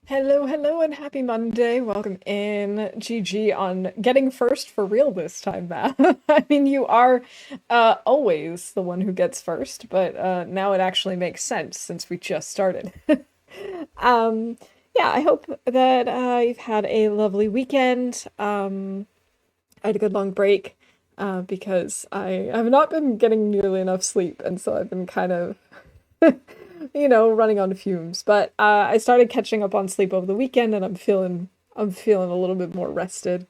Hello, hello, and happy Monday. Welcome in. GG on getting first for real this time, Matt. I mean, you are always the one who gets first, but now it actually makes sense since we just started. Um, yeah, I hope that you've had a lovely weekend. I had a good long break because I have not been getting nearly enough sleep, and so I've been kind of running on fumes. But I started catching up on sleep over the weekend, and I'm feeling a little bit more rested.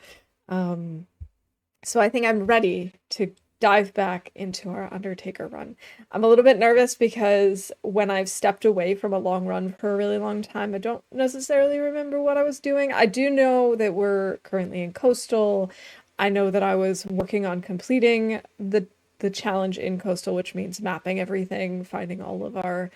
Um, so I think I'm ready to dive back into our Undertaker run. I'm a little bit nervous because when I've stepped away from a long run for a really long time, I don't necessarily remember what I was doing. I do know that we're currently in Coastal. I know that I was working on completing the challenge in Coastal, which means mapping everything, finding all of our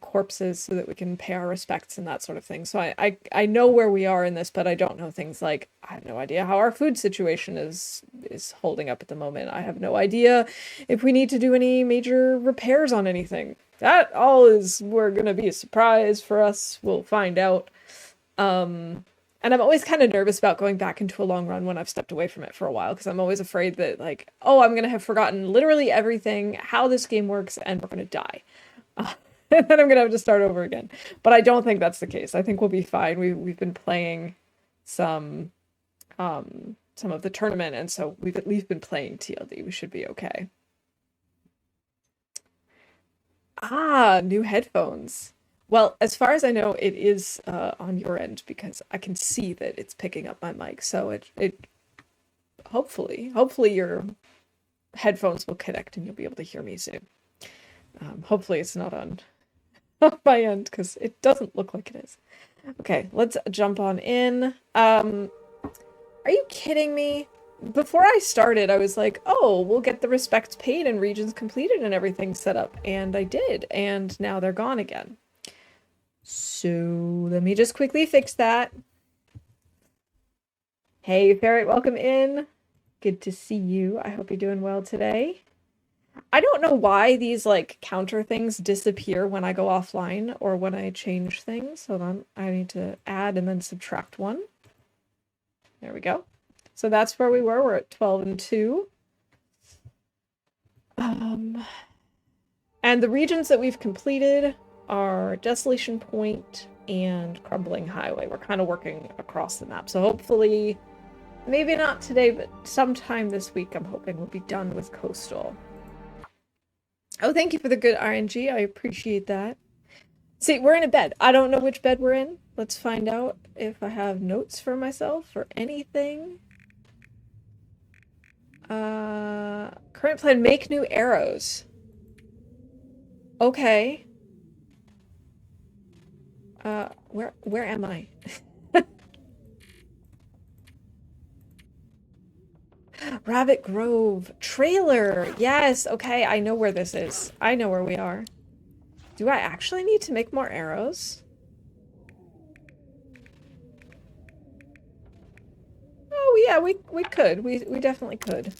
corpses so that we can pay our respects and that sort of thing. So I know where we are in this, but I don't know things like I have no idea how our food situation is holding up at the moment. I have no idea if we need to do any major repairs on anything. That all is we're gonna be a surprise for us. We'll find out. And I'm always kind of nervous about going back into a long run when I've stepped away from it for a while because I'm always afraid that like, oh, I'm gonna have forgotten literally everything, how this game works, and we're gonna die. And then I'm gonna have to start over again. But I don't think that's the case. I think we'll be fine. We've been playing some some of the tournament, and so we've at least been playing TLD. We should be okay. Ah, new headphones. Well, as far as I know, it is on your end because I can see that it's picking up my mic. So it hopefully your headphones will connect and you'll be able to hear me soon. Hopefully it's not on my end because it doesn't look like it is. Okay, let's jump on in. Are you kidding me? Before I started, I was like, oh, we'll get the respects paid and regions completed and everything set up. And I did. And now they're gone again. So let me just quickly fix that. Hey, Ferret, welcome in. Good to see you. I hope you're doing well today. I don't know why these like counter things disappear when I go offline or when I change things. Hold on, I need to add and then subtract one. There we go. So that's where we were. We're at 12 and 2. And the regions that we've completed are Desolation Point and Crumbling Highway. We're kind of working across the map. So hopefully, maybe not today, but sometime this week, I'm hoping we'll be done with Coastal. Oh, thank you for the good RNG. I appreciate that. See, we're in a bed. I don't know which bed we're in. Let's find out if I have notes for myself or anything. Current plan, make new arrows. Okay. Where am I? Rabbit Grove. Trailer. Yes, okay, I know where this is. I know where we are. Do I actually need to make more arrows? Oh yeah, we could. We definitely could.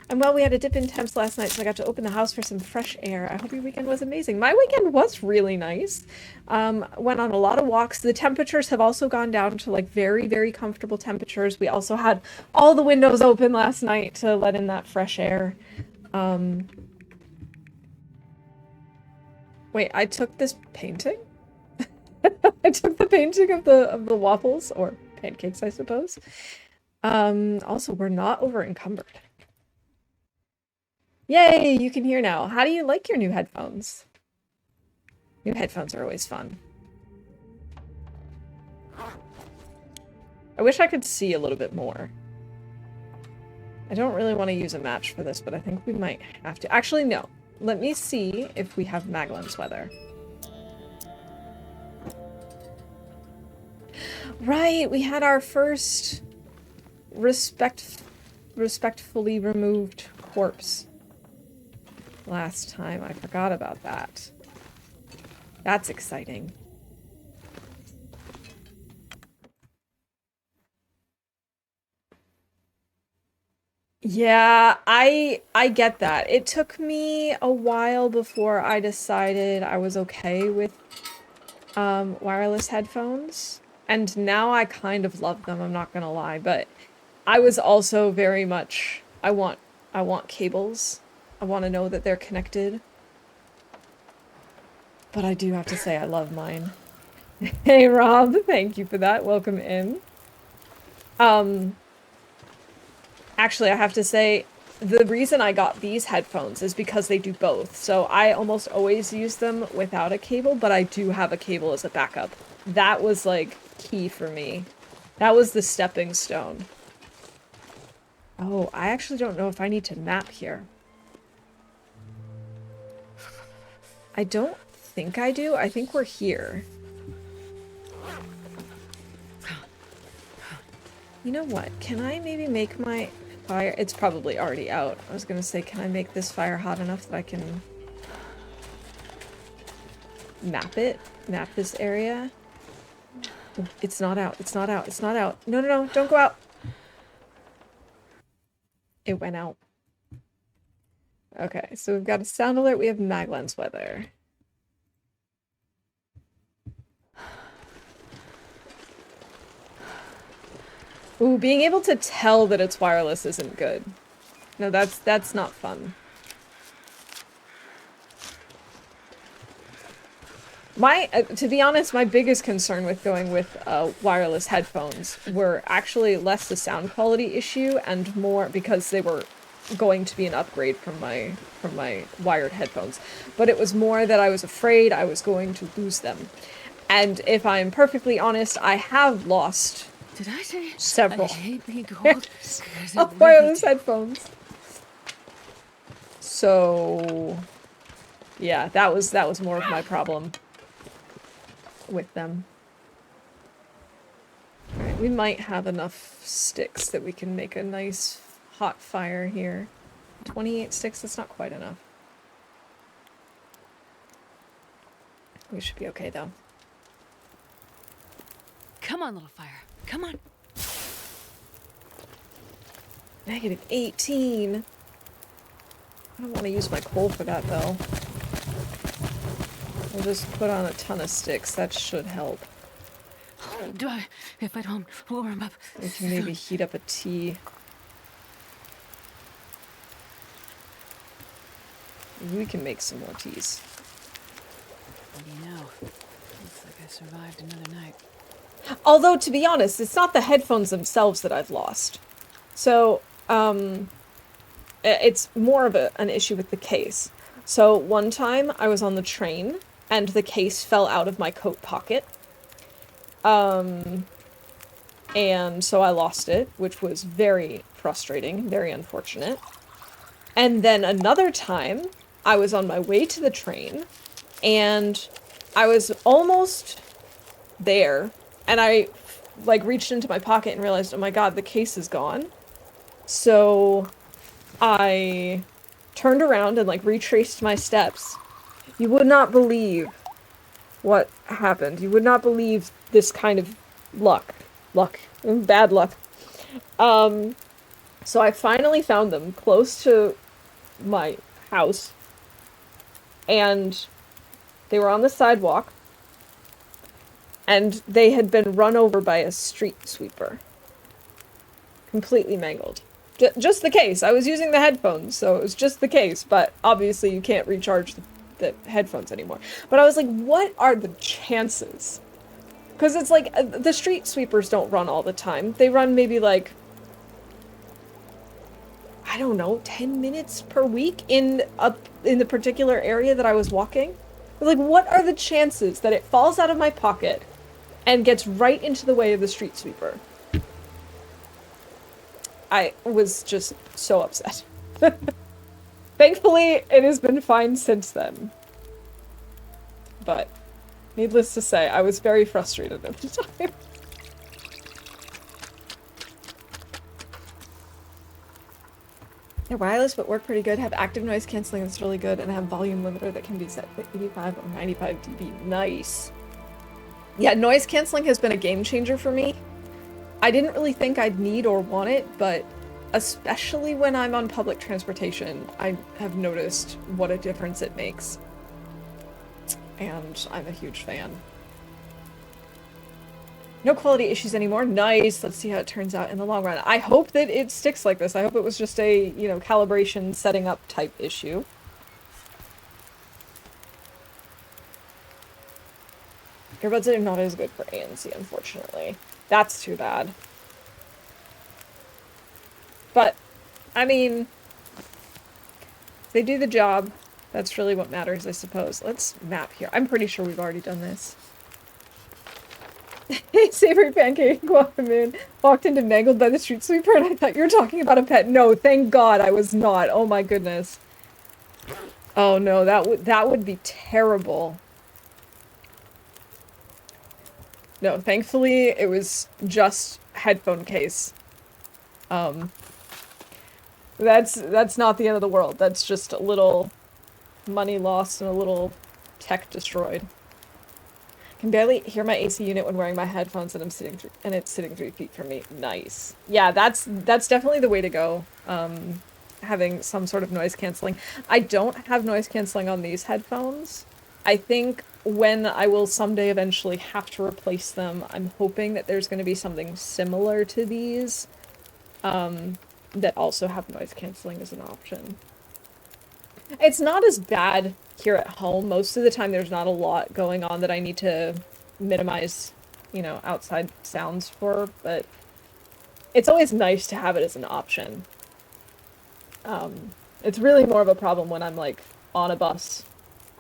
And well, we had a dip in temps last night, so I got to open the house for some fresh air. I hope your weekend was amazing. My weekend was really nice. Went on a lot of walks. The temperatures have also gone down to like very, very comfortable temperatures. We also had all the windows open last night to let in that fresh air. Wait, I took this painting? I took the painting of the waffles, or pancakes, I suppose. Also, we're not over encumbered. Yay, you can hear now. How do you like your new headphones? New headphones are always fun. I wish I could see a little bit more. I don't really want to use a match for this, but I think we might have to. Actually, no. Let me see if we have Maglin's weather. Right, we had our first respectfully removed corpse last time. I forgot about that. That's exciting. Yeah, I get that. It took me a while before I decided I was okay with wireless headphones, and now I kind of love them, I'm not gonna lie, but I was also very much, I want cables. I want to know that they're connected. But I do have to say I love mine. Hey Rob, thank you for that. Welcome in. Actually, I have to say, the reason I got these headphones is because they do both. So I almost always use them without a cable, but I do have a cable as a backup. That was, like, key for me. That was the stepping stone. Oh, I actually don't know if I need to map here. I don't think I do. I think we're here. You know what? Can I maybe make my fire... It's probably already out. I was gonna say, can I make this fire hot enough that I can map it? Map this area? Oh, it's not out. It's not out. It's not out. No, no, no. Don't go out. It went out. Okay, so we've got a sound alert. We have Maglens weather. Ooh, being able to tell that it's wireless isn't good. No, that's not fun. To be honest, my biggest concern with going with wireless headphones were actually less the sound quality issue and more because they were going to be an upgrade from my wired headphones. But it was more that I was afraid I was going to lose them. And if I'm perfectly honest, I have lost several of wireless headphones. So yeah, that was more of my problem with them. Alright, we might have enough sticks that we can make a nice hot fire here. 28 sticks, that's not quite enough. We should be okay though. Come on, little fire. Come on. Negative 18. I don't want to use my coal for that though. We'll just put on a ton of sticks. That should help. If I don't warm up. We can maybe heat up a tea. We can make some more teas. What do you know? Looks like I survived another night. Although, to be honest, it's not the headphones themselves that I've lost. So, it's more of an issue with the case. So, one time I was on the train, and the case fell out of my coat pocket. And so I lost it, which was very frustrating, very unfortunate. And then another time, I was on my way to the train, and I was almost there, and I, like, reached into my pocket and realized, oh my god, the case is gone. So I turned around and, like, retraced my steps. You would not believe what happened. You would not believe this kind of bad luck. So I finally found them close to my house, and they were on the sidewalk, and they had been run over by a street sweeper. Completely mangled. Just the case. I was using the headphones, so it was just the case, but obviously you can't recharge the headphones anymore. But I was like, what are the chances? Because it's like, the street sweepers don't run all the time. They run maybe like, I don't know, 10 minutes per week in the particular area that I was walking. Like, what are the chances that it falls out of my pocket and gets right into the way of the street sweeper? I was just so upset. Thankfully, it has been fine since then. But, needless to say, I was very frustrated at the time. They're wireless, but work pretty good. Have active noise canceling that's really good, and have volume limiter that can be set to 85 or 95 dB. Nice. Yeah, noise canceling has been a game changer for me. I didn't really think I'd need or want it, but especially when I'm on public transportation, I have noticed what a difference it makes. And I'm a huge fan. No quality issues anymore. Nice. Let's see how it turns out in the long run. I hope that it sticks like this. I hope it was just a, you know, calibration setting up type issue. Earbuds are not as good for ANC, unfortunately. That's too bad. But, I mean, they do the job. That's really what matters, I suppose. Let's map here. I'm pretty sure we've already done this. Savory pancake guacamole walked into mangled by the street sweeper, and I thought you were talking about a pet. No, thank God I was not. Oh my goodness. Oh no, that would be terrible. No, thankfully it was just headphone case. That's not the end of the world. That's just a little money lost and a little tech destroyed. Can barely hear my AC unit when wearing my headphones, and it's sitting 3 feet from me. Nice. Yeah, that's definitely the way to go. Having some sort of noise canceling. I don't have noise canceling on these headphones. I think when I will someday eventually have to replace them, I'm hoping that there's going to be something similar to these, that also have noise canceling as an option. It's not as bad here at home. Most of the time there's not a lot going on that I need to minimize, you know, outside sounds for, but it's always nice to have it as an option. It's really more of a problem when I'm like on a bus,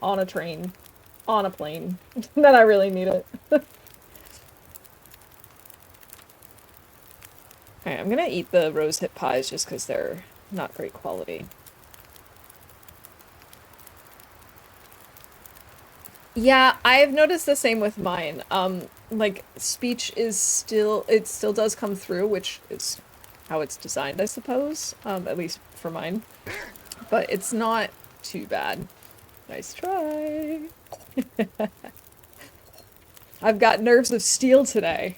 on a train, on a plane, then I really need it. Alright, I'm gonna eat the rose hip pies just because they're not great quality. Yeah, I've noticed the same with mine. Like, speech is still does come through, which is how it's designed, I suppose. At least for mine. But it's not too bad. Nice try. I've got nerves of steel today.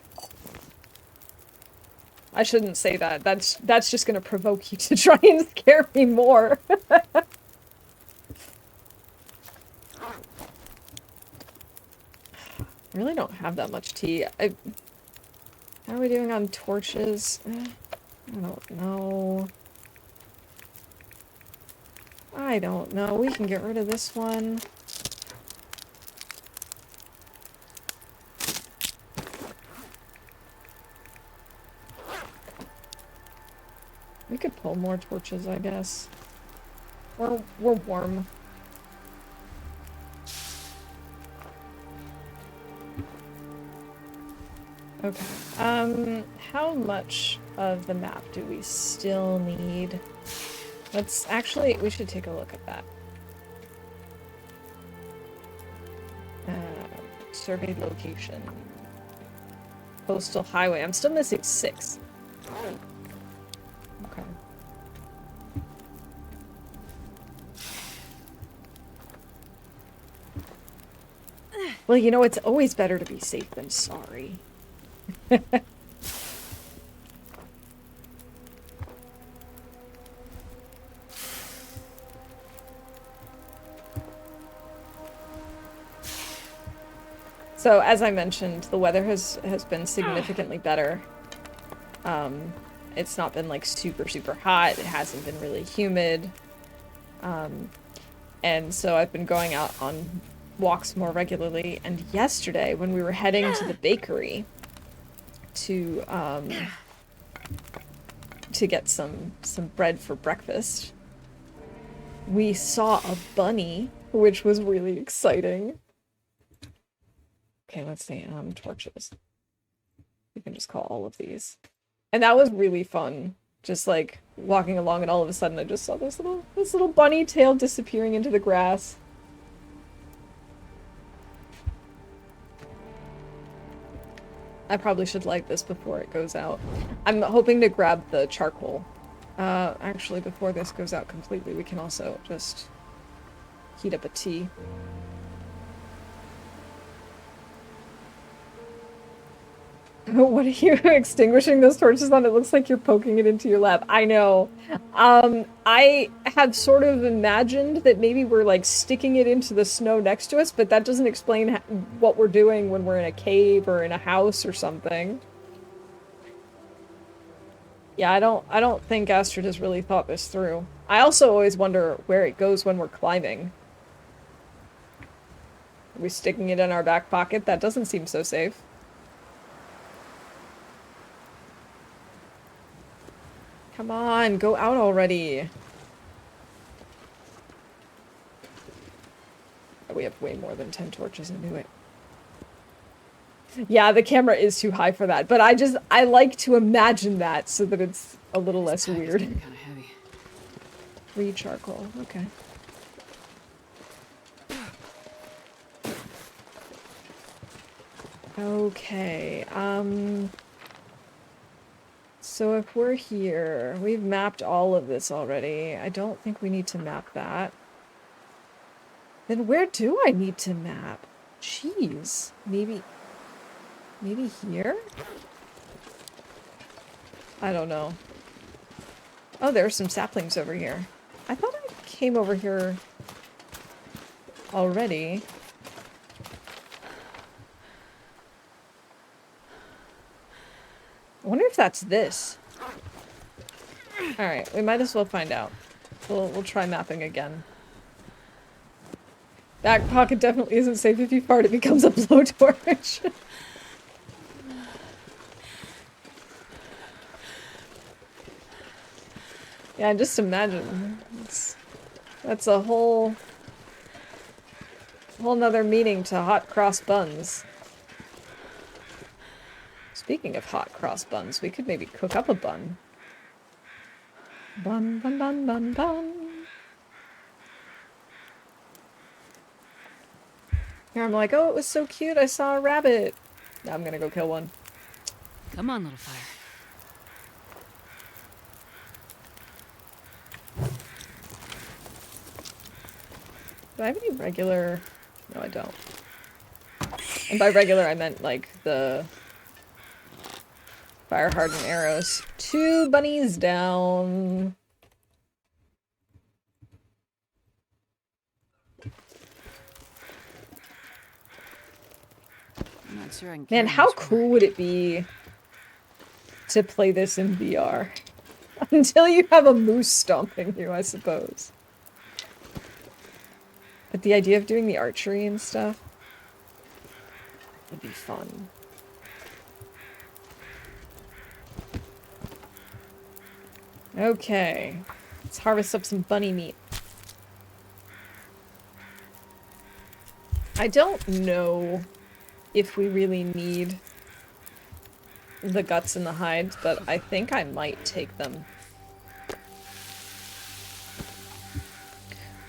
I shouldn't say that. That's just gonna provoke you to try and scare me more. I really don't have that much tea. How are we doing on torches? I don't know. I don't know. We can get rid of this one. We could pull more torches, I guess. We're warm. Okay. How much of the map do we still need? We should take a look at that. Surveyed location. Coastal highway. I'm still missing 6. Okay. Well, you know, it's always better to be safe than sorry. So, as I mentioned, the weather has been significantly better. It's not been, like, super, super hot. It hasn't been really humid. And so I've been going out on walks more regularly. And yesterday, when we were heading to the bakery to get some bread for breakfast, we saw a bunny, which was really exciting. Okay, let's see, torches. You can just call all of these. And that was really fun. Just like walking along, and all of a sudden I just saw this little bunny tail disappearing into the grass. I probably should light this before it goes out. I'm hoping to grab the charcoal. Actually, before this goes out completely, we can also just heat up a tea. What are you extinguishing those torches on? It looks like you're poking it into your lap. I know. I had sort of imagined that maybe we're like sticking it into the snow next to us, but that doesn't explain what we're doing when we're in a cave or in a house or something. Yeah, I don't think Astrid has really thought this through. I also always wonder where it goes when we're climbing. Are we sticking it in our back pocket? That doesn't seem so safe. Come on, go out already. We have way more than 10 torches, I knew it. Yeah, the camera is too high for that, but I like to imagine that so that it's a little less weird. Kind of heavy. 3 charcoal, okay. Okay, so if we're here, we've mapped all of this already. I don't think we need to map that. Then where do I need to map? Jeez, maybe here? I don't know. Oh, there are some saplings over here. I thought I came over here already. I wonder if that's this. Alright, we might as well find out. We'll try mapping again. Back pocket definitely isn't safe. If you fart, it becomes a blowtorch. Yeah, just imagine. That's a whole nother meaning to hot cross buns. Speaking of hot cross buns, we could maybe cook up a bun. Bun, bun, bun, bun, bun. Here I'm like, oh, it was so cute, I saw a rabbit. Now I'm gonna go kill one. Come on, little fire. Do I have any regular? No, I don't. And by regular, I meant like the fire hardened arrows. 2 bunnies down. I'm not sure I can. Man, how cool would it be to play this in VR? Until you have a moose stomping you, I suppose. But the idea of doing the archery and stuff would be fun. Okay, let's harvest up some bunny meat. I don't know if we really need the guts and the hides, but I think I might take them.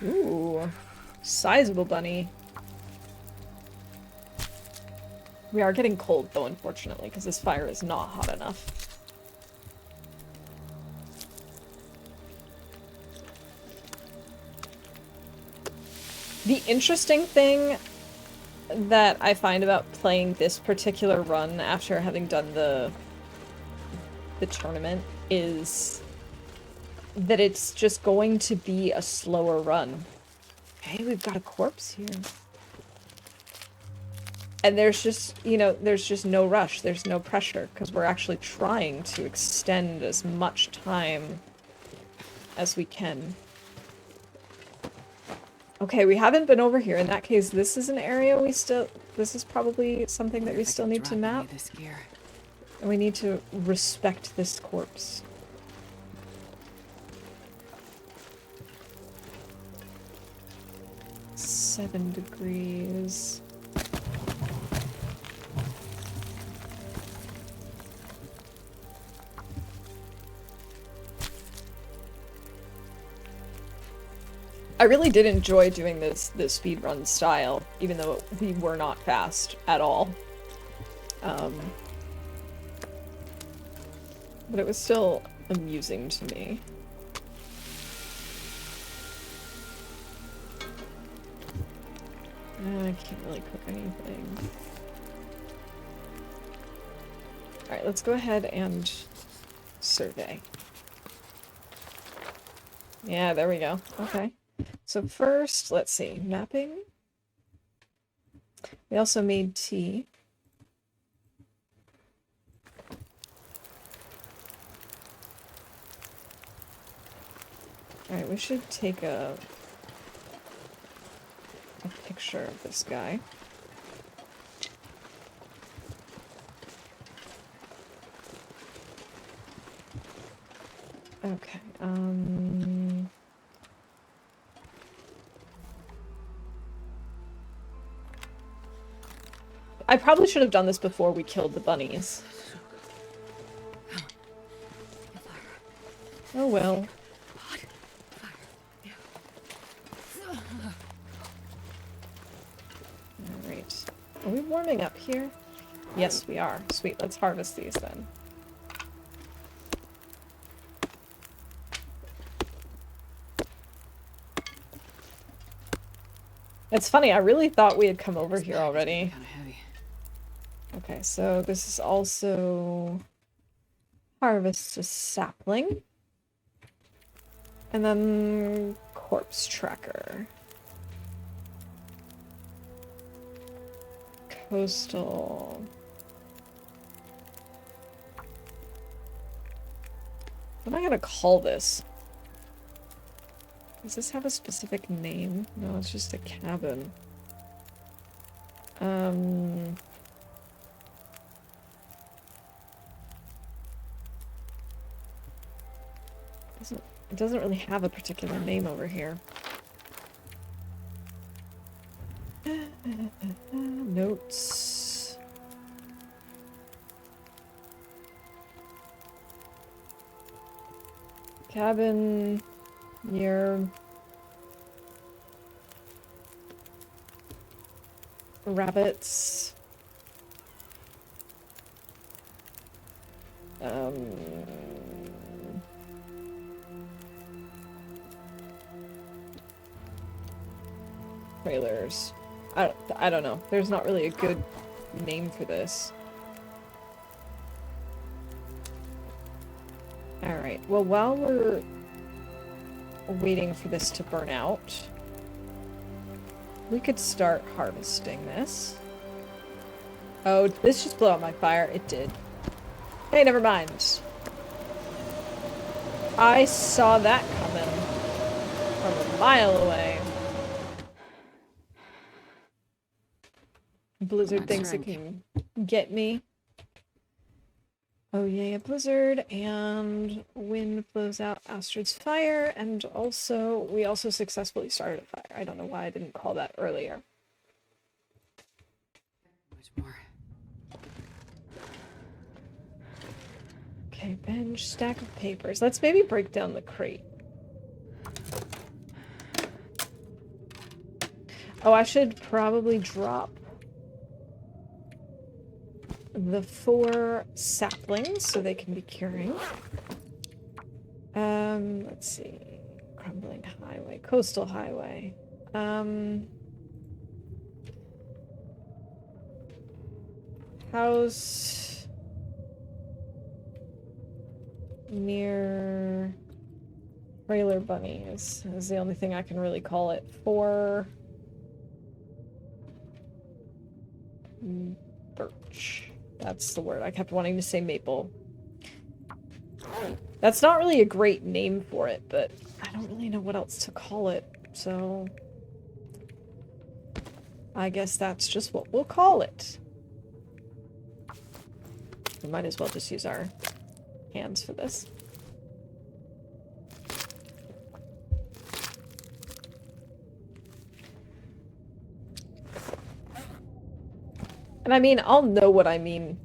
Ooh, sizable bunny. We are getting cold though, unfortunately, because this fire is not hot enough. The interesting thing that I find about playing this particular run after having done the tournament is that it's just going to be a slower run. Hey, we've got a corpse here. And there's just, you know, there's just no rush, there's no pressure, because we're actually trying to extend as much time as we can. Okay, we haven't been over here. In that case, this is an area this is probably something that we still need to map. And we need to respect this corpse. "7 degrees. I really did enjoy doing the speedrun style, even though we were not fast at all. But it was still amusing to me. I can't really cook anything. Alright, let's go ahead and survey. Yeah, there we go. Okay. So first, let's see. Mapping. We also made tea. Alright, we should take a picture of this guy. Okay, I probably should have done this before we killed the bunnies. Oh well. Alright. Are we warming up here? Yes, we are. Sweet, let's harvest these then. It's funny, I really thought we had come over here already. Kind of heavy. Okay, so this is also harvest a sapling. And then corpse tracker. Coastal. What am I gonna call this? Does this have a specific name? No, it's just a cabin. It doesn't really have a particular name over here. Notes. Cabin near rabbits. Trailers. I don't know. There's not really a good name for this. Alright, well, while we're waiting for this to burn out, we could start harvesting this. Oh, did this just blow out my fire? It did. Hey, never mind. I saw that coming from a mile away. Blizzard thinks it can get me. Oh yeah, blizzard, and wind blows out Astrid's fire, and also, we also successfully started a fire. I don't know why I didn't call that earlier. Much more. Okay, bench, stack of papers. Let's maybe break down the crate. Oh, I should probably drop the 4 saplings so they can be curing. Let's see. Crumbling highway, coastal highway. House near trailer bunnies is the only thing I can really call it. 4 birch. That's the word. I kept wanting to say maple. That's not really a great name for it, but I don't really know what else to call it, so I guess that's just what we'll call it. We might as well just use our hands for this. And I mean, I'll know what I mean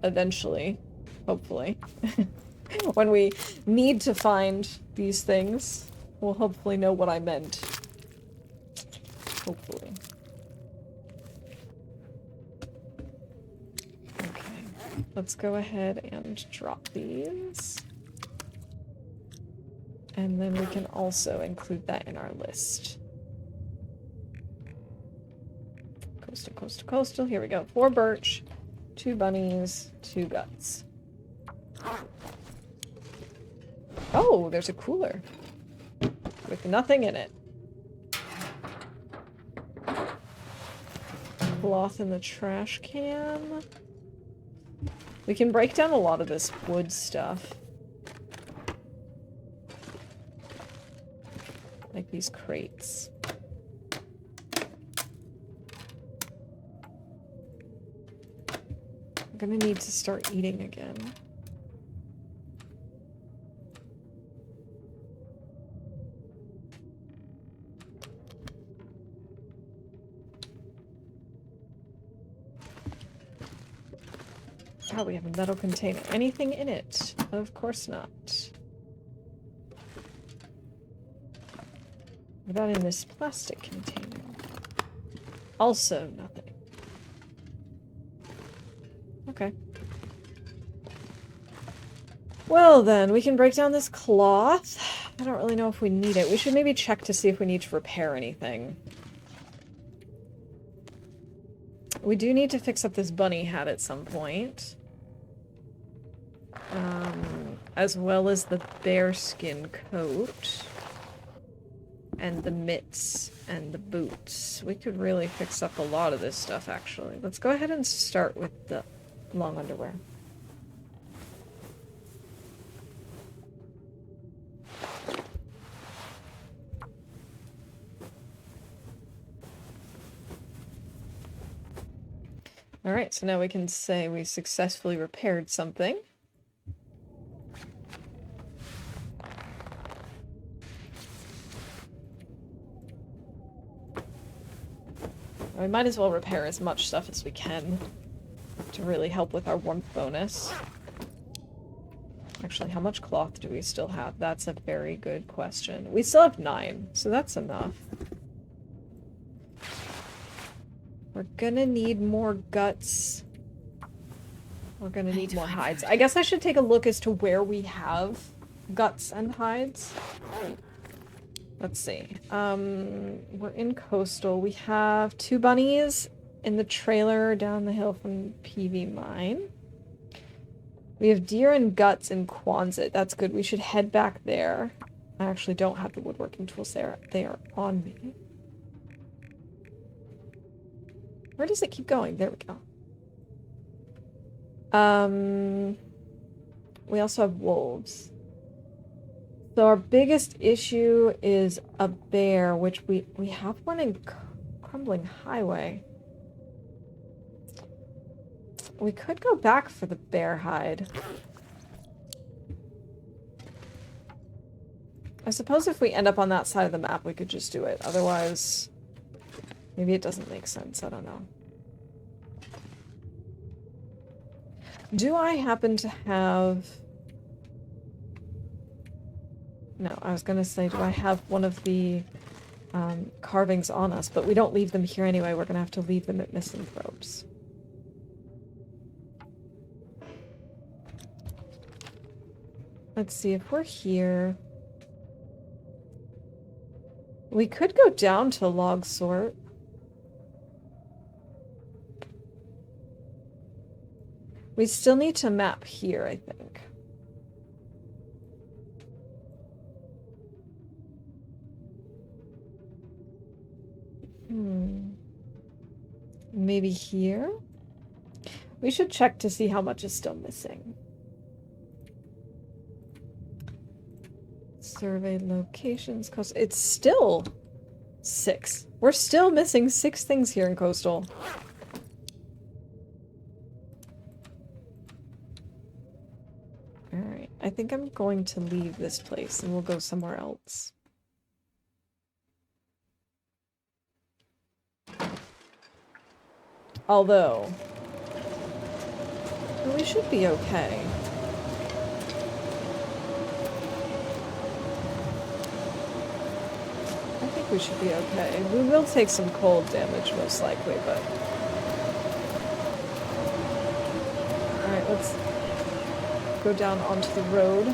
eventually, hopefully. When we need to find these things, we'll hopefully know what I meant. Hopefully. Okay, let's go ahead and drop these. And then we can also include that in our list. Coastal, coastal, coastal. Here we go. 4 birch, 2 bunnies, 2 guts. Oh, there's a cooler. With nothing in it. Cloth in the trash can. We can break down a lot of this wood stuff. Like these crates. I'm gonna need to start eating again. Oh, we have a metal container. Anything in it? Of course not. What about in this plastic container? Also nothing. Okay. Well then, we can break down this cloth. I don't really know if we need it. We should maybe check to see if we need to repair anything. We do need to fix up this bunny hat at some point. As well as the bearskin coat. And the mitts and the boots. We could really fix up a lot of this stuff, actually. Let's go ahead and start with the long underwear. Alright, so now we can say we successfully repaired something. We might as well repair as much stuff as we can to really help with our warmth bonus. Actually, how much cloth do we still have? That's a very good question. We still have 9, so that's enough. We're gonna need more guts. We're gonna need more hides. I guess I should take a look as to where we have guts and hides. Let's see. We're in Coastal. We have 2 bunnies in the trailer down the hill from PV Mine. We have deer and guts in Quonset. That's good. We should head back there. I actually don't have the woodworking tools there. They are on me. Where does it keep going? There we go. We also have wolves. So our biggest issue is a bear, which we have one in Crumbling Highway. We could go back for the bear hide. I suppose if we end up on that side of the map, we could just do it. Otherwise, maybe it doesn't make sense. I don't know. Do I happen to have... No, I was gonna say, do I have one of the carvings on us? But we don't leave them here anyway. We're gonna have to leave them at Misanthropes. Let's see, if we're here... We could go down to Log Sort. We still need to map here, I think. Maybe here? We should check to see how much is still missing. Survey locations, coast. It's still 6. We're still missing 6 things here in Coastal. Alright, I think I'm going to leave this place and we'll go somewhere else. Although, we should be okay. I think we should be okay. We will take some cold damage most likely, but... Alright, let's go down onto the road. I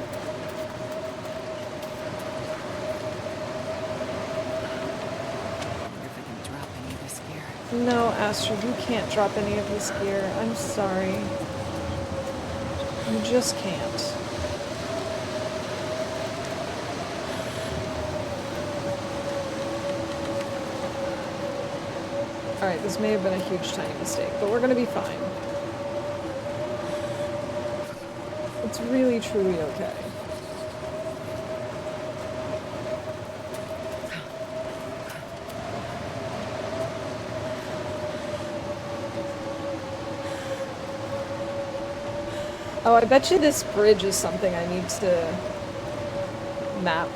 wonder if I can drop any of this gear. No, Astrid, you can't drop any of this gear. I'm sorry. You just can't. Alright, this may have been a huge tiny mistake, but we're gonna be fine. It's really, truly okay. Oh, I bet you this bridge is something I need to map.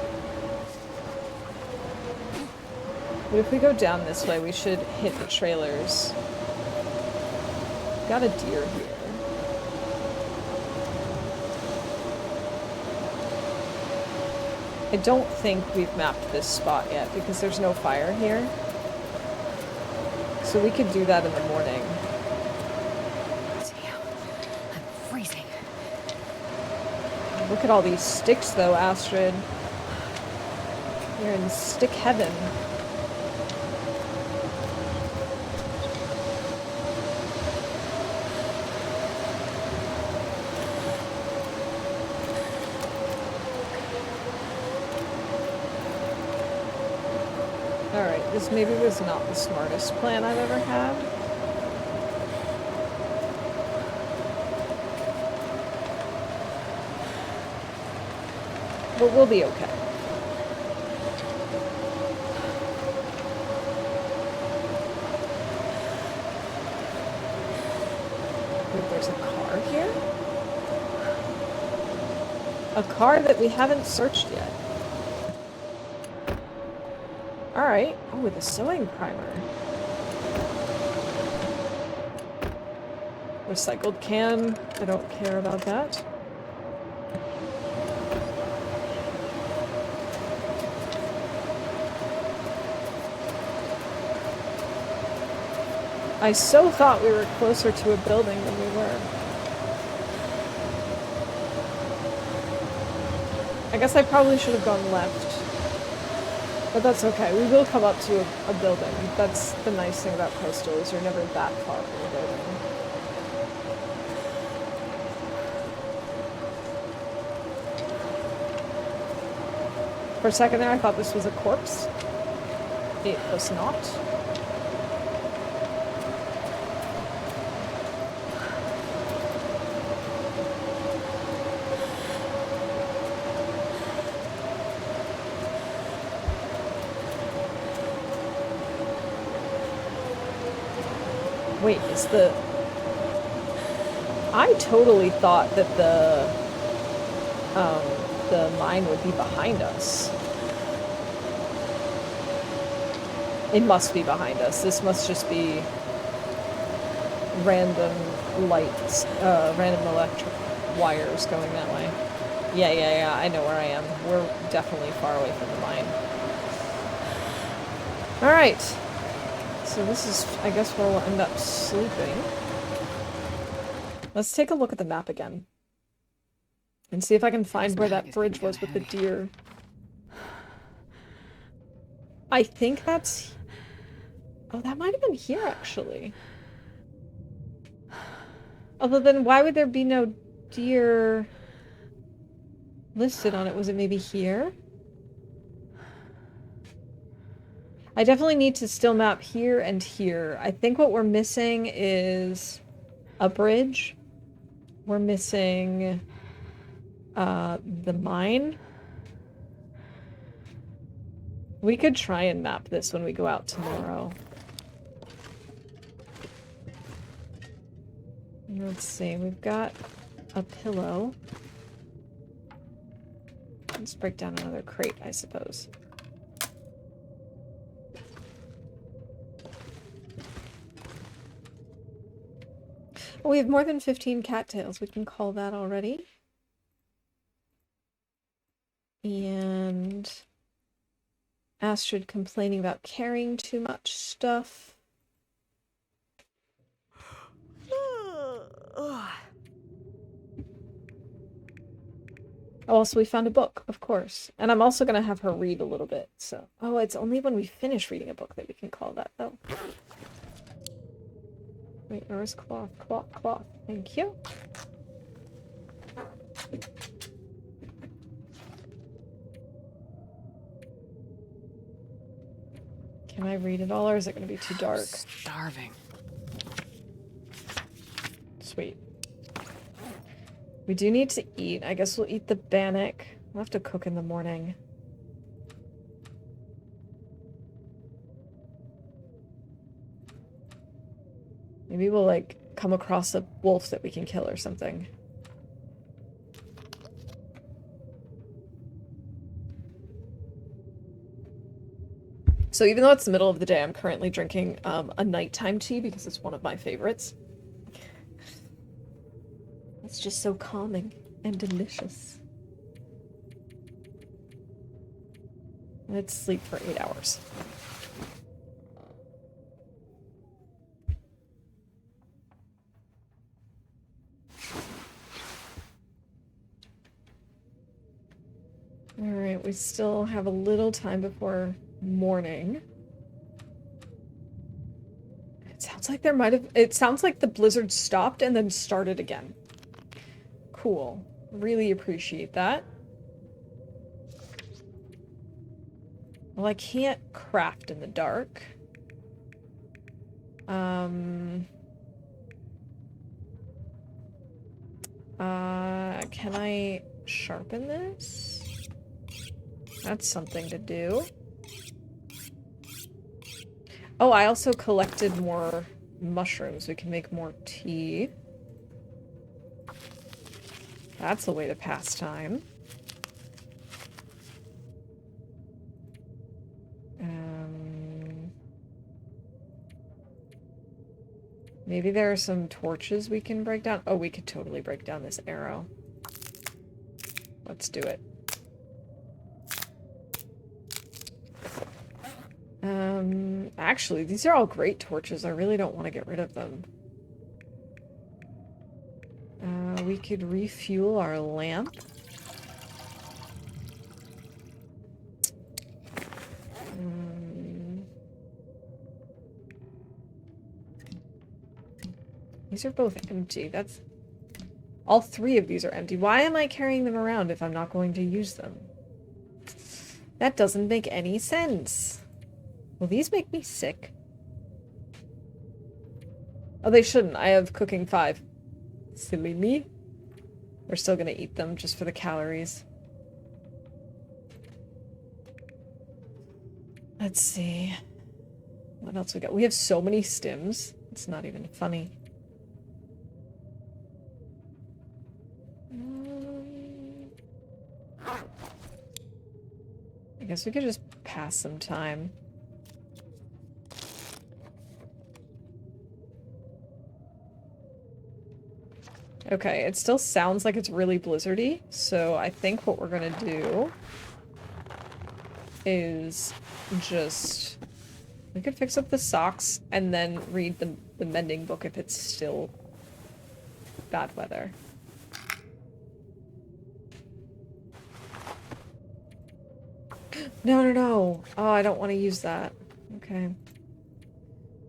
But if we go down this way, we should hit the trailers. Got a deer here. I don't think we've mapped this spot yet because there's no fire here. So we could do that in the morning. I'm freezing. Look at all these sticks though, Astrid. You're in stick heaven. Alright, this maybe was not the smartest plan I've ever had. But we'll be okay. Wait, there's a car here? A car that we haven't searched yet. Alright. Oh, with a sewing primer. Recycled can. I don't care about that. I so thought we were closer to a building than we were. I guess I probably should have gone left. But that's okay. We will come up to a building. That's the nice thing about Coastal, is you're never that far from a building. For a second there, I thought this was a corpse. It was not. Wait, is the... I totally thought that the mine would be behind us. It must be behind us. This must just be random lights, random electric wires going that way. Yeah, I know where I am. We're definitely far away from the mine. Alright. So this is, I guess, where we'll end up sleeping. Let's take a look at the map again. And see if I can find where that bridge was with the deer. I think that's... Oh, that might have been here, actually. Although then, why would there be no deer listed on it? Was it maybe here? I definitely need to still map here and here. I think what we're missing is a bridge. We're missing the mine. We could try and map this when we go out tomorrow. Let's see, we've got a pillow. Let's break down another crate, I suppose. Oh, we have more than 15 cattails. We can call that already. And Astrid complaining about carrying too much stuff. Also, we found a book, of course. And I'm also going to have her read a little bit, so... Oh, it's only when we finish reading a book that we can call that, though. Wait, where's cloth? Cloth. Thank you. Can I read it all, or is it going to be too dark? I'm starving. Sweet. We do need to eat. I guess we'll eat the bannock. We'll have to cook in the morning. Maybe we'll, like, come across a wolf that we can kill or something. So even though it's the middle of the day, I'm currently drinking a nighttime tea because it's one of my favorites. It's just so calming and delicious. Let's sleep for 8 hours. Alright, we still have a little time before morning. It sounds like there might have... It sounds like the blizzard stopped and then started again. Cool. Really appreciate that. Well, I can't craft in the dark. Can I sharpen this? That's something to do. Oh, I also collected more mushrooms. We can make more tea. That's a way to pass time. Maybe there are some torches we can break down. Oh, we could totally break down this arrow. Let's do it. Actually, these are all great torches. I really don't want to get rid of them. We could refuel our lamp. These are both empty. That's... All three of these are empty. Why am I carrying them around if I'm not going to use them? That doesn't make any sense. Will these make me sick? Oh, they shouldn't. I have cooking 5. Silly me. We're still gonna eat them just for the calories. Let's see. What else we got? We have so many stims. It's not even funny. I guess we could just pass some time. Okay, it still sounds like it's really blizzardy, so I think what we're gonna do is just... We could fix up the socks and then read the mending book if it's still bad weather. No. Oh, I don't want to use that. Okay.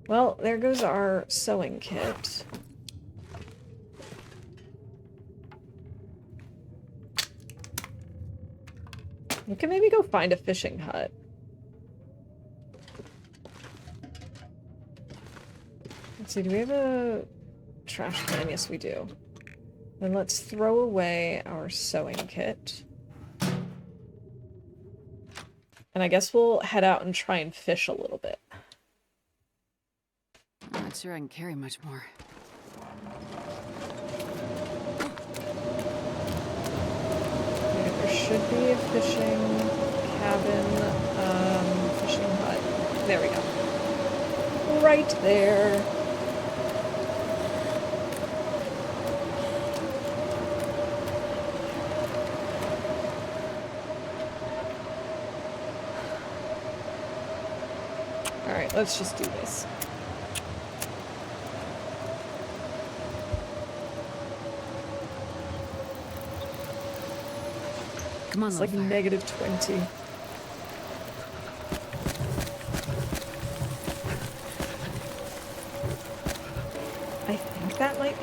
Well, there goes our sewing kit. We can maybe go find a fishing hut. Let's see, do we have a trash can? Yes, we do. Then let's throw away our sewing kit. And I guess we'll head out and try and fish a little bit. I'm not sure I can carry much more. Okay, there should be a fishing cabin, fishing hut. There we go. Right there. Alright, let's just do this. Come on, it's like Loper. -20.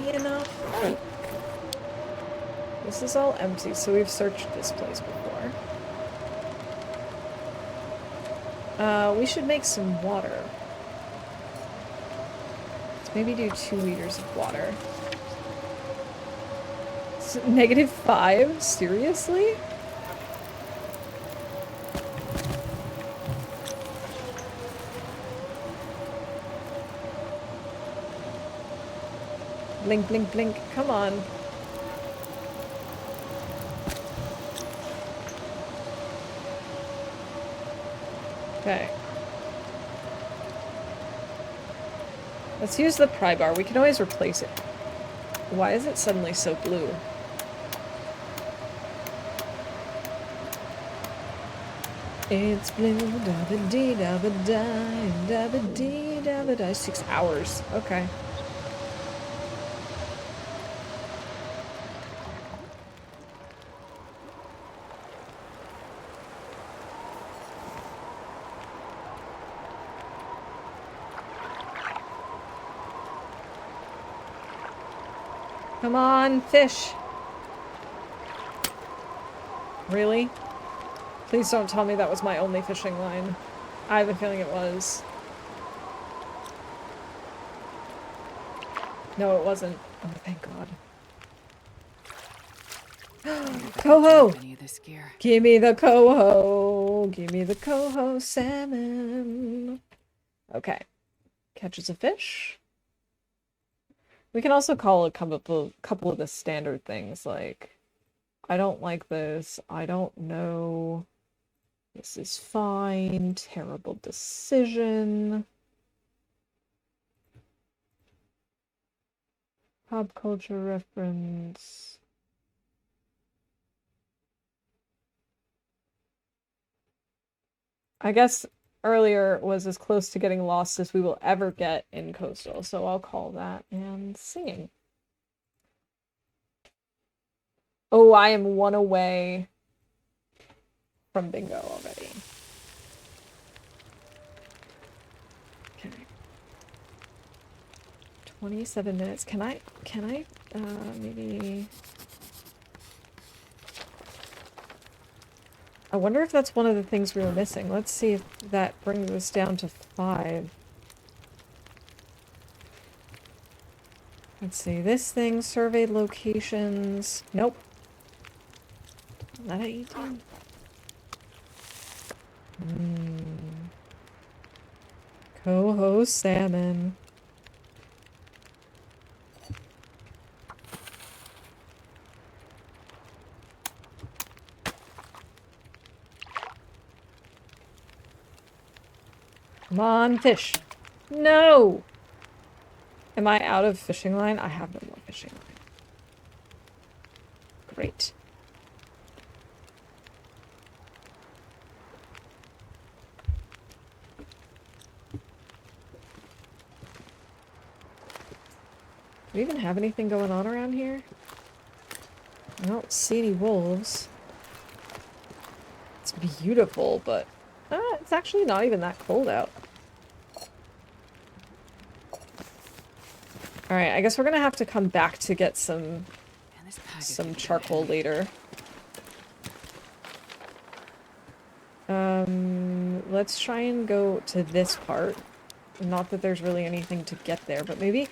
be enough. This is all empty, so we've searched this place before. We should make some water. Let's maybe do 2 liters of water. So, -5? Seriously? Blink, blink, blink. Come on. Okay. Let's use the pry bar. We can always replace it. Why is it suddenly so blue? It's blue, da-ba-dee, da-ba-die, da-ba-dee, da-ba-die. 6 hours. Okay. Come on, fish. Really? Please don't tell me that was my only fishing line. I have a feeling it was. No, it wasn't. Oh, thank God. Coho! Give me the coho! Give me the coho salmon! Okay. Catches a fish. We can also call a couple of the standard things, like, I don't like this, I don't know, this is fine, terrible decision. Pop culture reference. I guess earlier was as close to getting lost as we will ever get in Coastal, so I'll call that and singing. Oh, I am 1 away from bingo already. Okay. 27 minutes. Can I, maybe... I wonder if that's one of the things we were missing. Let's see if that brings us down to 5. Let's see, this thing, surveyed locations. Nope. Is that at 18? Coho salmon. Come on, fish. No! Am I out of fishing line? I have no more fishing line. Great. Do we even have anything going on around here? I don't see any wolves. It's beautiful, but it's actually not even that cold out. Alright, I guess we're gonna have to come back to get some charcoal later. Let's try and go to this part. Not that there's really anything to get there, but maybe...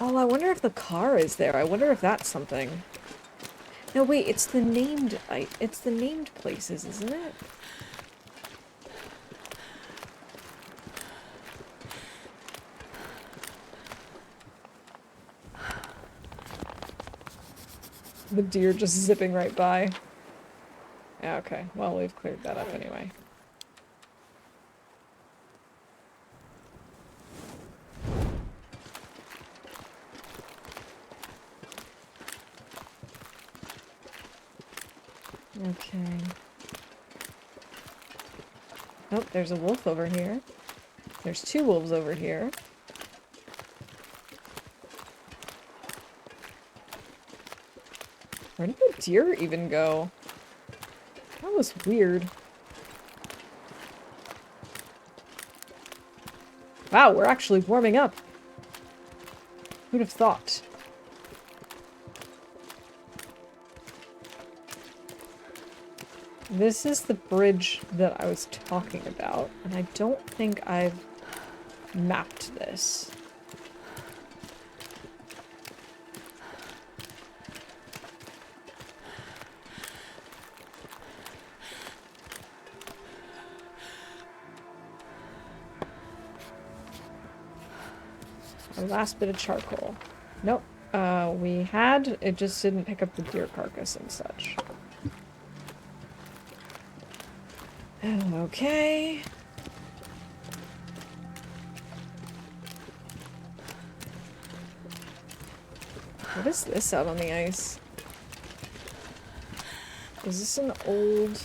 Oh, I wonder if the car is there. I wonder if that's something. No, wait, it's the named... it's the named places, isn't it? The deer just zipping right by. Yeah, okay. Well, we've cleared that up anyway. Okay. Oh, there's a wolf over here. There's 2 wolves over here. Where did the deer even go? That was weird. Wow, we're actually warming up. Who'd have thought? This is the bridge that I was talking about, and I don't think I've mapped this. Our last bit of charcoal. Nope. We had, it just didn't pick up the deer carcass and such. Okay. What is this out on the ice? Is this an old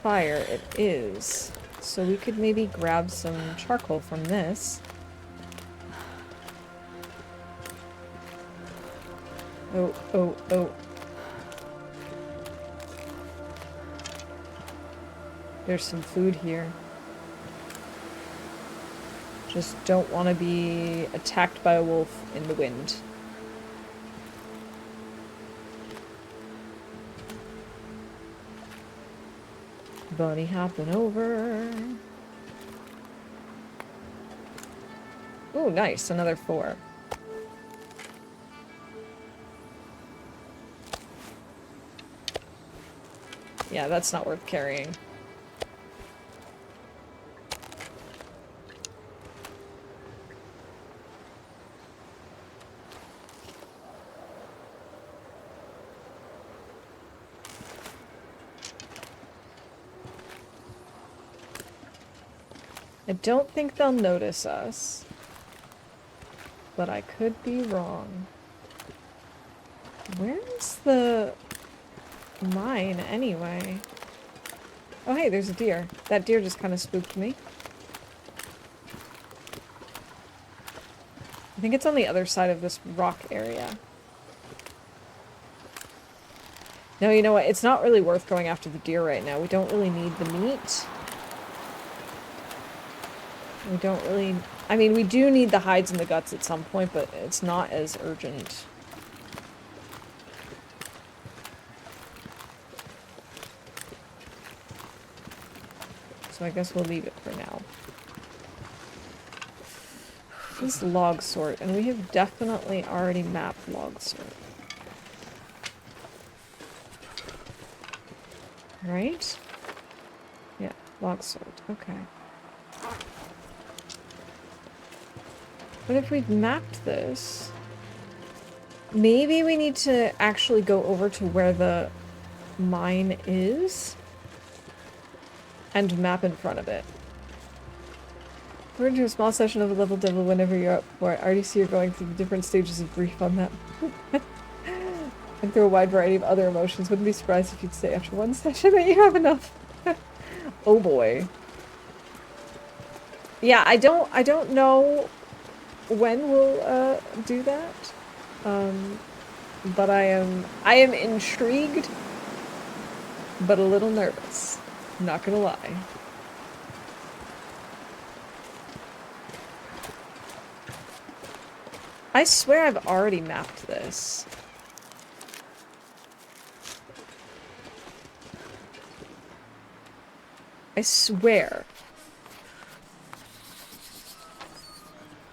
fire? It is. So we could maybe grab some charcoal from this. Oh, oh, oh. There's some food here. Just don't want to be attacked by a wolf in the wind. Bunny hopping over. Ooh, nice. Another 4. Yeah, that's not worth carrying. I don't think they'll notice us, but I could be wrong. Where is the mine, anyway? Oh, hey, there's a deer. That deer just kind of spooked me. I think it's on the other side of this rock area. No, you know what? It's not really worth going after the deer right now. We don't really need the meat. We don't really... I mean, we do need the hides and the guts at some point, but it's not as urgent. So I guess we'll leave it for now. This is log sort, and we have definitely already mapped log sort. Right? Yeah, log sort. Okay. But if we've mapped this, maybe we need to actually go over to where the mine is and map in front of it. We're into a small session of a level devil whenever you're up for it. I already see you're going through the different stages of grief on that. And through a wide variety of other emotions. Wouldn't be surprised if you'd say after one session that you have enough. Oh boy. Yeah, I don't know when we'll do that. But I am intrigued, but a little nervous. I'm not gonna lie. I swear I've already mapped this. I swear.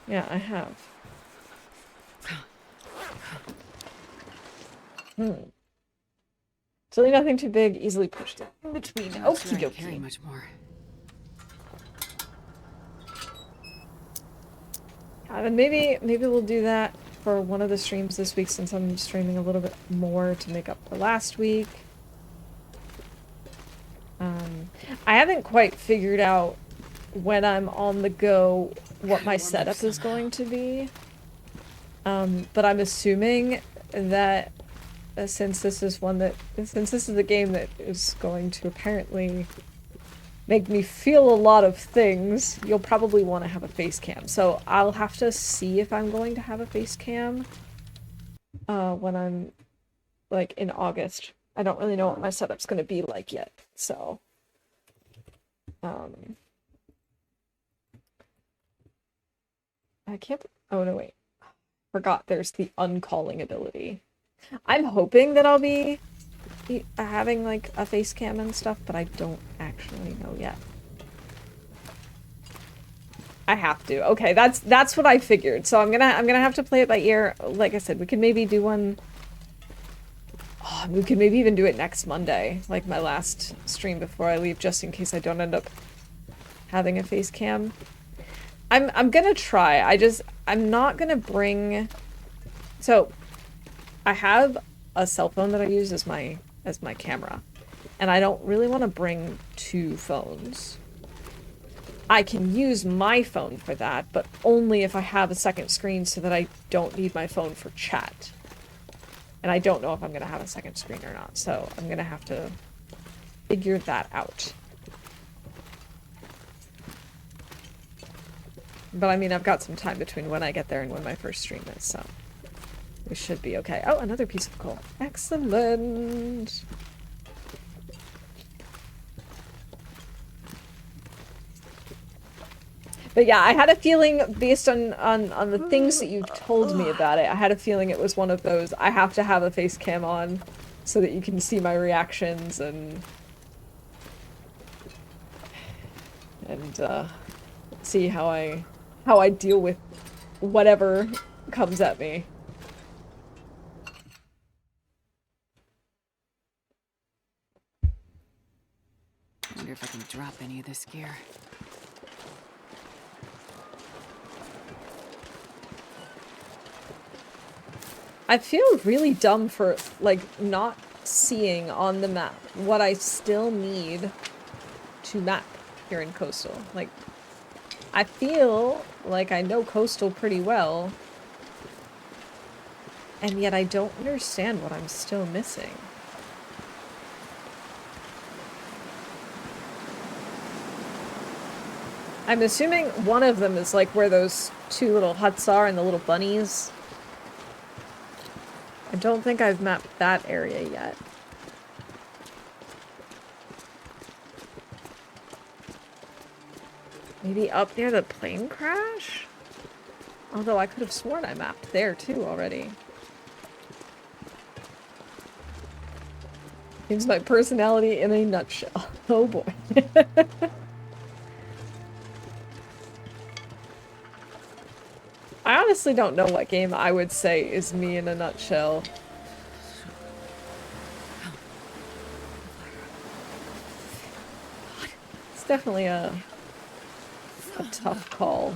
Yeah, I have. Certainly nothing too big, easily pushed in between. Okie dokie. Carry much more. And maybe we'll do that for one of the streams this week, since I'm streaming a little bit more to make up for last week. I haven't quite figured out when I'm on the go what my setup is going to be. But I'm assuming that since this is a game that is going to apparently make me feel a lot of things, you'll probably want to have a face cam. So I'll have to see if I'm going to have a face cam when I'm like in August. I don't really know what my setup's going to be like yet. So I can't... Oh, no, wait. Forgot there's the uncalling ability. I'm hoping that I'll be having like a face cam and stuff, but I don't actually know yet. I have to. Okay, that's what I figured. So I'm gonna have to play it by ear. Like I said, we could maybe do one. Oh, we could maybe even do it next Monday, like my last stream before I leave, just in case I don't end up having a face cam. I'm gonna try. I'm not gonna bring. So I have a cell phone that I use as my camera, and I don't really want to bring two phones. I can use my phone for that, but only if I have a second screen so that I don't need my phone for chat. And I don't know if I'm going to have a second screen or not, so I'm going to have to figure that out. But I mean, I've got some time between when I get there and when my first stream is, so we should be okay. Oh, another piece of coal. Excellent! But yeah, I had a feeling, based on the things that you've told me about it, I had a feeling it was one of those, I have to have a face cam on so that you can see my reactions and see how I deal with whatever comes at me. I wonder if I can drop any of this gear. I feel really dumb for, like, not seeing on the map what I still need to map here in Coastal. Like, I feel like I know Coastal pretty well, and yet I don't understand what I'm still missing. I'm assuming one of them is like where those two little huts are and the little bunnies. I don't think I've mapped that area yet. Maybe up near the plane crash? Although I could have sworn I mapped there too already. Here's my personality in a nutshell. Oh boy. I honestly don't know what game I would say is me in a nutshell. It's definitely a tough call.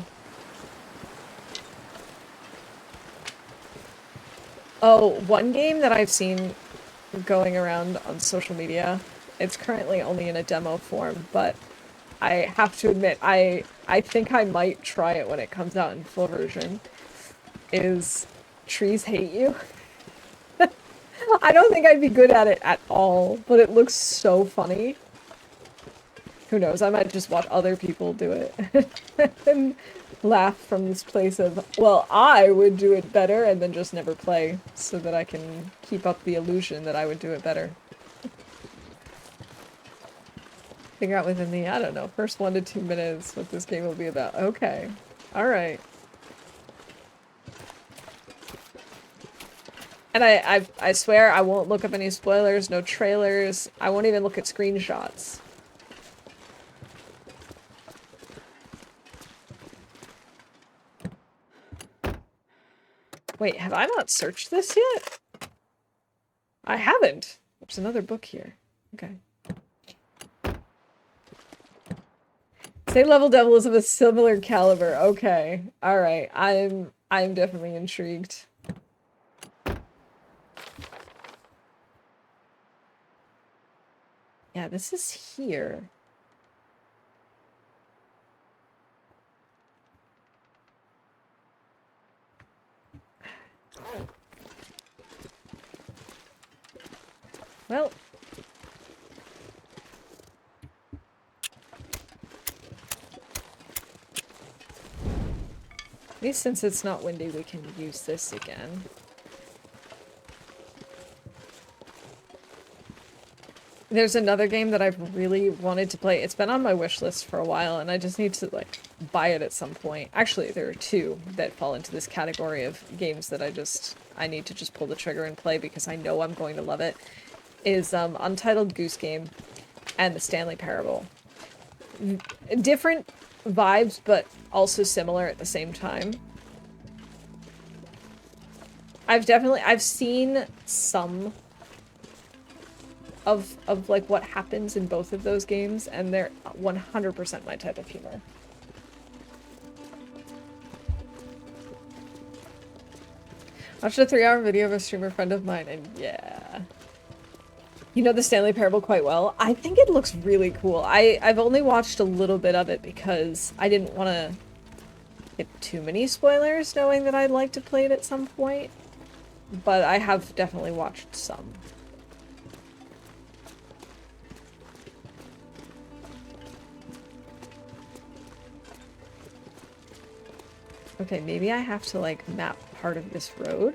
Oh, one game that I've seen going around on social media, it's currently only in a demo form, but I have to admit, I think I might try it when it comes out in full version, is Trees Hate You. I don't think I'd be good at it at all, but it looks so funny. Who knows, I might just watch other people do it and laugh from this place of, well, I would do it better, and then just never play so that I can keep up the illusion that I would do it better. Figure out within the, I don't know, first 1 to 2 minutes what this game will be about. Okay. Alright. And I swear I won't look up any spoilers, no trailers. I won't even look at screenshots. Wait, have I not searched this yet? I haven't. There's another book here. Okay. Same level devil is of a similar caliber. Okay. Alright. I'm definitely intrigued. Yeah, this is here. Well. At least since it's not windy, we can use this again. There's another game that I've really wanted to play. It's been on my wish list for a while, and I just need to, like, buy it at some point. Actually, there are two that fall into this category of games that I need to just pull the trigger and play because I know I'm going to love it. is Untitled Goose Game and the Stanley Parable. Different vibes, but also similar at the same time. I've seen some of like what happens in both of those games, and they're 100% my type of humor. Watched a 3-hour video of a streamer friend of mine, and yeah. You know the Stanley Parable quite well. I think it looks really cool. I've only watched a little bit of it because I didn't want to get too many spoilers, knowing that I'd like to play it at some point. But I have definitely watched some. Okay, maybe I have to, like, map part of this road.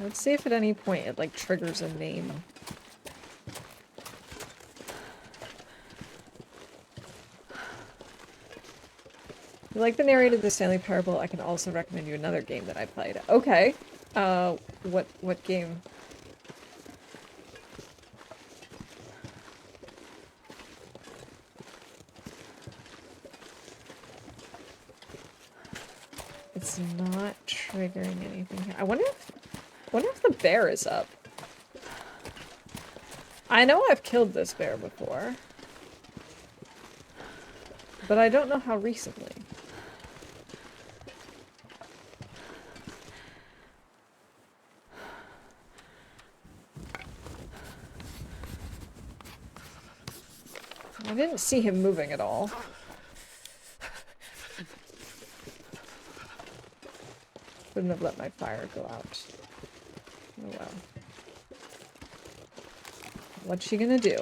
Let's see if at any point it, like, triggers a name. If you like the narrator of the Stanley Parable, I can also recommend you another game that I played. Okay. What game? It's not triggering anything here. I wonder if the bear is up. I know I've killed this bear before, but I don't know how recently. I didn't see him moving at all. Shouldn't have let my fire go out. Oh well. What's she gonna do?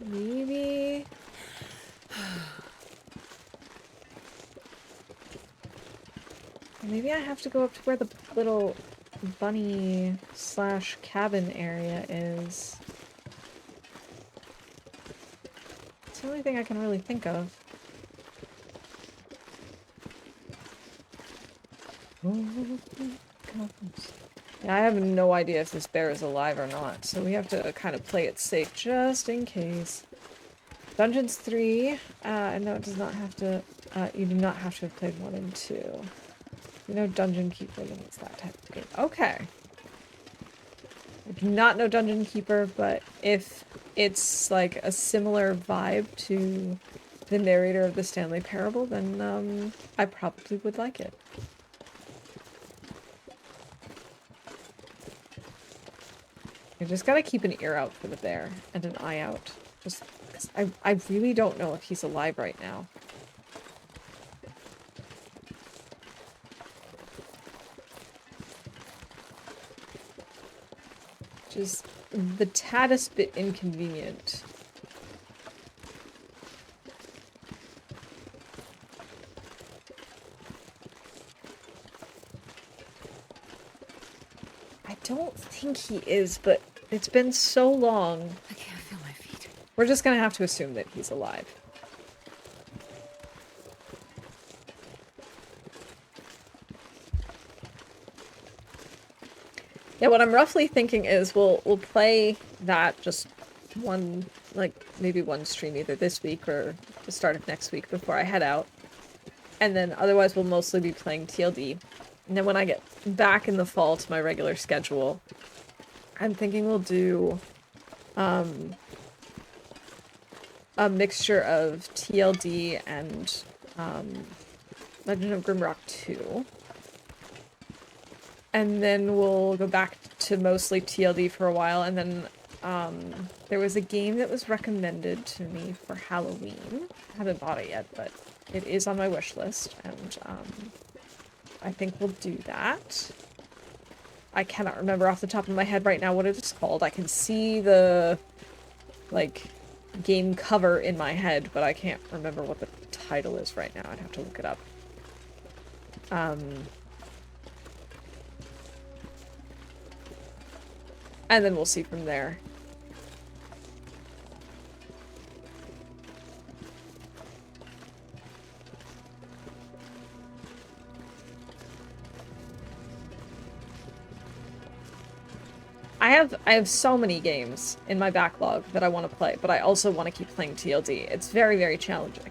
Maybe... Maybe I have to go up to where the little bunny slash cabin area is. It's the only thing I can really think of. Yeah, I have no idea if this bear is alive or not, so we have to kind of play it safe just in case. Dungeons 3, no, it does not have to, you do not have to have played 1 and 2. You know Dungeon Keeper, then it's that type of game. Okay. I do not know Dungeon Keeper, but if it's like a similar vibe to the narrator of the Stanley Parable, then I probably would like it. I just gotta keep an ear out for the bear and an eye out. Just, 'cause I really don't know if he's alive right now. Just the taddest bit inconvenient. I don't think he is, but it's been so long. I can't feel my feet. We're just gonna have to assume that he's alive. Yeah, what I'm roughly thinking is we'll play that just one, like, maybe one stream either this week or the start of next week before I head out. And then otherwise we'll mostly be playing TLD. And then when I get back in the fall to my regular schedule, I'm thinking we'll do a mixture of TLD and Legend of Grimrock 2. And then we'll go back to mostly TLD for a while, and then there was a game that was recommended to me for Halloween. I haven't bought it yet, but it is on my wish list, and I think we'll do that. I cannot remember off the top of my head right now what it's called. I can see the, like, game cover in my head, but I can't remember what the title is right now. I'd have to look it up. And then we'll see from there. I have so many games in my backlog that I want to play, but I also want to keep playing TLD. It's very, very challenging.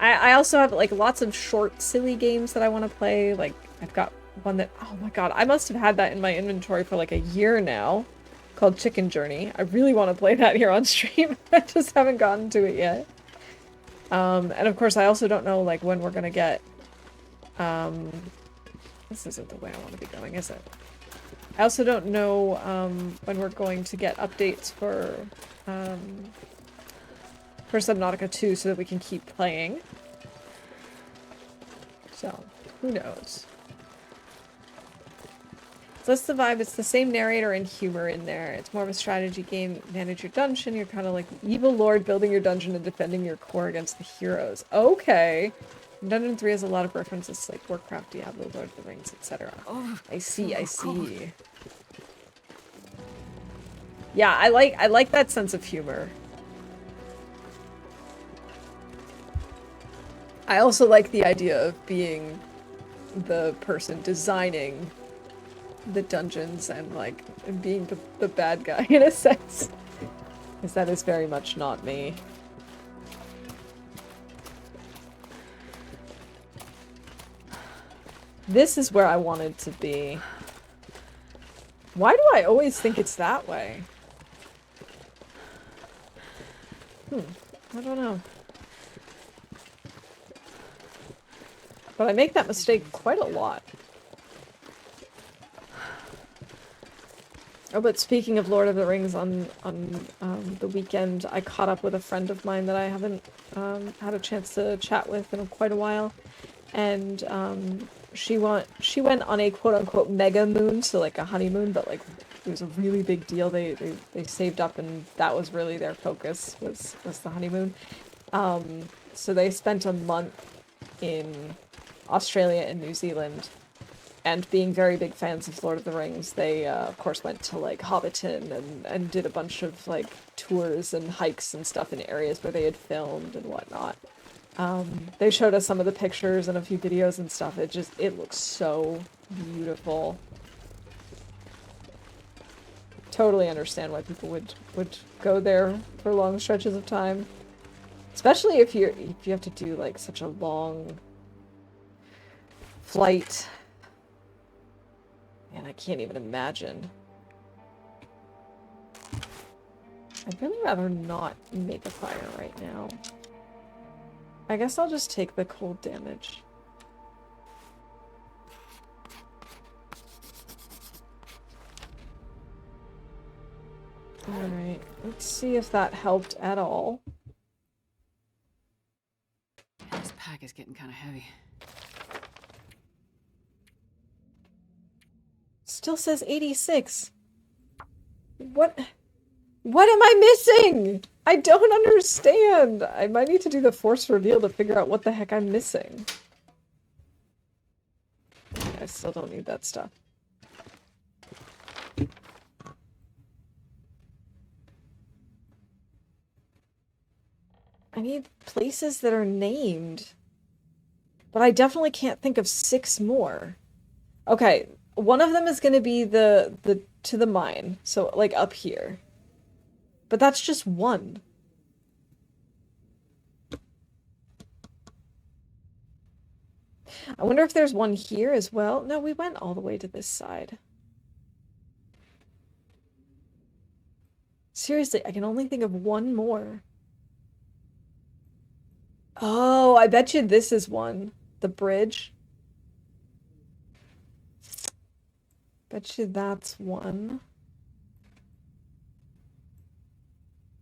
I also have like lots of short, silly games that I want to play. Like I've got one that, oh my god, I must have had that in my inventory for like a year now, called Chicken Journey. I really want to play that here on stream. I just haven't gotten to it yet. And of course I also don't know like when we're gonna get, this isn't the way I want to be going, is it? I also don't know when we're going to get updates for Subnautica 2 so that we can keep playing. So, who knows? So that's the vibe. It's the same narrator and humor in there. It's more of a strategy game. Manage your dungeon. You're kind of like the evil lord building your dungeon and defending your core against the heroes. Okay. Dungeon 3 has a lot of references to like Warcraft, Diablo, Lord of the Rings, etc. Oh, I see, I see. Yeah, I like that sense of humor. I also like the idea of being the person designing the dungeons and like being the bad guy in a sense. Because that is very much not me. This is where I wanted to be. Why do I always think it's that way? I don't know. But I make that mistake quite a lot. Oh, but speaking of Lord of the Rings, on the weekend, I caught up with a friend of mine that I haven't had a chance to chat with in quite a while, and she went on a quote-unquote mega moon, so like a honeymoon, but like it was a really big deal. They saved up, and that was really their focus was the honeymoon. So they spent a month in Australia and New Zealand. And being very big fans of Lord of the Rings, they, of course, went to, like, Hobbiton and did a bunch of, like, tours and hikes and stuff in areas where they had filmed and whatnot. They showed us some of the pictures and a few videos and stuff. It looks so beautiful. Totally understand why people would go there for long stretches of time. Especially if you have to do, like, such a long flight. Man, I can't even imagine. I'd really rather not make a fire right now. I guess I'll just take the cold damage. Alright, let's see if that helped at all. This pack is getting kind of heavy. Still says 86. What am I missing? I don't understand. I might need to do the force reveal to figure out what the heck I'm missing. I still don't need that stuff. I need places that are named. But I definitely can't think of 6 more. Okay. One of them is going to be the to the mine, so like up here. But that's just one. I wonder if there's one here as well. No, we went all the way to this side. Seriously, I can only think of one more. Oh, I bet you this is one. The bridge. Bet you that's one.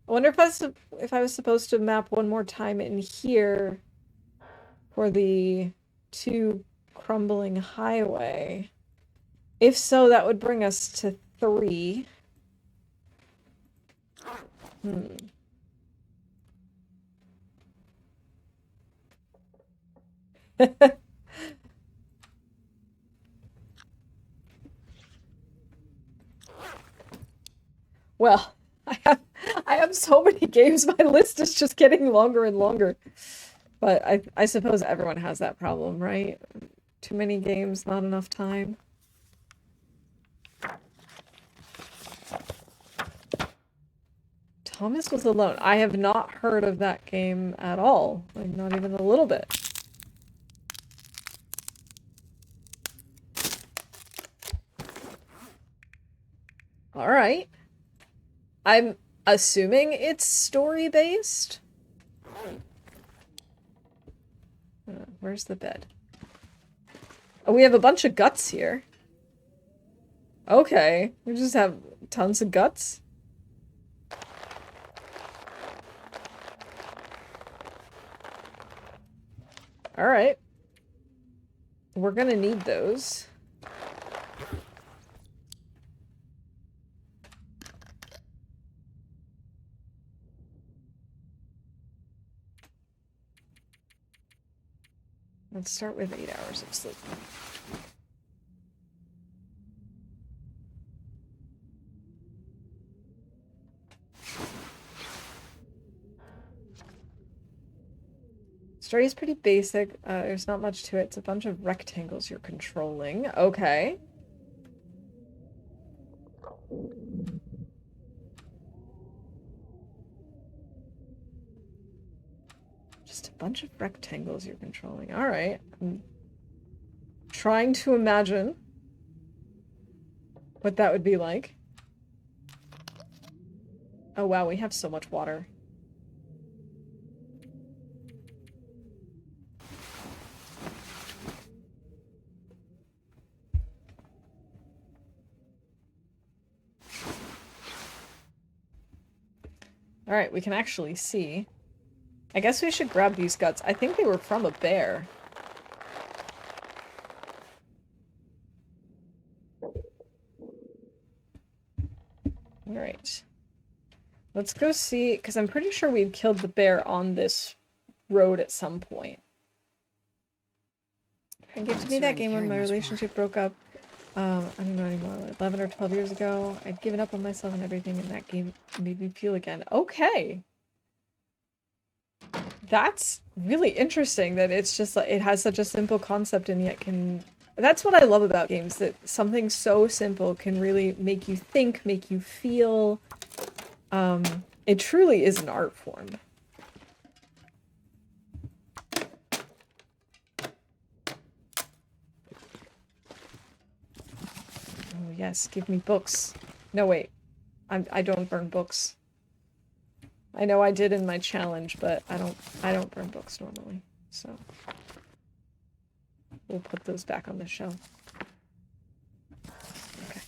I wonder if I was supposed to map one more time in here for the 2 crumbling highway. If so, that would bring us to 3. Well, I have so many games, my list is just getting longer and longer. But I suppose everyone has that problem, right? Too many games, not enough time. Thomas was alone. I have not heard of that game at all. Like, not even a little bit. Alright. I'm assuming it's story-based? Where's the bed? Oh, we have a bunch of guts here. Okay. We just have tons of guts? Alright. We're gonna need those. Let's start with 8 hours of sleep. Story is pretty basic. There's not much to it. It's a bunch of rectangles you're controlling. Okay. Just a bunch of rectangles you're controlling. Alright. I'm trying to imagine what that would be like. Oh wow, we have so much water. Alright, we can actually see. I guess we should grab these guts. I think they were from a bear. Alright. Let's go see, because I'm pretty sure we'd killed the bear on this road at some point. And gave to me that game when my relationship broke up. I don't know anymore, like 11 or 12 years ago. I'd given up on myself and everything, and that game made me feel again. Okay. That's really interesting that it's just like, it has such a simple concept and yet can... That's what I love about games, that something so simple can really make you think, make you feel. It truly is an art form. Oh yes, give me books. No wait, I don't burn books. I know I did in my challenge, but I don't burn books normally, so we'll put those back on the shelf. Okay.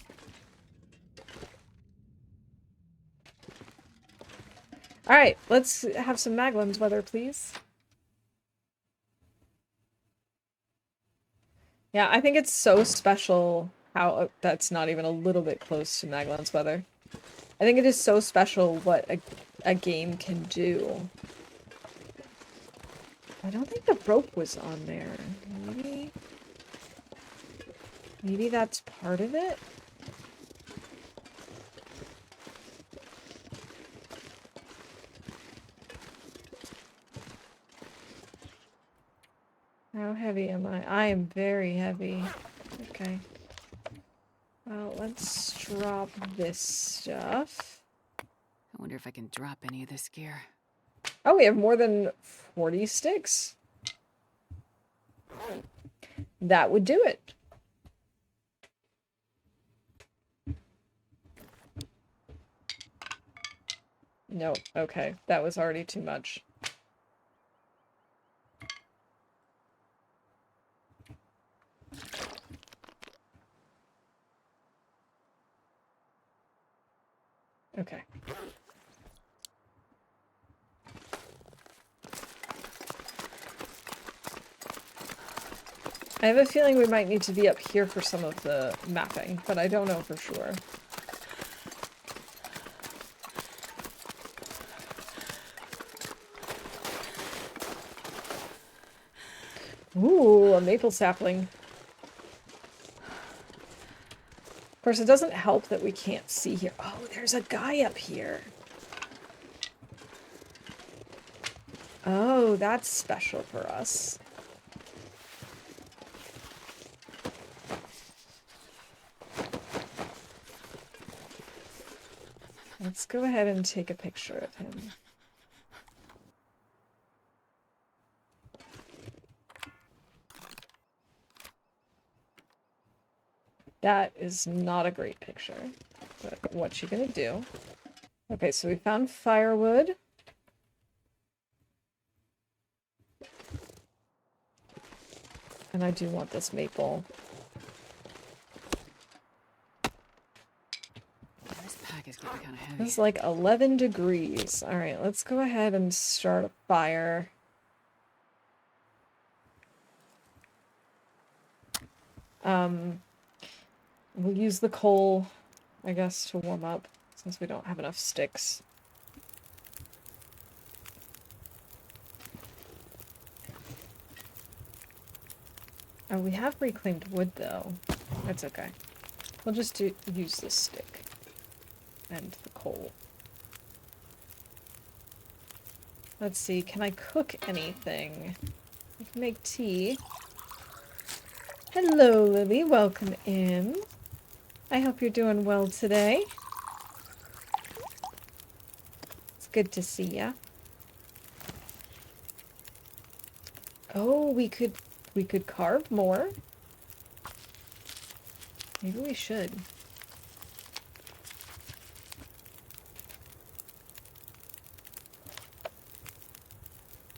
Alright, let's have some Maglem's weather, please. Yeah, I think it's so special how that's not even a little bit close to Maglem's weather. I think it is so special what a game can do. I don't think the rope was on there. Maybe that's part of it? How heavy am I? I am very heavy. Okay. Well, let's drop this stuff. I wonder if I can drop any of this gear. Oh, we have more than 40 sticks. That would do it. No, okay. That was already too much. Okay. I have a feeling we might need to be up here for some of the mapping, but I don't know for sure. Ooh, a maple sapling. Of course, it doesn't help that we can't see here. Oh, there's a guy up here. Oh, that's special for us. Let's go ahead and take a picture of him. That is not a great picture, but what you gonna do? Okay, so we found firewood. And I do want this maple. This pack is getting kind of heavy. It's like 11 degrees. All right, let's go ahead and start a fire. We'll use the coal, I guess, to warm up, since we don't have enough sticks. Oh, we have reclaimed wood, though. That's okay. We'll just use this stick and the coal. Let's see, can I cook anything? I can make tea. Hello, Lily. Welcome in. I hope you're doing well today. It's good to see ya. Oh, we could carve more. Maybe we should.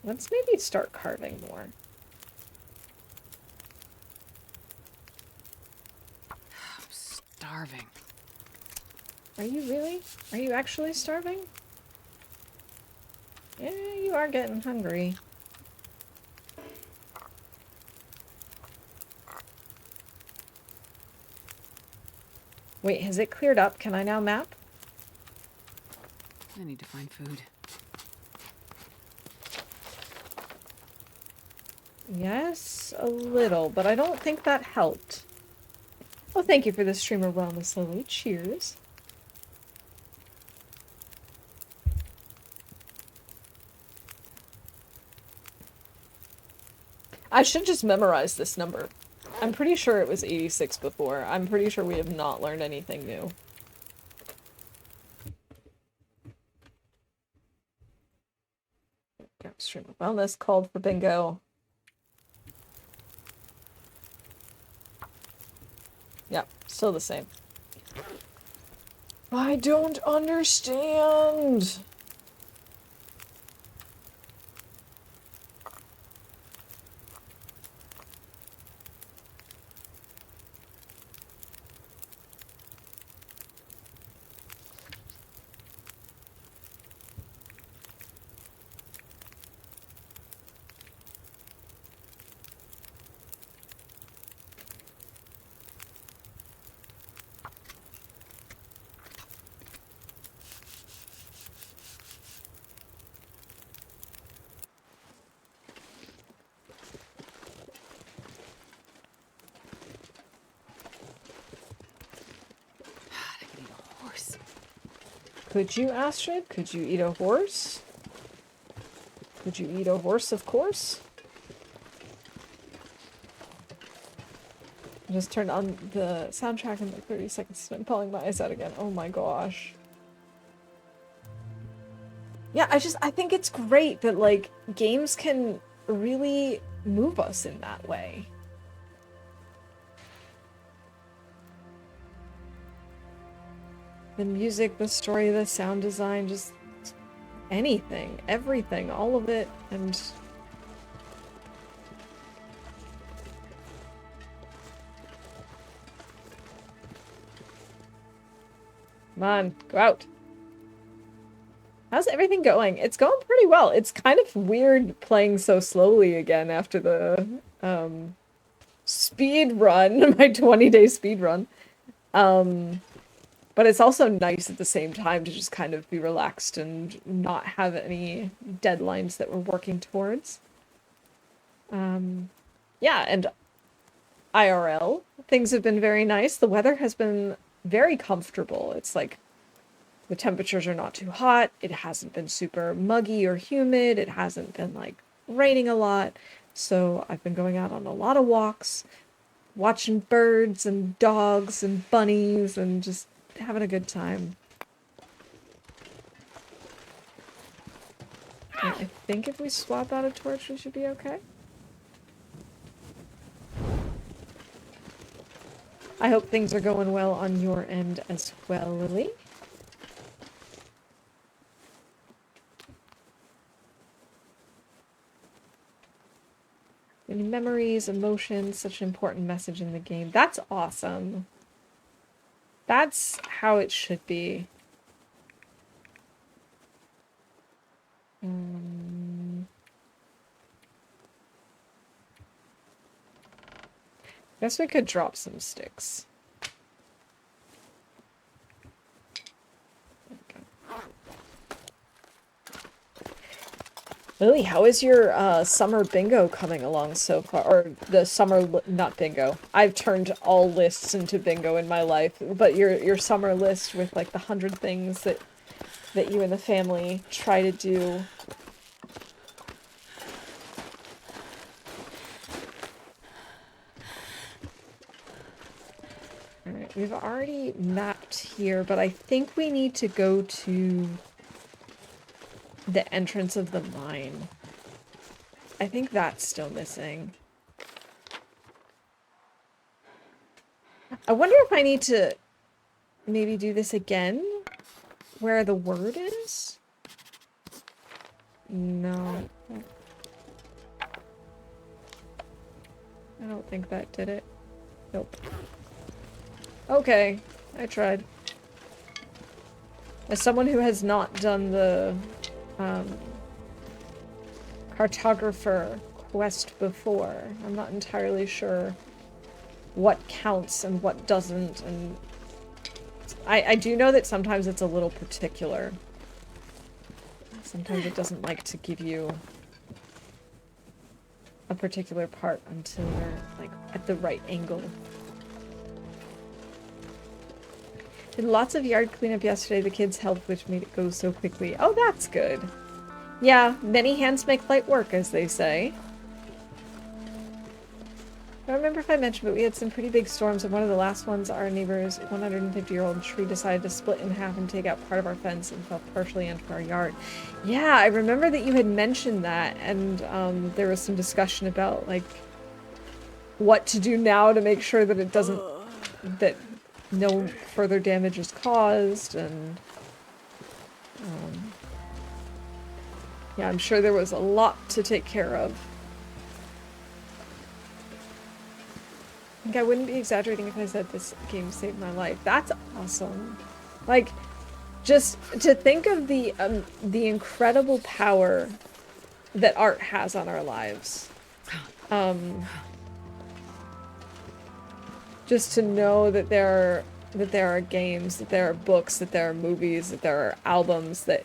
Let's maybe start carving more. I'm starving. Are you really? Are you actually starving? Yeah, you are getting hungry. Wait, has it cleared up? Can I now map? I need to find food. Yes, a little, but I don't think that helped. Oh, thank you for the streamer wellness, Lily. Cheers. I should just memorize this number. I'm pretty sure it was 86 before. I'm pretty sure we have not learned anything new. Stream of wellness called for bingo. Yep, still the same. I don't understand. I could eat a horse. Could you, Astrid? Could you eat a horse? Could you eat a horse, of course? I just turned on the soundtrack in like 30 seconds and I'm pulling my eyes out again. Oh my gosh. Yeah, I think it's great that, like, games can really move us in that way. The music, the story, the sound design, just anything, everything, all of it, and... Come on, go out. How's everything going? It's going pretty well. It's kind of weird playing so slowly again after the, speed run, my 20-day speed run. But it's also nice at the same time to just kind of be relaxed and not have any deadlines that we're working towards. Yeah, and IRL, things have been very nice. The weather has been very comfortable. It's like the temperatures are not too hot. It hasn't been super muggy or humid. It hasn't been like raining a lot. So I've been going out on a lot of walks, watching birds and dogs and bunnies and just having a good time. I think if we swap out a torch, we should be okay. I hope things are going well on your end as well, Lily. Any memories, emotions, such an important message in the game. That's awesome. That's how it should be. Guess we could drop some sticks. Lily, how is your summer bingo coming along so far? Or the summer, not bingo. I've turned all lists into bingo in my life, but your summer list with like the 100 things that you and the family try to do. Alright, we've already mapped here, but I think we need to go to the entrance of the mine. I think that's still missing. I wonder if I need to maybe do this again? Where the word is? No. I don't think that did it. Nope. Okay, I tried. As someone who has not done the cartographer quest before, I'm not entirely sure what counts and what doesn't, and I do know that sometimes it's a little particular. Sometimes it doesn't like to give you a particular part until you're like at the right angle. Did lots of yard cleanup yesterday. The kids helped, which made it go so quickly. Oh, that's good. Yeah, many hands make light work, as they say. I don't remember if I mentioned, but we had some pretty big storms, and one of the last ones, our neighbor's 150-year-old tree decided to split in half and take out part of our fence and fell partially into our yard. Yeah, I remember that you had mentioned that, and there was some discussion about, like, what to do now to make sure that it doesn't... that no further damage is caused, and... yeah, I'm sure there was a lot to take care of. I think I wouldn't be exaggerating if I said this game saved my life. That's awesome. Like, just to think of the incredible power that art has on our lives. Just to know that there are games, that there are books, that there are movies, that there are albums that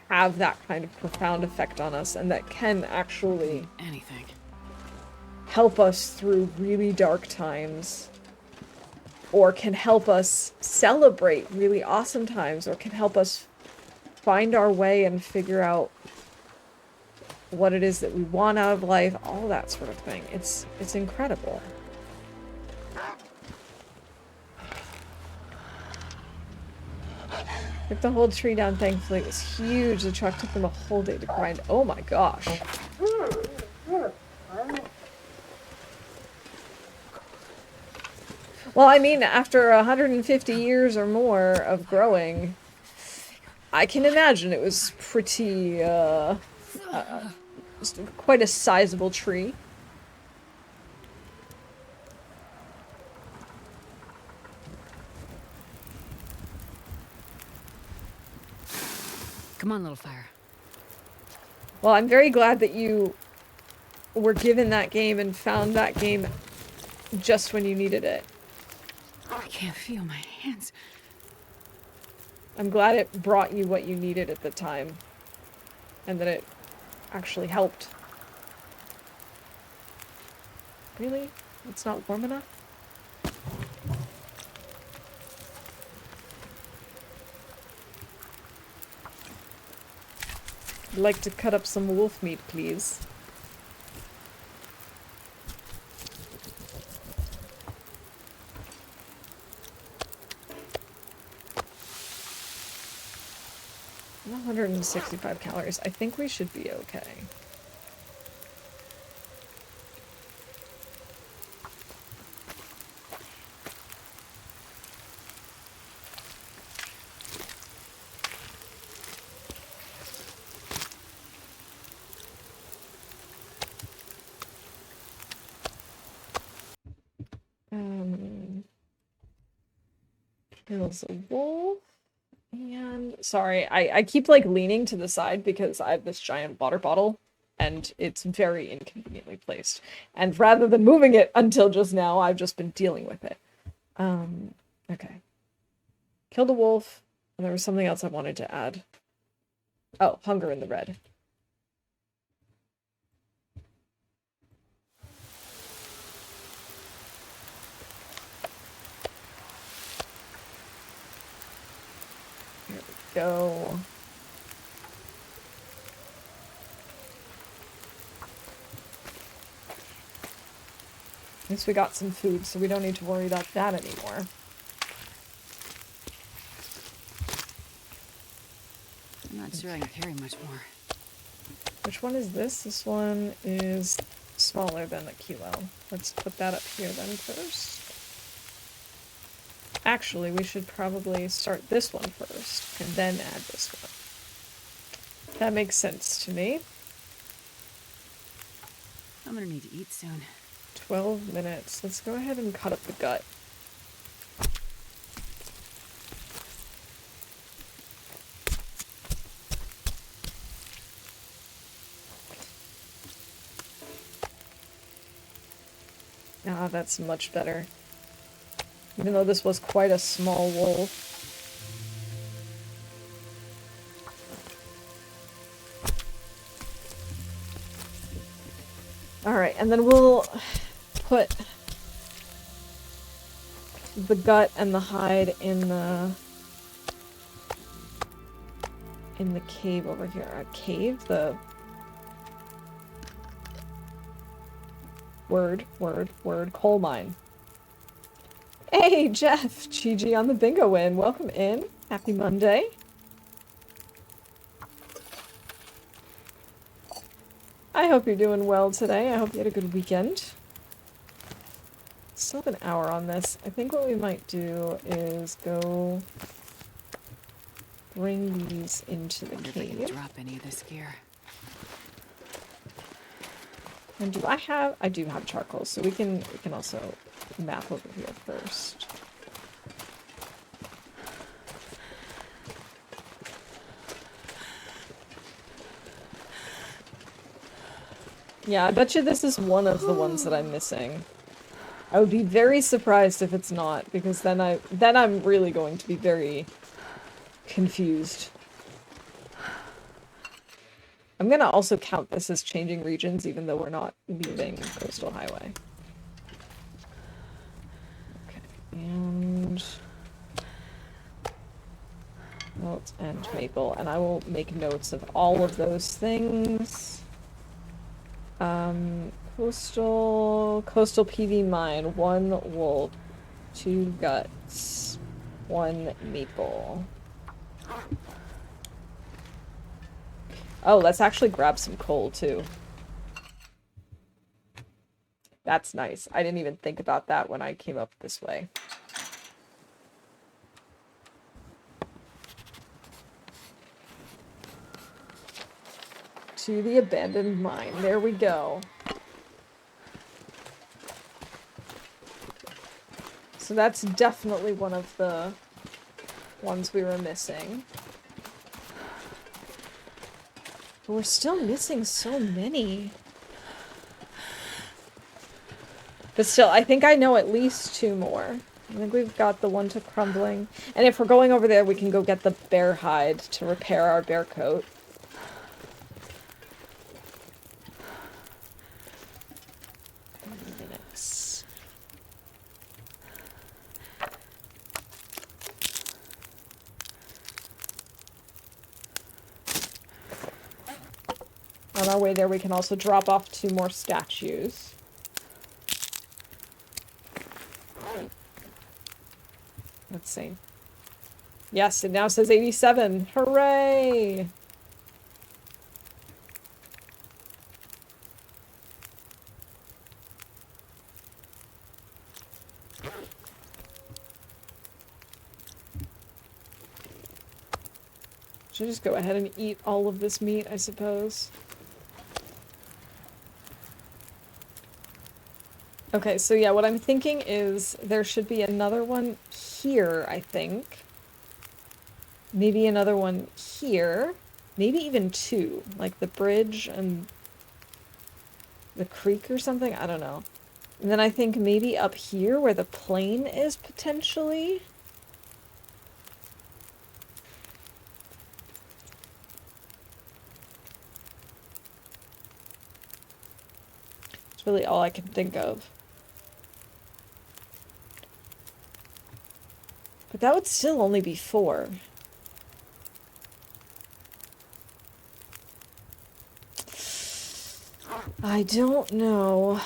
have that kind of profound effect on us and that can actually Anything. help us through really dark times, or can help us celebrate really awesome times, or can help us find our way and figure out what it is that we want out of life, all that sort of thing. It's incredible. Took the whole tree down, thankfully. It was huge. The truck took them a whole day to grind. Oh my gosh. Well, I mean, after 150 years or more of growing, I can imagine it was pretty, quite a sizable tree. Come on, little fire. Well, I'm very glad that you were given that game and found that game just when you needed it. I can't feel my hands. I'm glad it brought you what you needed at the time, and that it actually helped. Really? It's not warm enough? I'd like to cut up some wolf meat, please. No, 165 calories. I think we should be okay. Kills a wolf. And sorry, I keep like leaning to the side because I have this giant water bottle and it's very inconveniently placed. And rather than moving it until just now, I've just been dealing with it. Okay. Killed a wolf, and there was something else I wanted to add. Oh, hunger in the red. Here we go. At least we got some food, so we don't need to worry about that anymore. I'm not sure I can carry much more. Which one is this? This one is smaller than a kilo. Let's put that up here then first. Actually, we should probably start this one first, and then add this one. That makes sense to me. I'm gonna need to eat soon. 12 minutes. Let's go ahead and cut up the gut. Ah, that's much better. Even though this was quite a small wolf. Alright, and then we'll put the gut and the hide in the cave over here. A cave? The word, coal mine. Hey, Jeff! GG on the bingo win. Welcome in. Happy Monday. I hope you're doing well today. I hope you had a good weekend. Still have an hour on this. I think what we might do is go bring these into the cave. If I can drop any of this gear. And do I have? I do have charcoal, so we can also map over here first. Yeah, I bet you this is one of the ones that I'm missing. I would be very surprised if it's not, because then I'm really going to be very confused. I'm gonna also count this as changing regions, even though we're not leaving Coastal Highway. Okay, and malt and maple, and I will make notes of all of those things. Coastal PV mine, 1 wool, 2 guts, 1 maple. Oh, let's actually grab some coal, too. That's nice. I didn't even think about that when I came up this way. To the abandoned mine. There we go. So that's definitely one of the ones we were missing. But we're still missing so many. But still, I think I know at least 2 more. I think we've got the one to crumbling. And if we're going over there, we can go get the bear hide to repair our bear coat. Minutes. On our way there, we can also drop off 2 more statues. Let's see. Yes, it now says 87. Hooray! Should just go ahead and eat all of this meat, I suppose. Okay, so yeah, what I'm thinking is there should be another one here, I think. Maybe another one here. Maybe even two. Like the bridge and the creek or something? I don't know. And then I think maybe up here where the plane is, potentially. It's really all I can think of. But that would still only be 4. I don't know.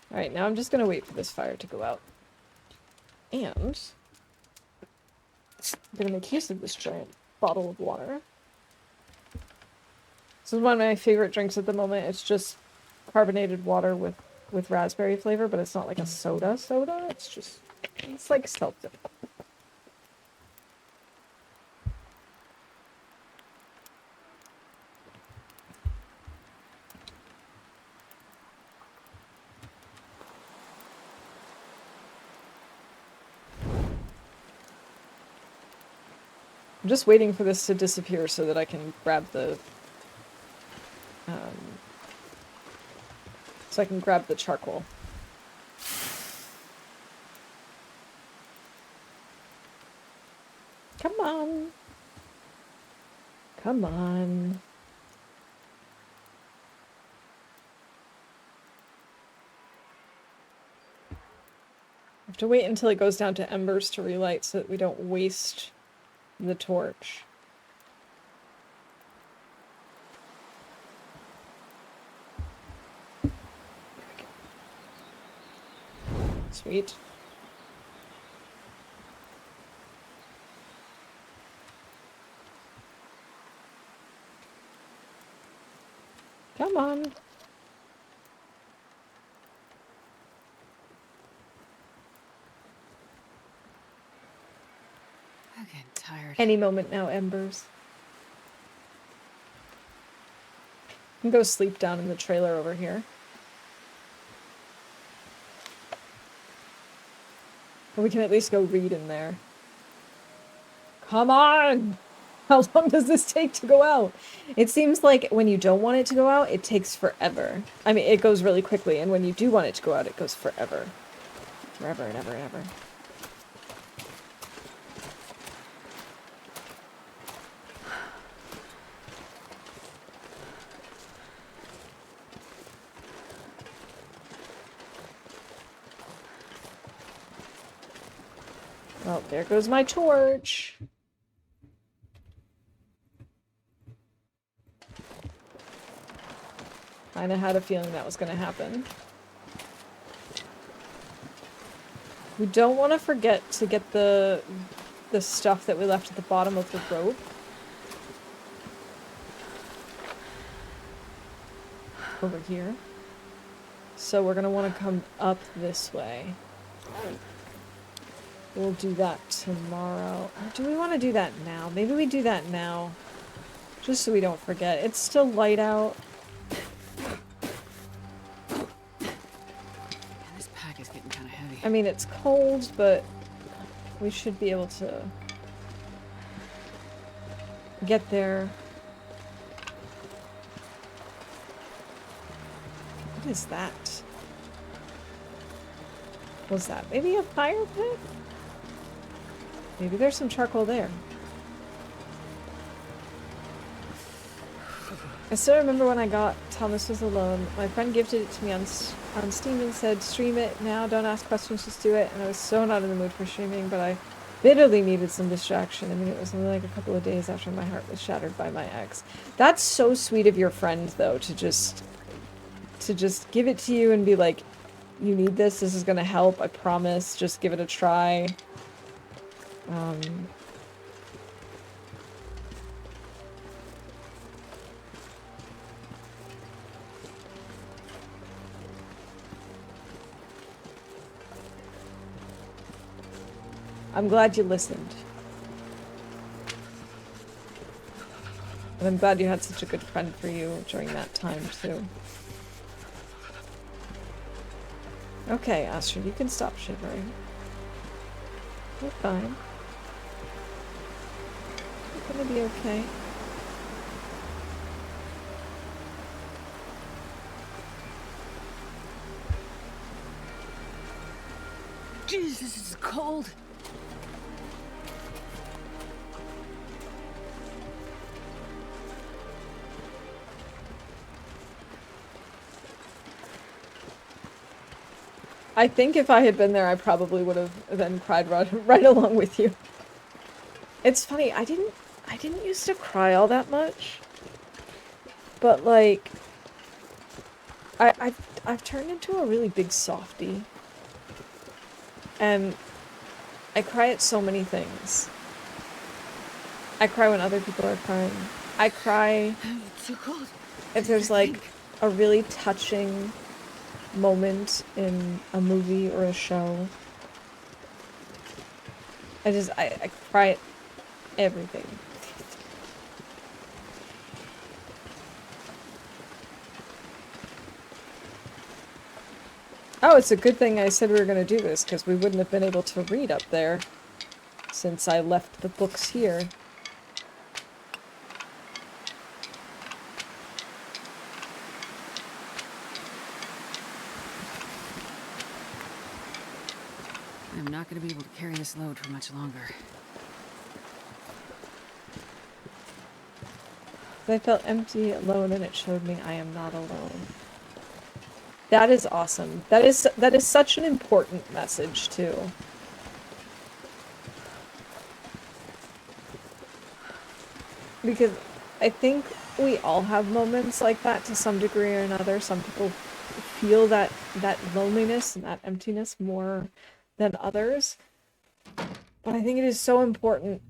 Alright, now I'm just gonna wait for this fire to go out. And I'm gonna make use of this giant bottle of water. This is one of my favorite drinks at the moment. It's just carbonated water with raspberry flavor, but it's not like a soda. It's like seltzer. I'm just waiting for this to disappear so that I can grab the charcoal. Come on. Come on. I have to wait until it goes down to embers to relight so that we don't waste the torch. Sweet. Come on. I'm getting tired. Any moment now, embers. You can go sleep down in the trailer over here. Or we can at least go read in there. Come on! How long does this take to go out? It seems like when you don't want it to go out, it takes forever. I mean, it goes really quickly, and when you do want it to go out, it goes forever. Forever and ever and ever. Well, there goes my torch. Kinda had a feeling that was gonna happen. We don't want to forget to get the stuff that we left at the bottom of the rope. Over here. So we're gonna want to come up this way. We'll do that tomorrow. Or do we want to do that now? Maybe we do that now. Just so we don't forget. It's still light out. This pack is getting kind of heavy. I mean, it's cold, but we should be able to get there. What is that? Was that maybe a fire pit? Maybe there's some charcoal there. I still remember when I got Thomas Was Alone. My friend gifted it to me on Steam and said, stream it now, don't ask questions, just do it. And I was so not in the mood for streaming, but I bitterly needed some distraction. I mean, it was only like a couple of days after my heart was shattered by my ex. That's so sweet of your friend, though, to just give it to you and be like, you need this is gonna help, I promise, just give it a try. I'm glad you listened. And I'm glad you had such a good friend for you during that time, too. Okay, Astrid, you can stop shivering. You're fine. You're gonna be okay. Jesus, this is cold. I think if I had been there, I probably would have then cried right along with you. It's funny, I didn't used to cry all that much. But like I've turned into a really big softie. And I cry at so many things. I cry when other people are crying. I cry It's too cold. if there's like a really touching moment in a movie or a show. I cry at everything. Oh, it's a good thing I said we were going to do this, because we wouldn't have been able to read up there, since I left the books here. I'm not going to be able to carry this load for much longer. I felt empty, alone, and it showed me I am not alone. That is awesome. That is such an important message, too. Because I think we all have moments like that to some degree or another. Some people feel that loneliness and that emptiness more than others. But I think it is so important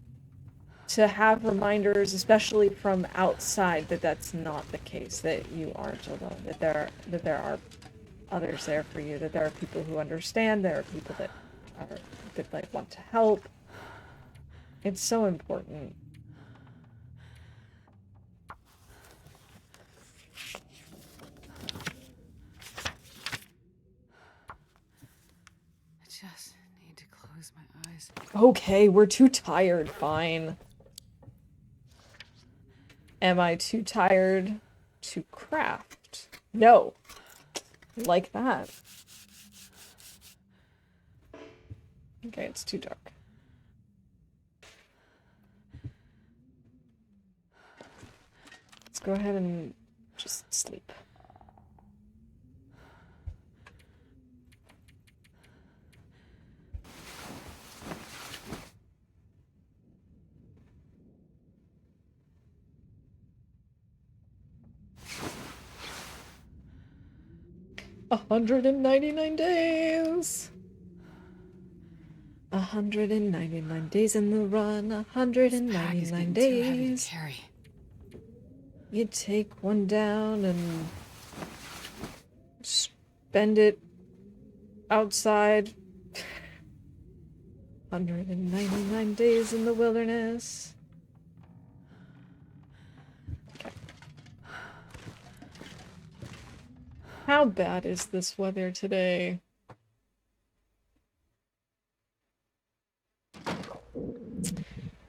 to have reminders, especially from outside, that that's not the case, that you aren't alone, that there are others there for you, that there are people who understand, there are people that like want to help. It's so important. I just need to close my eyes. Okay, we're too tired, fine. Am I too tired to craft? No. Like that. Okay, it's too dark. Let's go ahead and just sleep. $199 days. 199 days in the run. 199 days. Too heavy to carry. You take one down and spend it outside. 199 days in the wilderness. Okay. How bad is this weather today?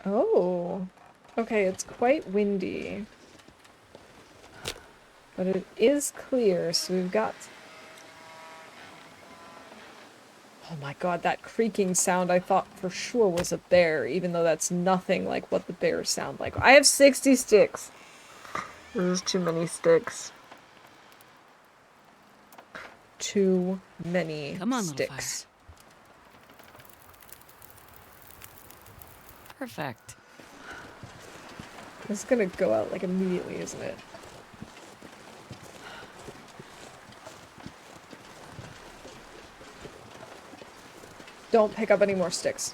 Oh. Okay, it's quite windy. But it is clear, so we've got... Oh my god, that creaking sound I thought for sure was a bear, even though that's nothing like what the bears sound like. I have 60 sticks! There's too many sticks. Too many Come on, sticks. Little fire. Perfect. This is gonna go out like immediately, isn't it? Don't pick up any more sticks.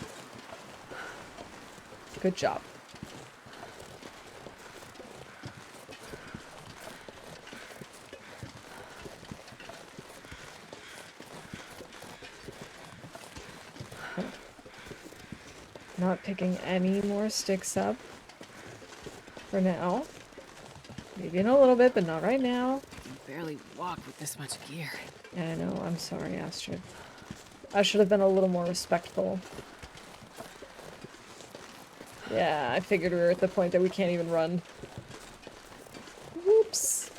Good job. Not picking any more sticks up for now. Maybe in a little bit, but not right now. I can barely walk with this much gear. Yeah, I know. I'm sorry, Astrid. I should have been a little more respectful. Yeah, I figured we were at the point that we can't even run. Whoops.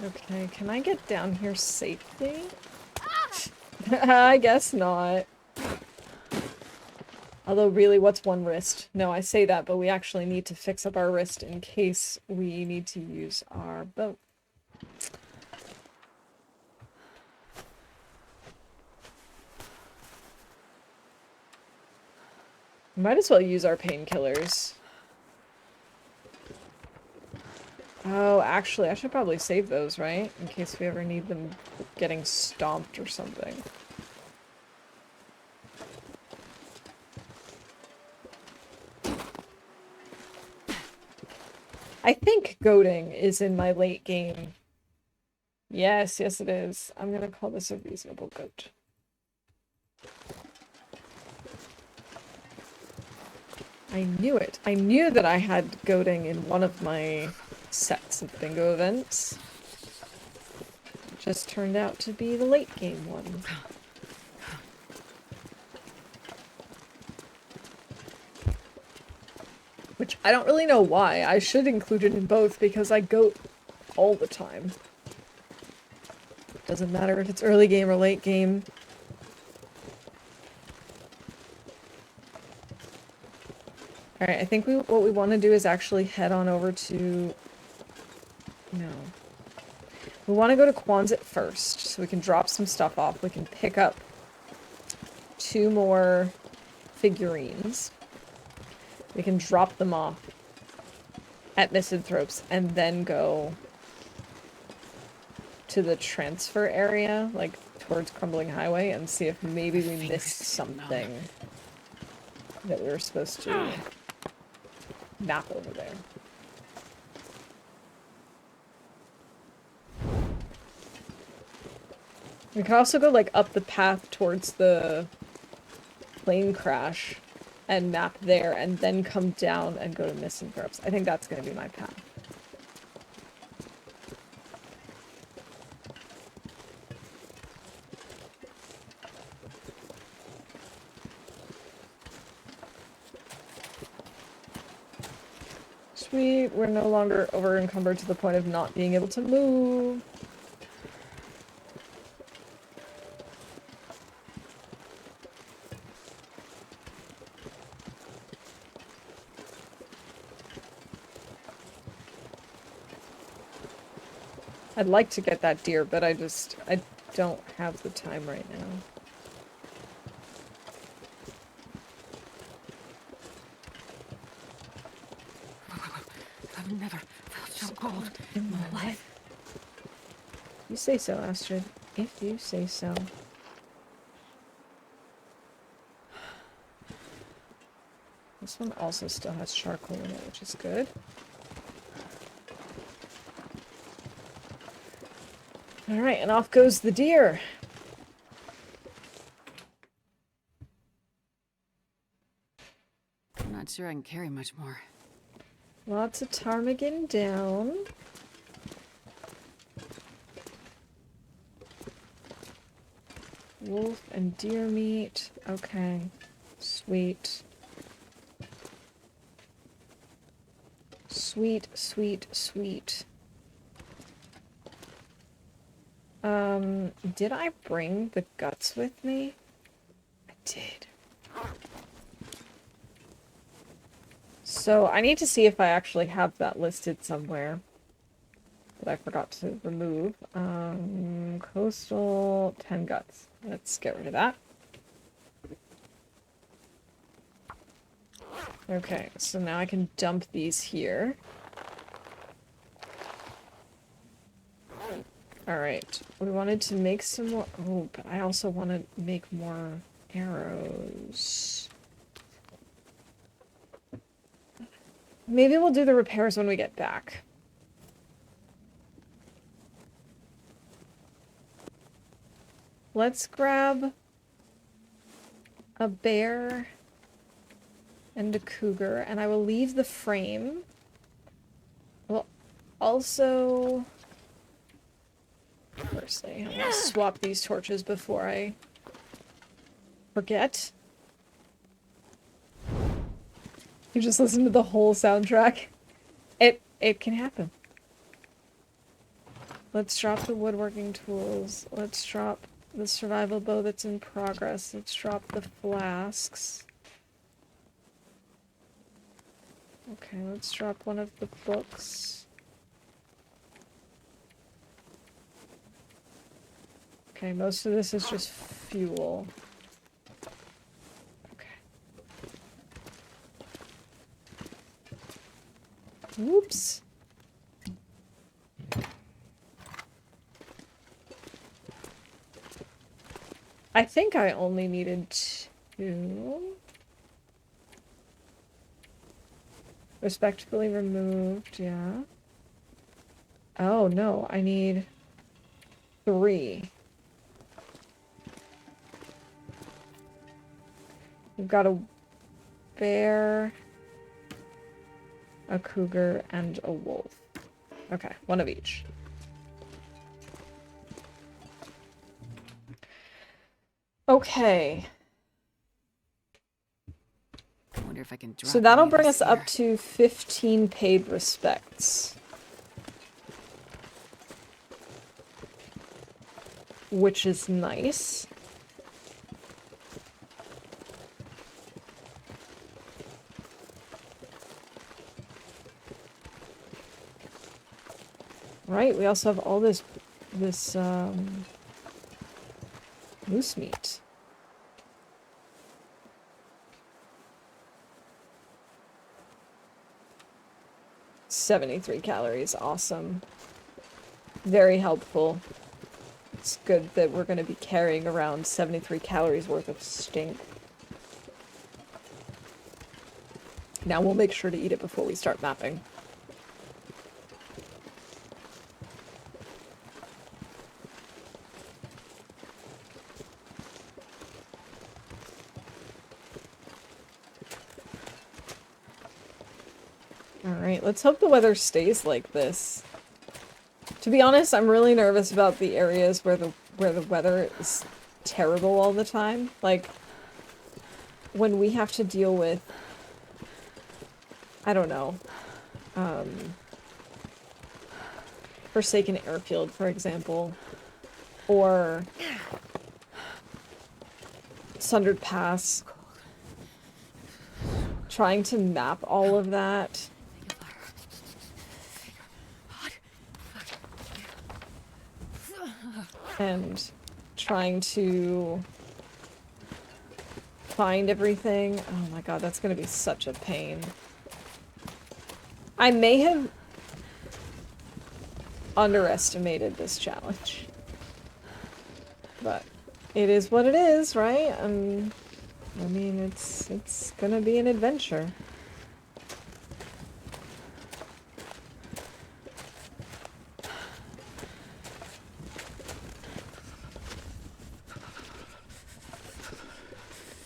Okay, can I get down here safely? I guess not. Although, really, what's one wrist? No, I say that, but we actually need to fix up our wrist in case we need to use our boat. Might as well use our painkillers. Oh, actually, I should probably save those, right? In case we ever need them getting stomped or something. I think goading is in my late game. Yes, yes it is. I'm gonna call this a reasonable goat. I knew it. I knew that I had goading in one of my sets of bingo events. It just turned out to be the late game one. Which I don't really know why. I should include it in both because I goat all the time. Doesn't matter if it's early game or late game. Alright, I think what we want to do is actually head on over to... No. We want to go to Quonset first, so we can drop some stuff off. We can pick up 2 more figurines. We can drop them off at Misanthropes and then go to the transfer area, like towards Crumbling Highway, and see if maybe we missed something that we were supposed to map over there. We could also go like up the path towards the plane crash and map there and then come down and go to Misanthropes. I think that's going to be my path. Sweet, we're no longer over encumbered to the point of not being able to move. I'd like to get that deer, but I don't have the time right now. I've never felt so cold in my life. You say so, Astrid. If you say so. This one also still has charcoal in it, which is good. Alright, and off goes the deer. I'm not sure I can carry much more. Lots of ptarmigan down. Wolf and deer meat. Okay. Sweet. Sweet, sweet, sweet. Did I bring the guts with me? I did. So I need to see if I actually have that listed somewhere that I forgot to remove. Coastal 10 guts. Let's get rid of that. Okay, so now I can dump these here. Alright, we wanted to make some more... Oh, but I also want to make more arrows. Maybe we'll do the repairs when we get back. Let's grab a bear and a cougar, and I will leave the frame. Well, also... Firstly, I'm gonna swap these torches before I forget. You just listen to the whole soundtrack. It can happen. Let's drop the woodworking tools. Let's drop the survival bow that's in progress. Let's drop the flasks. Okay, let's drop one of the books. Okay, most of this is just fuel. Okay. Whoops. I think I only needed 2. Respectfully removed, yeah. Oh, no, I need 3. We've got a bear, a cougar, and a wolf. Okay, one of each. Okay. I wonder if I can drop So that'll any of bring this us up here. to 15 paid respects. Which is nice. Right, we also have all this moose meat. $73 calories, awesome. Very helpful. It's good that we're going to be carrying around 73 calories worth of stink. Now we'll make sure to eat it before we start mapping. Alright, let's hope the weather stays like this. To be honest, I'm really nervous about the areas where the weather is terrible all the time. Like, when we have to deal with, I don't know, Forsaken Airfield, for example, or Sundered Pass. Trying to map all of that. And trying to find everything. Oh my god, that's gonna be such a pain. I may have underestimated this challenge. But it is what it is, right? I mean, it's gonna be an adventure.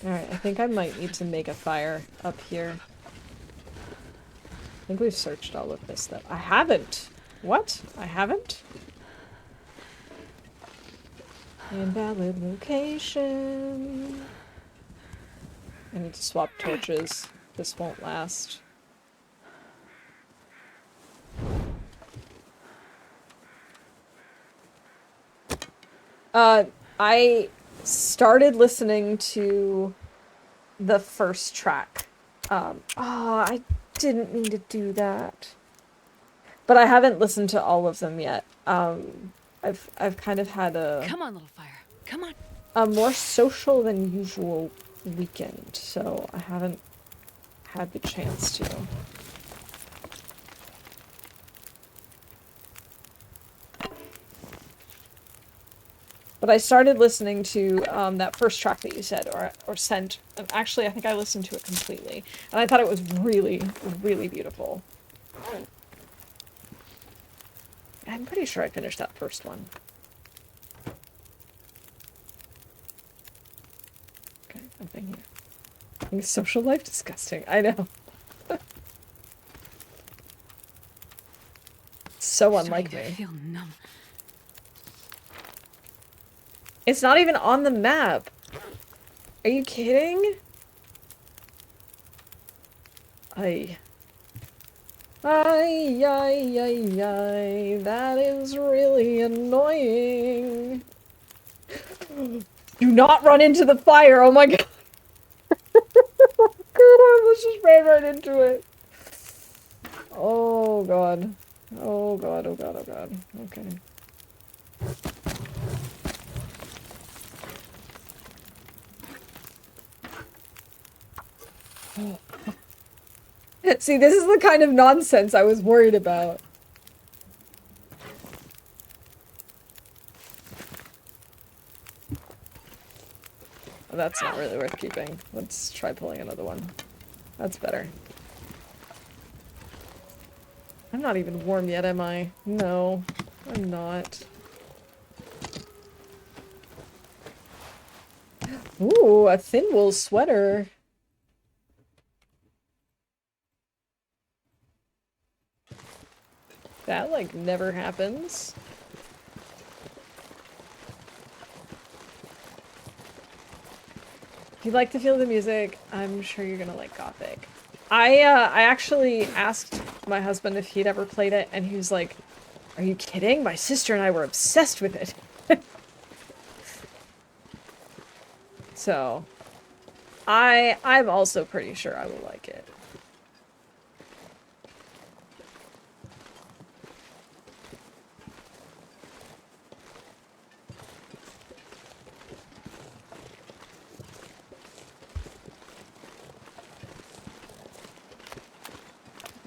Alright, I think I might need to make a fire up here. I think we've searched all of this stuff. I haven't! What? I haven't? Invalid location. I need to swap torches. This won't last. I started listening to the first track. I didn't mean to do that. But I haven't listened to all of them yet. I've kind of had Come on, little fire. Come on. a more social than usual weekend, so I haven't had the chance to. But I started listening to that first track that you said or sent. And actually, I think I listened to it completely, and I thought it was really, really beautiful. I'm pretty sure I finished that first one. Okay, nothing here. I think social life disgusting. I know. So unlike me. I feel numb. It's not even on the map. Are you kidding? Ay. Ay, ay, ay, ay. That is really annoying. Do not run into the fire. Oh my god. God, I almost just ran right into it. Oh god. Oh god, oh god, oh god. Okay. See, this is the kind of nonsense I was worried about. Oh, that's not really worth keeping. Let's try pulling another one. That's better. I'm not even warm yet, am I? No, I'm not. Ooh, a thin wool sweater. That, like, never happens. If you like to feel the music, I'm sure you're gonna like Gothic. I actually asked my husband if he'd ever played it, and he was like, "Are you kidding? My sister and I were obsessed with it." So, I'm also pretty sure I will like it.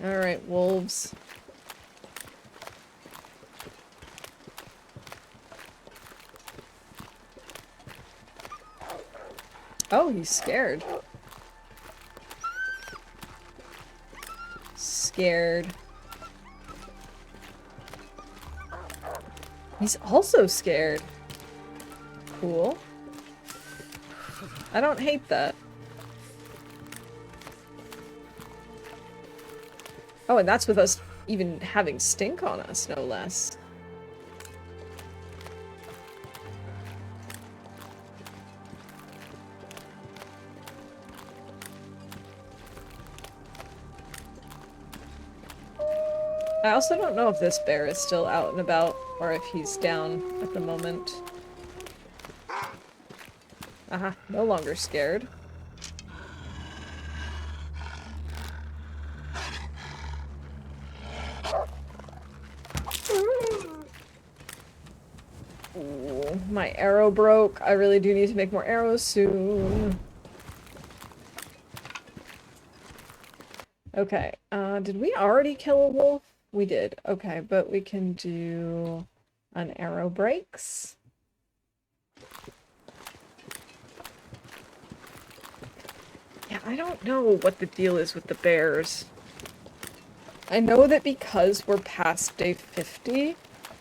Alright, wolves. Oh, he's scared. Scared. He's also scared. Cool. I don't hate that. Oh, and that's with us even having stink on us, no less. I also don't know if this bear is still out and about, or if he's down at the moment. Aha, no longer scared. Ooh, my arrow broke. I really do need to make more arrows soon. Okay, did we already kill a wolf? We did. Okay, but we can do an arrow breaks. Yeah, I don't know what the deal is with the bears. I know that because we're past day 50,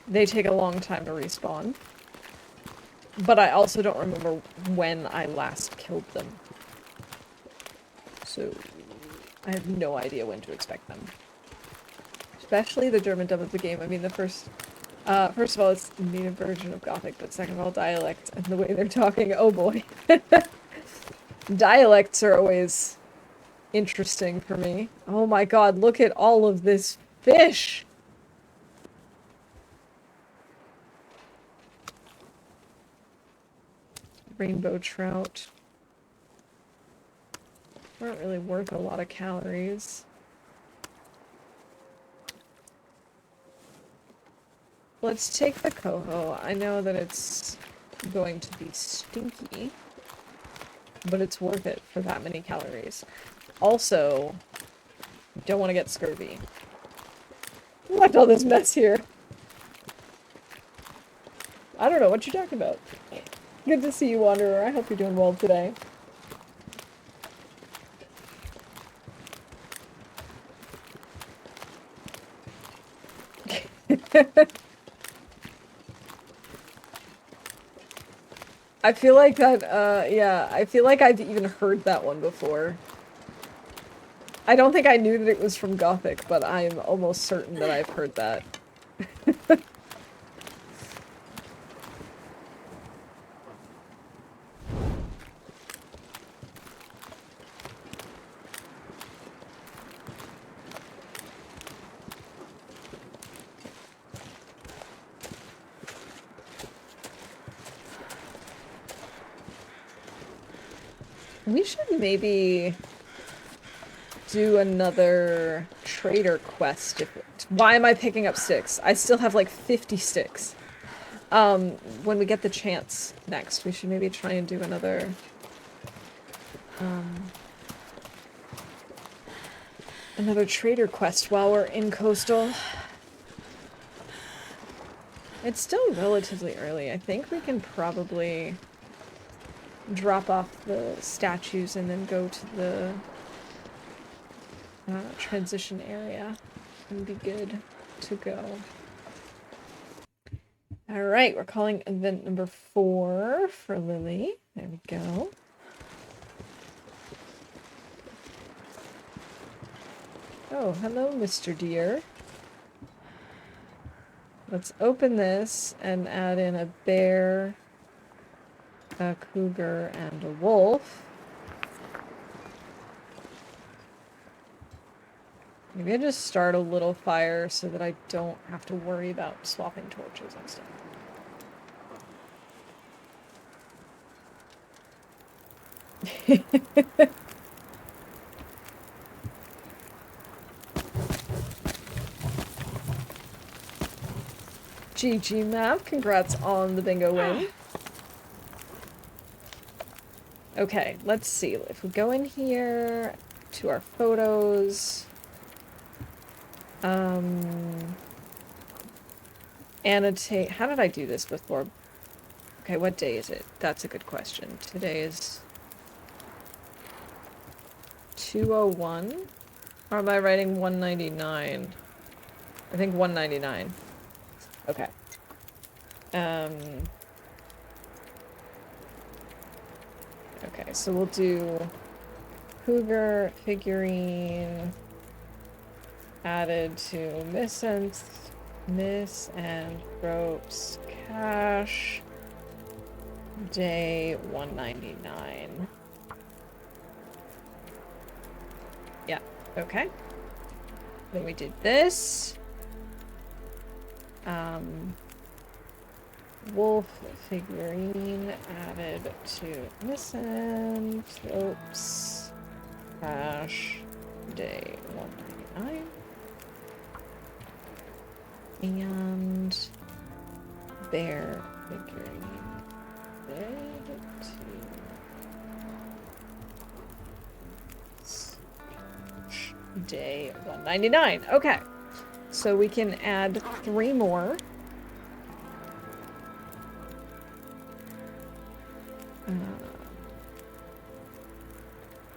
they take a long time to respawn. But I also don't remember when I last killed them. So, I have no idea when to expect them. Especially the German dub of the game. I mean, the first First of all, it's a native version of Gothic, but second of all, dialect and the way they're talking. Oh boy. Dialects are always interesting for me. Oh my god, look at all of this fish! Rainbow trout. Aren't really worth a lot of calories. Let's take the coho. I know that it's going to be stinky, but it's worth it for that many calories. Also, don't want to get scurvy. What's all this mess here? I don't know what you're talking about. Good to see you, Wanderer. I hope you're doing well today. I feel like that, yeah, I feel like I've even heard that one before. I don't think I knew that it was from Gothic, but I'm almost certain that I've heard that. We should maybe do another trader quest. Why am I picking up sticks? I still have like 50 sticks. When we get the chance next, we should maybe try and do another trader quest while we're in Coastal. It's still relatively early. I think we can probably drop off the statues and then go to the transition area and be good to go. Alright, we're calling event number 4 for Lily. There we go. Oh, hello, Mr. Deer. Let's open this and add in a bear, a cougar, and a wolf. Maybe I just start a little fire so that I don't have to worry about swapping torches and stuff. GG map, congrats on the bingo win. Okay, let's see. If we go in here to our photos, annotate. How did I do this before? Okay, what day is it? That's a good question. Today is 201? Or am I writing 199? I think 199. Okay. Okay, so we'll do cougar figurine added to Miss and Ropes cash day 199. Yeah, okay. Then we did this. Wolf figurine added to Missing Ropes cash day 199. And bear figurine added to day 199. Okay. So we can add 3 more.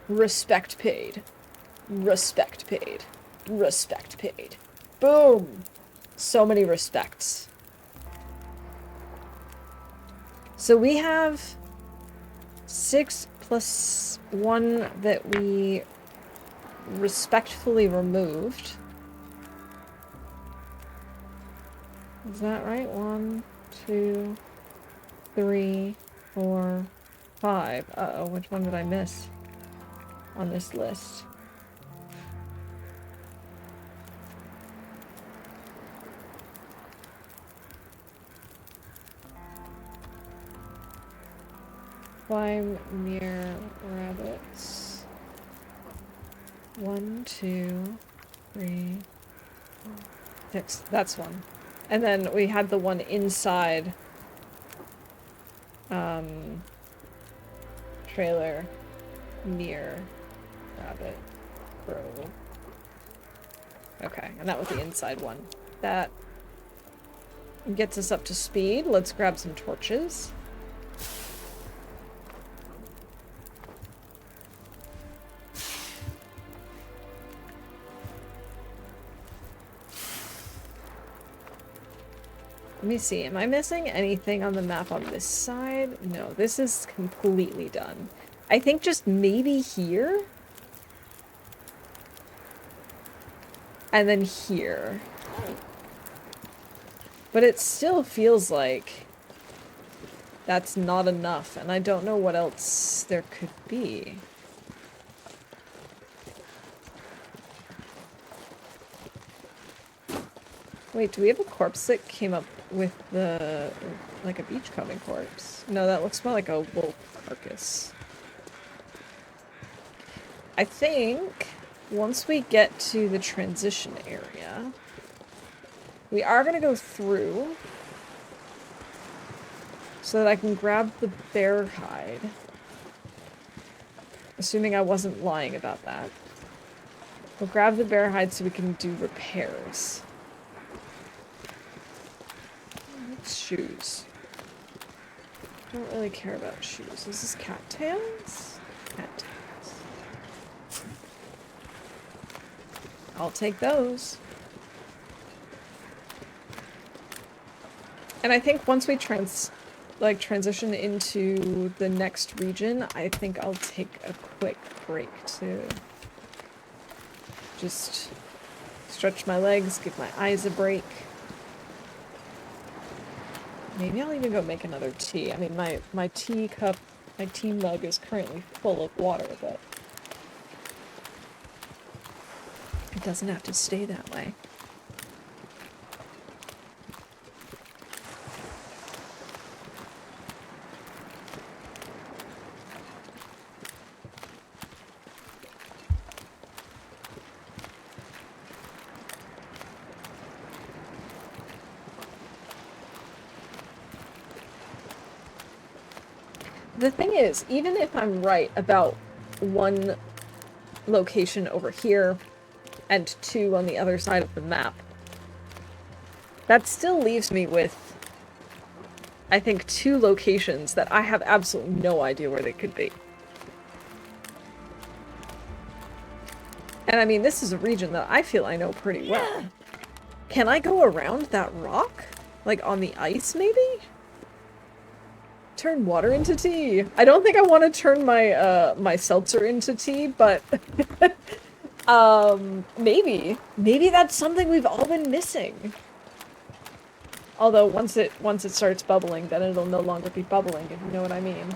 Respect paid. Respect paid. Respect paid. Boom! So many respects. So we have 6 plus 1 that we respectfully removed. Is that right? 1, 2, 3, 4, 5. Uh-oh, which one did I miss on this list? Climb near rabbits. 1, 2, 3, 4, 6. That's one. And then we had the one inside trailer near rabbit grove. Okay, and that was the inside one. That gets us up to speed. Let's grab some torches. Let me see, am I missing anything on the map on this side? No, this is completely done. I think just maybe here? And then here. But it still feels like that's not enough, and I don't know what else there could be. Wait, do we have a corpse that came up with the... like a beachcombing corpse? No, that looks more like a wolf carcass. I think once we get to the transition area, we are going to go through so that I can grab the bear hide. Assuming I wasn't lying about that. We'll grab the bear hide so we can do repairs. Shoes. Don't really care about shoes. Is this cattails? Cattails. I'll take those. And I think once we transition into the next region, I think I'll take a quick break to just stretch my legs, give my eyes a break. Maybe I'll even go make another tea. I mean, my tea cup, my tea mug is currently full of water, but it doesn't have to stay that way. The thing is, even if I'm right about one location over here and 2 on the other side of the map, that still leaves me with, I think, 2 locations that I have absolutely no idea where they could be. And I mean, this is a region that I feel I know pretty well. Can I go around that rock? Like on the ice, maybe? Turn water into tea. I don't think I want to turn my my seltzer into tea, but maybe that's something we've all been missing. Although once it starts bubbling, then it'll no longer be bubbling, if you know what I mean.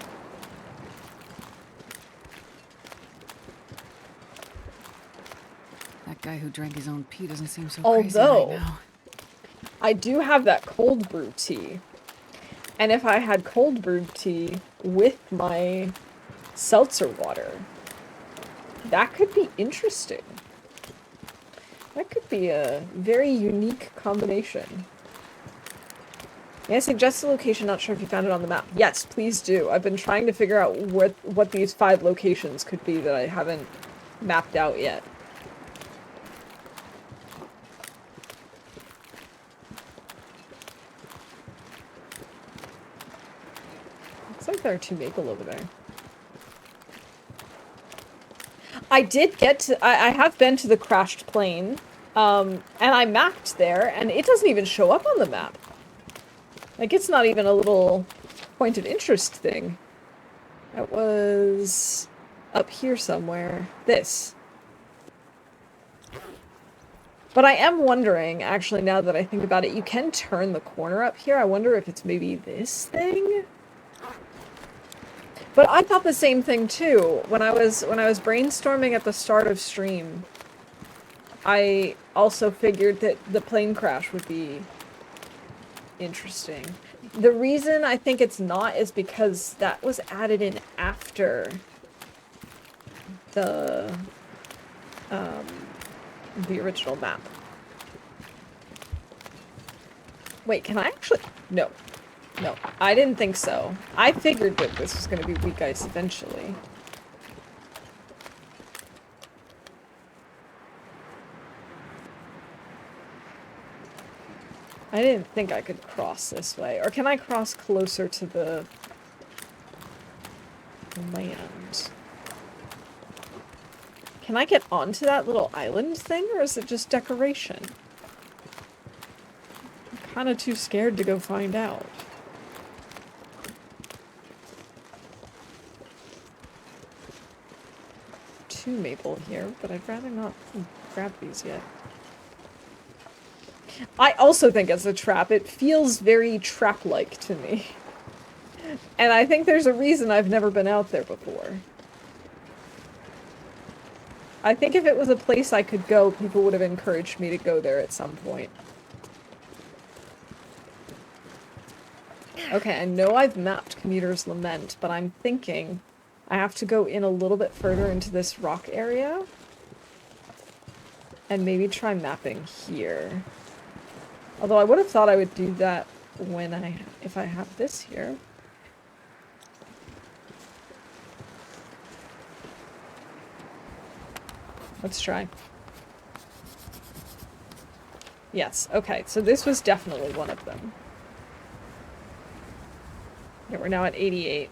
That guy who drank his own pee doesn't seem so crazy right now. I do have that cold brew tea. And if I had cold brewed tea with my seltzer water, that could be interesting. That could be a very unique combination. May I suggest a location? Not sure if you found it on the map. Yes, please do. I've been trying to figure out what these 5 locations could be that I haven't mapped out yet. Looks like there are 2 maple over there. I did get to... I have been to the crashed plane, and I mapped there, and it doesn't even show up on the map. Like, it's not even a little point of interest thing. That was up here somewhere. This. But I am wondering, actually, now that I think about it, you can turn the corner up here. I wonder if it's maybe this thing? But I thought the same thing too. When I was brainstorming at the start of stream, I also figured that the plane crash would be interesting. The reason I think it's not is because that was added in after the original map. Wait, can I actually? No. No, I didn't think so. I figured that this was going to be weak ice eventually. I didn't think I could cross this way. Or can I cross closer to the land? Can I get onto that little island thing, or is it just decoration? I'm kind of too scared to go find out. Two maple here, but I'd rather not grab these yet. I also think it's a trap. It feels very trap-like to me. And I think there's a reason I've never been out there before. I think if it was a place I could go, people would have encouraged me to go there at some point. Okay, I know I've mapped Commuter's Lament, but I'm thinking I have to go in a little bit further into this rock area. And maybe try mapping here. Although I would have thought I would do that when if I have this here. Let's try. Yes, okay, so this was definitely one of them. Yeah, we're now at 88.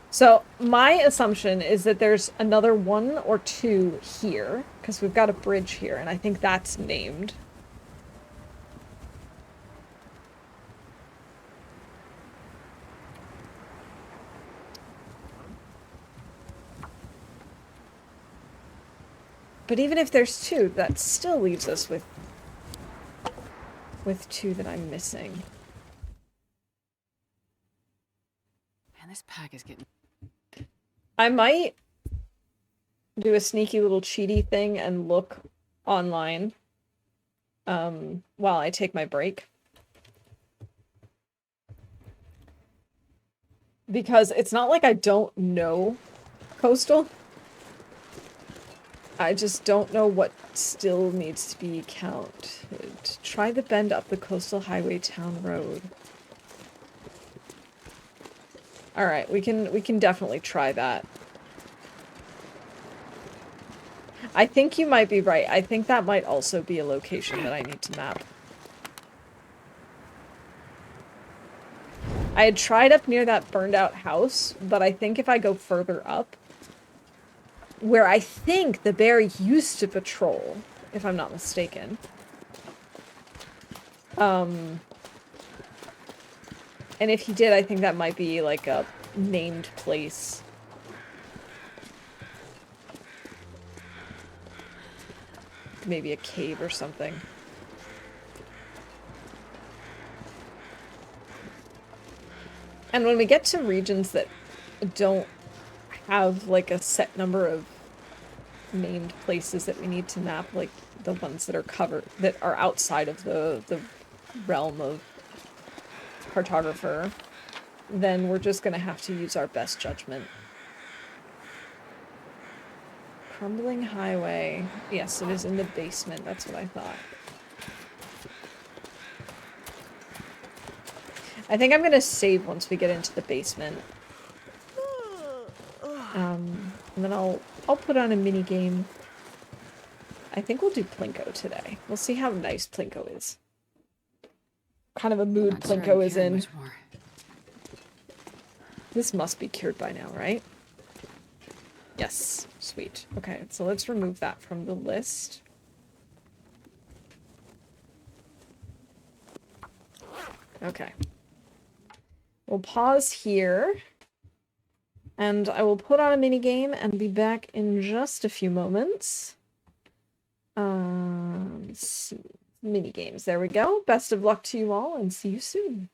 So my assumption is that there's another one or two here, because we've got a bridge here, and I think that's named. But even if there's two, that still leaves us with two that I'm missing. Man, this pack is getting... I might do a sneaky little cheaty thing and look online while I take my break. Because it's not like I don't know Coastal. I just don't know what still needs to be counted. Try the bend up the Coastal Highway Town Road. Alright, we can definitely try that. I think you might be right. I think that might also be a location that I need to map. I had tried up near that burned out house, but I think if I go further up, where I think the bear used to patrol, if I'm not mistaken. And if he did, I think that might be like a named place. Maybe a cave or something. And when we get to regions that don't have like a set number of named places that we need to map, like the ones that are covered, that are outside of the realm of cartographer, then we're just gonna have to use our best judgment. Crumbling highway. Yes, it is in the basement. That's what I thought. I think I'm gonna save once we get into the basement. And then I'll put on a mini game. I think we'll do Plinko today. We'll see how nice Plinko is. Kind of a mood Plinko is in. This must be cured by now, right? Yes. Sweet. Okay, so let's remove that from the list. Okay. We'll pause here. And I will put on a minigame and be back in just a few moments. S- Mini games. There we go. Best of luck to you all, and see you soon.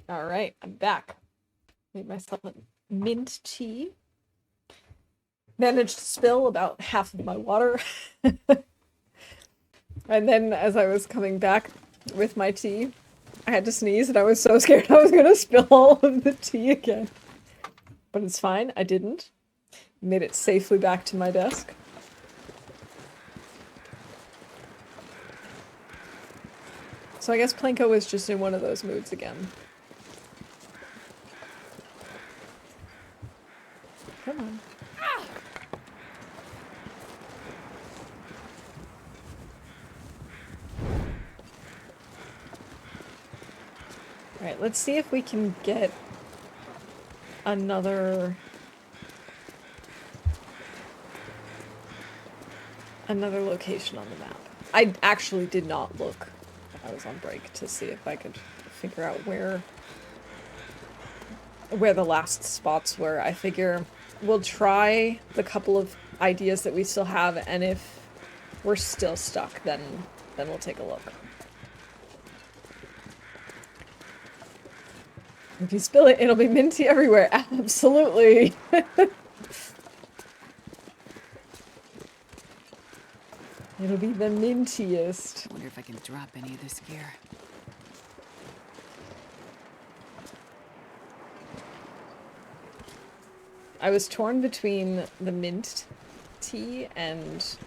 Alright, I'm back. Made myself a mint tea. Managed to spill about half of my water. And then as I was coming back with my tea, I had to sneeze and I was so scared I was gonna spill all of the tea again. But it's fine, I didn't. Made it safely back to my desk. So I guess Plinko was just in one of those moods again. Come on. Alright, let's see if we can get another location on the map. I actually did not look when I was on break to see if I could figure out where the last spots were. I figure we'll try the couple of ideas that we still have, and if we're still stuck, then we'll take a look. If you spill it, it'll be minty everywhere. Absolutely. It'll be the mintiest. I wonder if I can drop any of this gear. I was torn between the mint tea and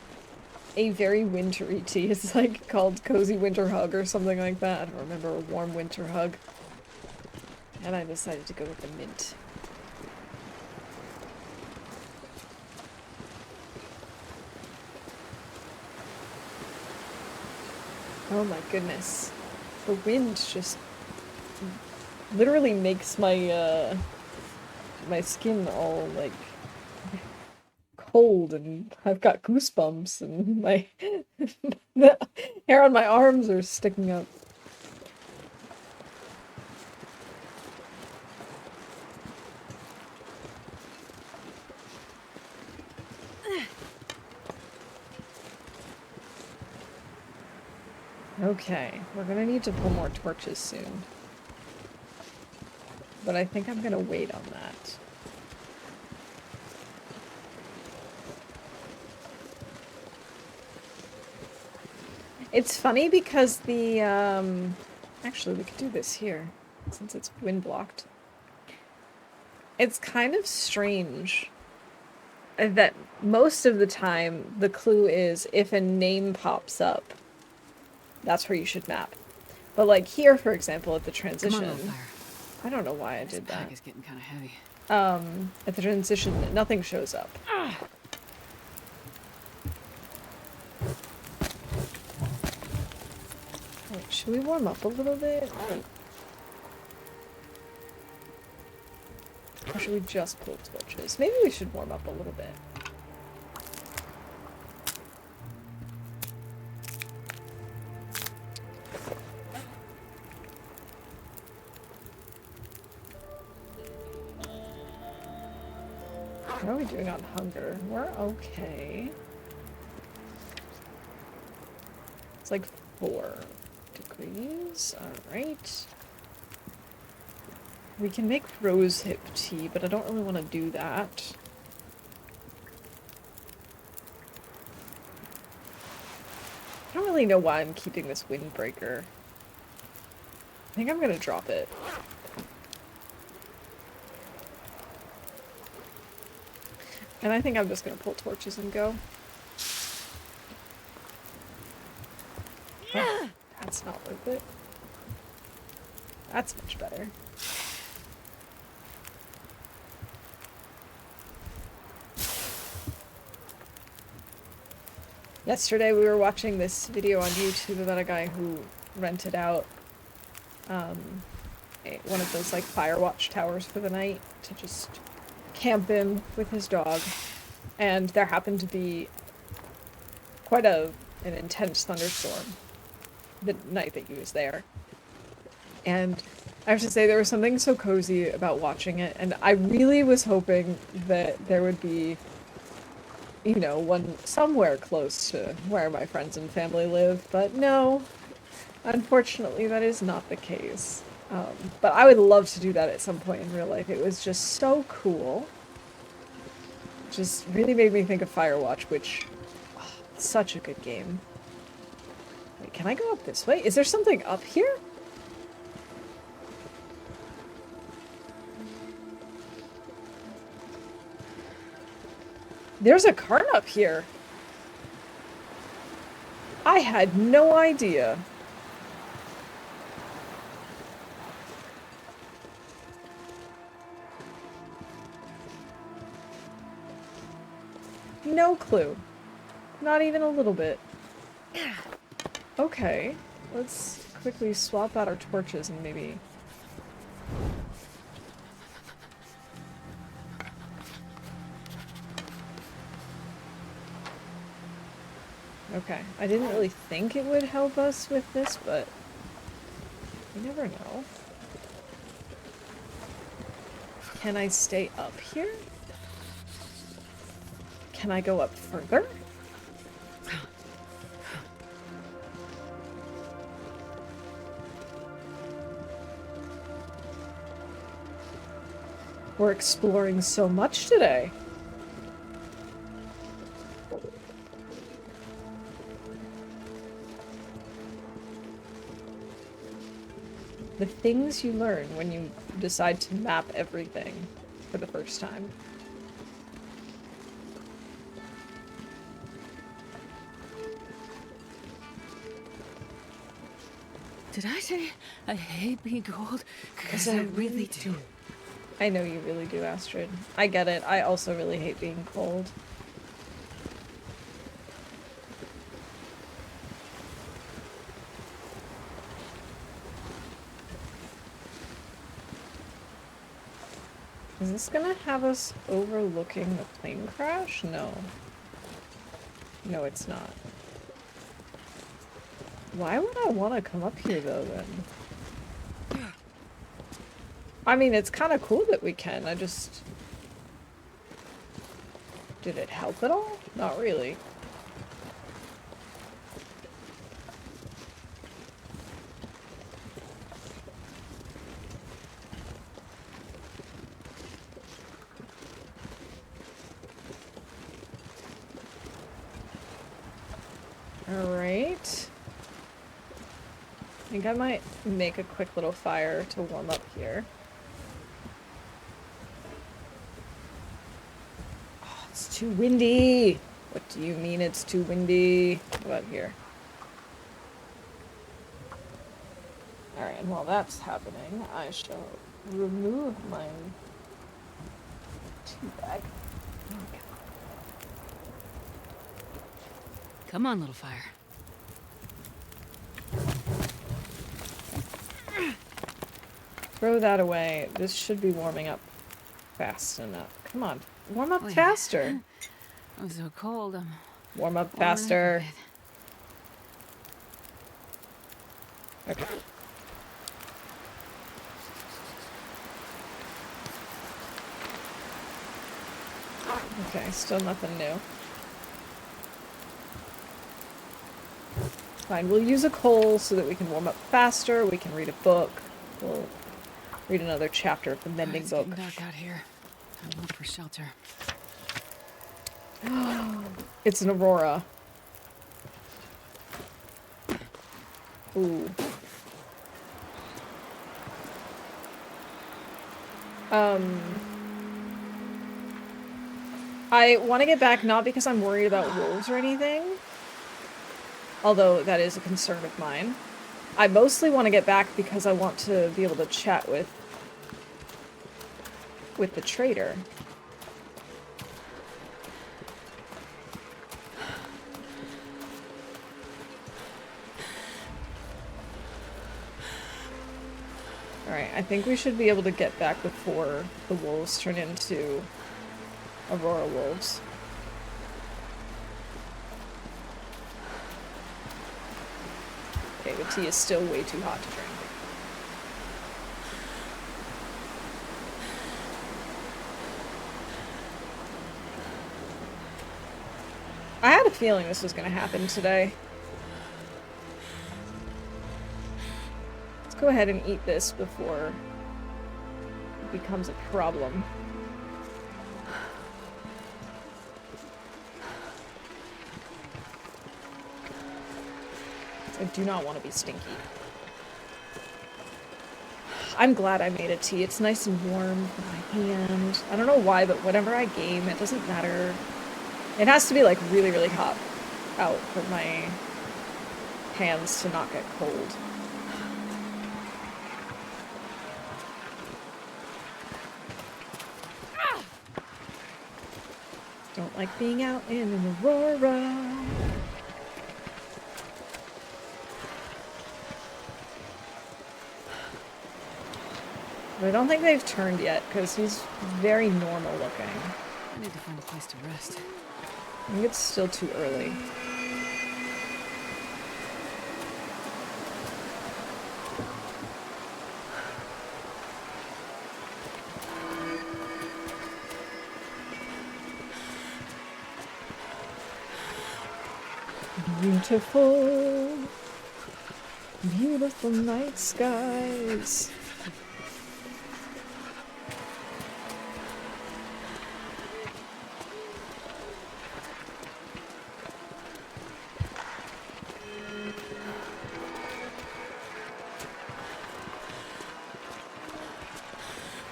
a very wintry tea. It's like called Cozy Winter Hug or something like that. I don't remember, a warm winter hug. And I decided to go with the mint. Oh my goodness. The wind just literally makes my my skin all like cold, and I've got goosebumps, and my the hair on my arms are sticking up. Okay, we're gonna need to pull more torches soon. But I think I'm gonna wait on that. It's funny because the, actually we could do this here, since it's wind blocked. It's kind of strange that most of the time the clue is if a name pops up, that's where you should map. But like here, for example, at the transition, Come on, Loper. I don't know why I did that. This pack is getting kind of heavy. At the transition, nothing shows up. Wait, should we warm up a little bit? Or should we just pull torches? Maybe we should warm up a little bit. How are we doing on hunger? We're okay. It's like 4 degrees. Alright. We can make rosehip tea, but I don't really want to do that. I don't really know why I'm keeping this windbreaker. I think I'm gonna drop it. And I think I'm just gonna pull torches and go. Oh, that's not worth it. That's much better. Yesterday we were watching this video on YouTube about a guy who rented out one of those like fire watch towers for the night to just camp in with his dog, and there happened to be quite an intense thunderstorm the night that he was there. And I have to say, there was something so cozy about watching it, and I really was hoping that there would be, you know, one somewhere close to where my friends and family live, but no, unfortunately that is not the case. But I would love to do that at some point in real life. It was just so cool. Just really made me think of Firewatch, which... Oh, such a good game. Wait, can I go up this way? Is there something up here? There's a cart up here. I had no idea. No clue. Not even a little bit. Okay. Let's quickly swap out our torches and maybe... Okay. I didn't really think it would help us with this, but... You never know. Can I stay up here? Can I go up further? We're exploring so much today. The things you learn when you decide to map everything for the first time. Did I say I hate being cold? Because I really do. I know you really do, Astrid. I get it. I also really hate being cold. Is this gonna have us overlooking the plane crash? No. No, it's not. Why would I want to come up here, though, then? I mean, it's kind of cool that we can. I just... Did it help at all? Not really. Alright. I think I might make a quick little fire to warm up here. Oh, it's too windy! What do you mean it's too windy? What about here? Alright, and while that's happening, I shall remove my tea bag. Okay. Come on, little fire. Throw that away. This should be warming up fast enough. Come on, warm up faster. I'm so cold. I'm warm up faster. Okay. Okay, still nothing new. Fine, we'll use a coal so that we can warm up faster, we can read a book. We'll read another chapter of the mending book. Getting dark out here. Time to look for shelter. It's an aurora. Ooh. I want to get back not because I'm worried about wolves or anything, although that is a concern of mine. I mostly want to get back because I want to be able to chat with the trader. Alright, I think we should be able to get back before the wolves turn into Aurora wolves. Okay, the tea is still way too hot to drink. I had a feeling this was going to happen today. It's go ahead and eat this before it becomes a problem. I do not want to be stinky. I'm glad I made a tea. It's nice and warm in my hand. I don't know why, but whenever I game, it doesn't matter. It has to be like really, really hot out for my hands to not get cold. Don't like being out in an Aurora. But I don't think they've turned yet, because he's very normal looking. I need to find a place to rest. I think it's still too early. Beautiful, beautiful night skies.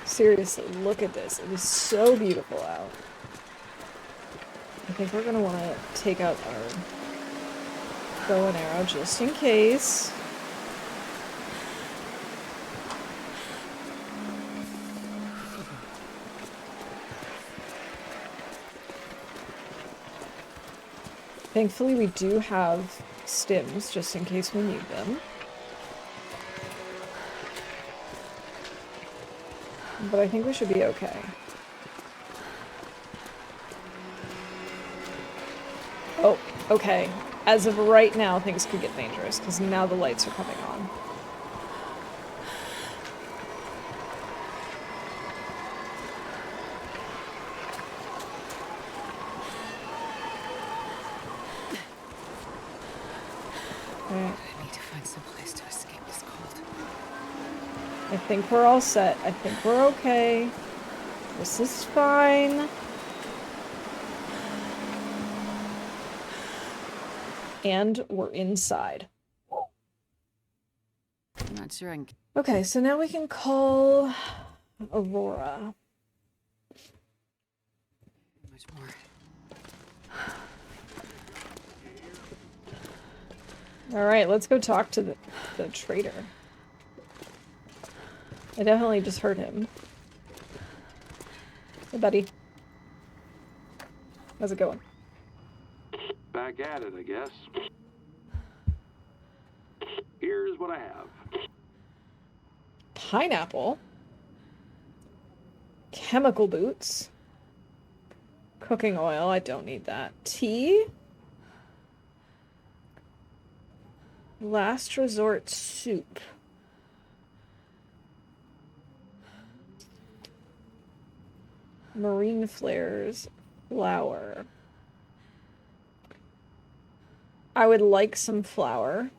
Seriously, look at this. It is so beautiful out. I think we're gonna want to take out our bow and arrow just in case. Thankfully, we do have stims just in case we need them. But I think we should be okay. Oh, okay. As of right now, things could get dangerous, because now the lights are coming on. Alright. I need to find some place to escape this cold. I think we're all set. I think we're okay. This is fine. And we're inside. I'm not sure I can... Okay, so now we can call Aurora. much more. Alright, let's go talk to the trader. I definitely just heard him. Hey, buddy. How's it going? Back at it, I guess. Here's what I have. Pineapple. Chemical boots. Cooking oil, I don't need that. Tea. Last resort soup. Marine flares. Flour. I would like some flour.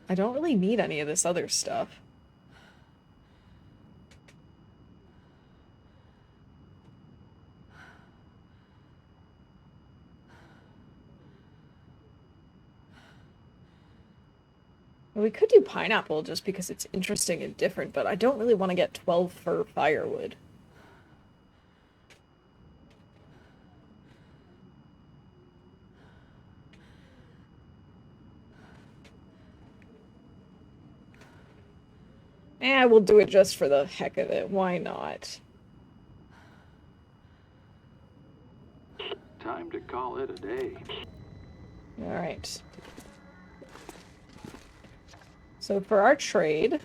I don't really need any of this other stuff. We could do pineapple just because it's interesting and different, but I don't really want to get 12 fir firewood. We'll do it just for the heck of it. Why not? Time to call it a day. Alright. So for our trade,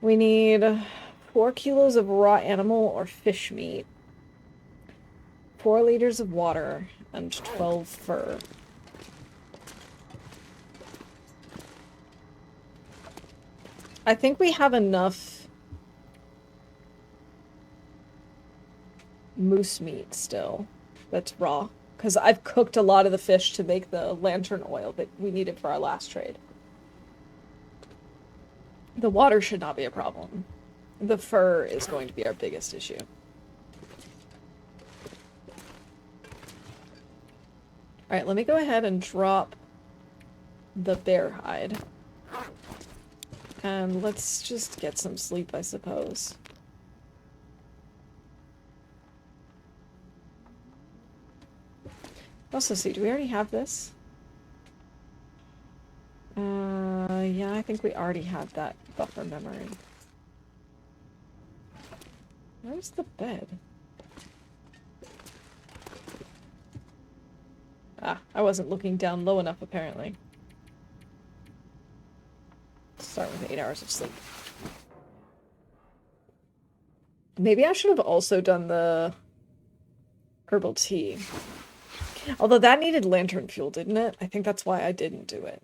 we need 4 kilos of raw animal or fish meat, 4 liters of water, and 12 fur. I think we have enough. moose meat still that's raw. Because I've cooked a lot of the fish to make the lantern oil that we needed for our last trade. The water should not be a problem. The fur is going to be our biggest issue. Alright, let me go ahead and drop the bear hide. And let's just get some sleep, I suppose. Also, see, do we already have this? Yeah, I think we already have that buffer memory. Where's the bed? Ah, I wasn't looking down low enough, apparently. Start with 8 hours of sleep. Maybe I should have also done the herbal tea. Although that needed lantern fuel, didn't it? I think that's why I didn't do it.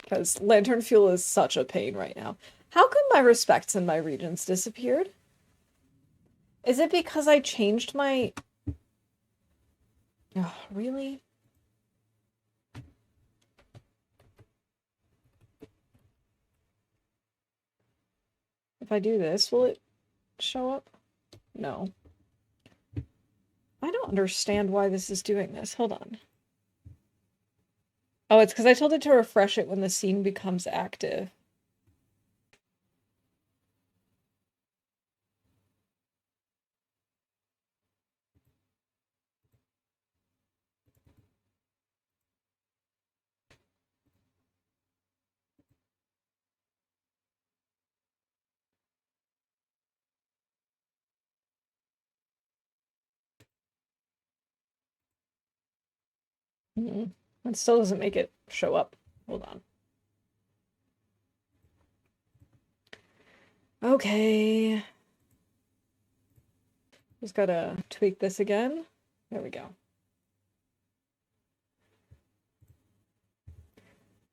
Because lantern fuel is such a pain right now. How come my respects and my regions disappeared? Is it because I changed my... Oh, really? If I do this, will it show up? No. I don't understand why this is doing this. Hold on. Oh, it's because I told it to refresh it when the scene becomes active. It still doesn't make it show up. Hold on. Okay. Just gotta tweak this again. There we go.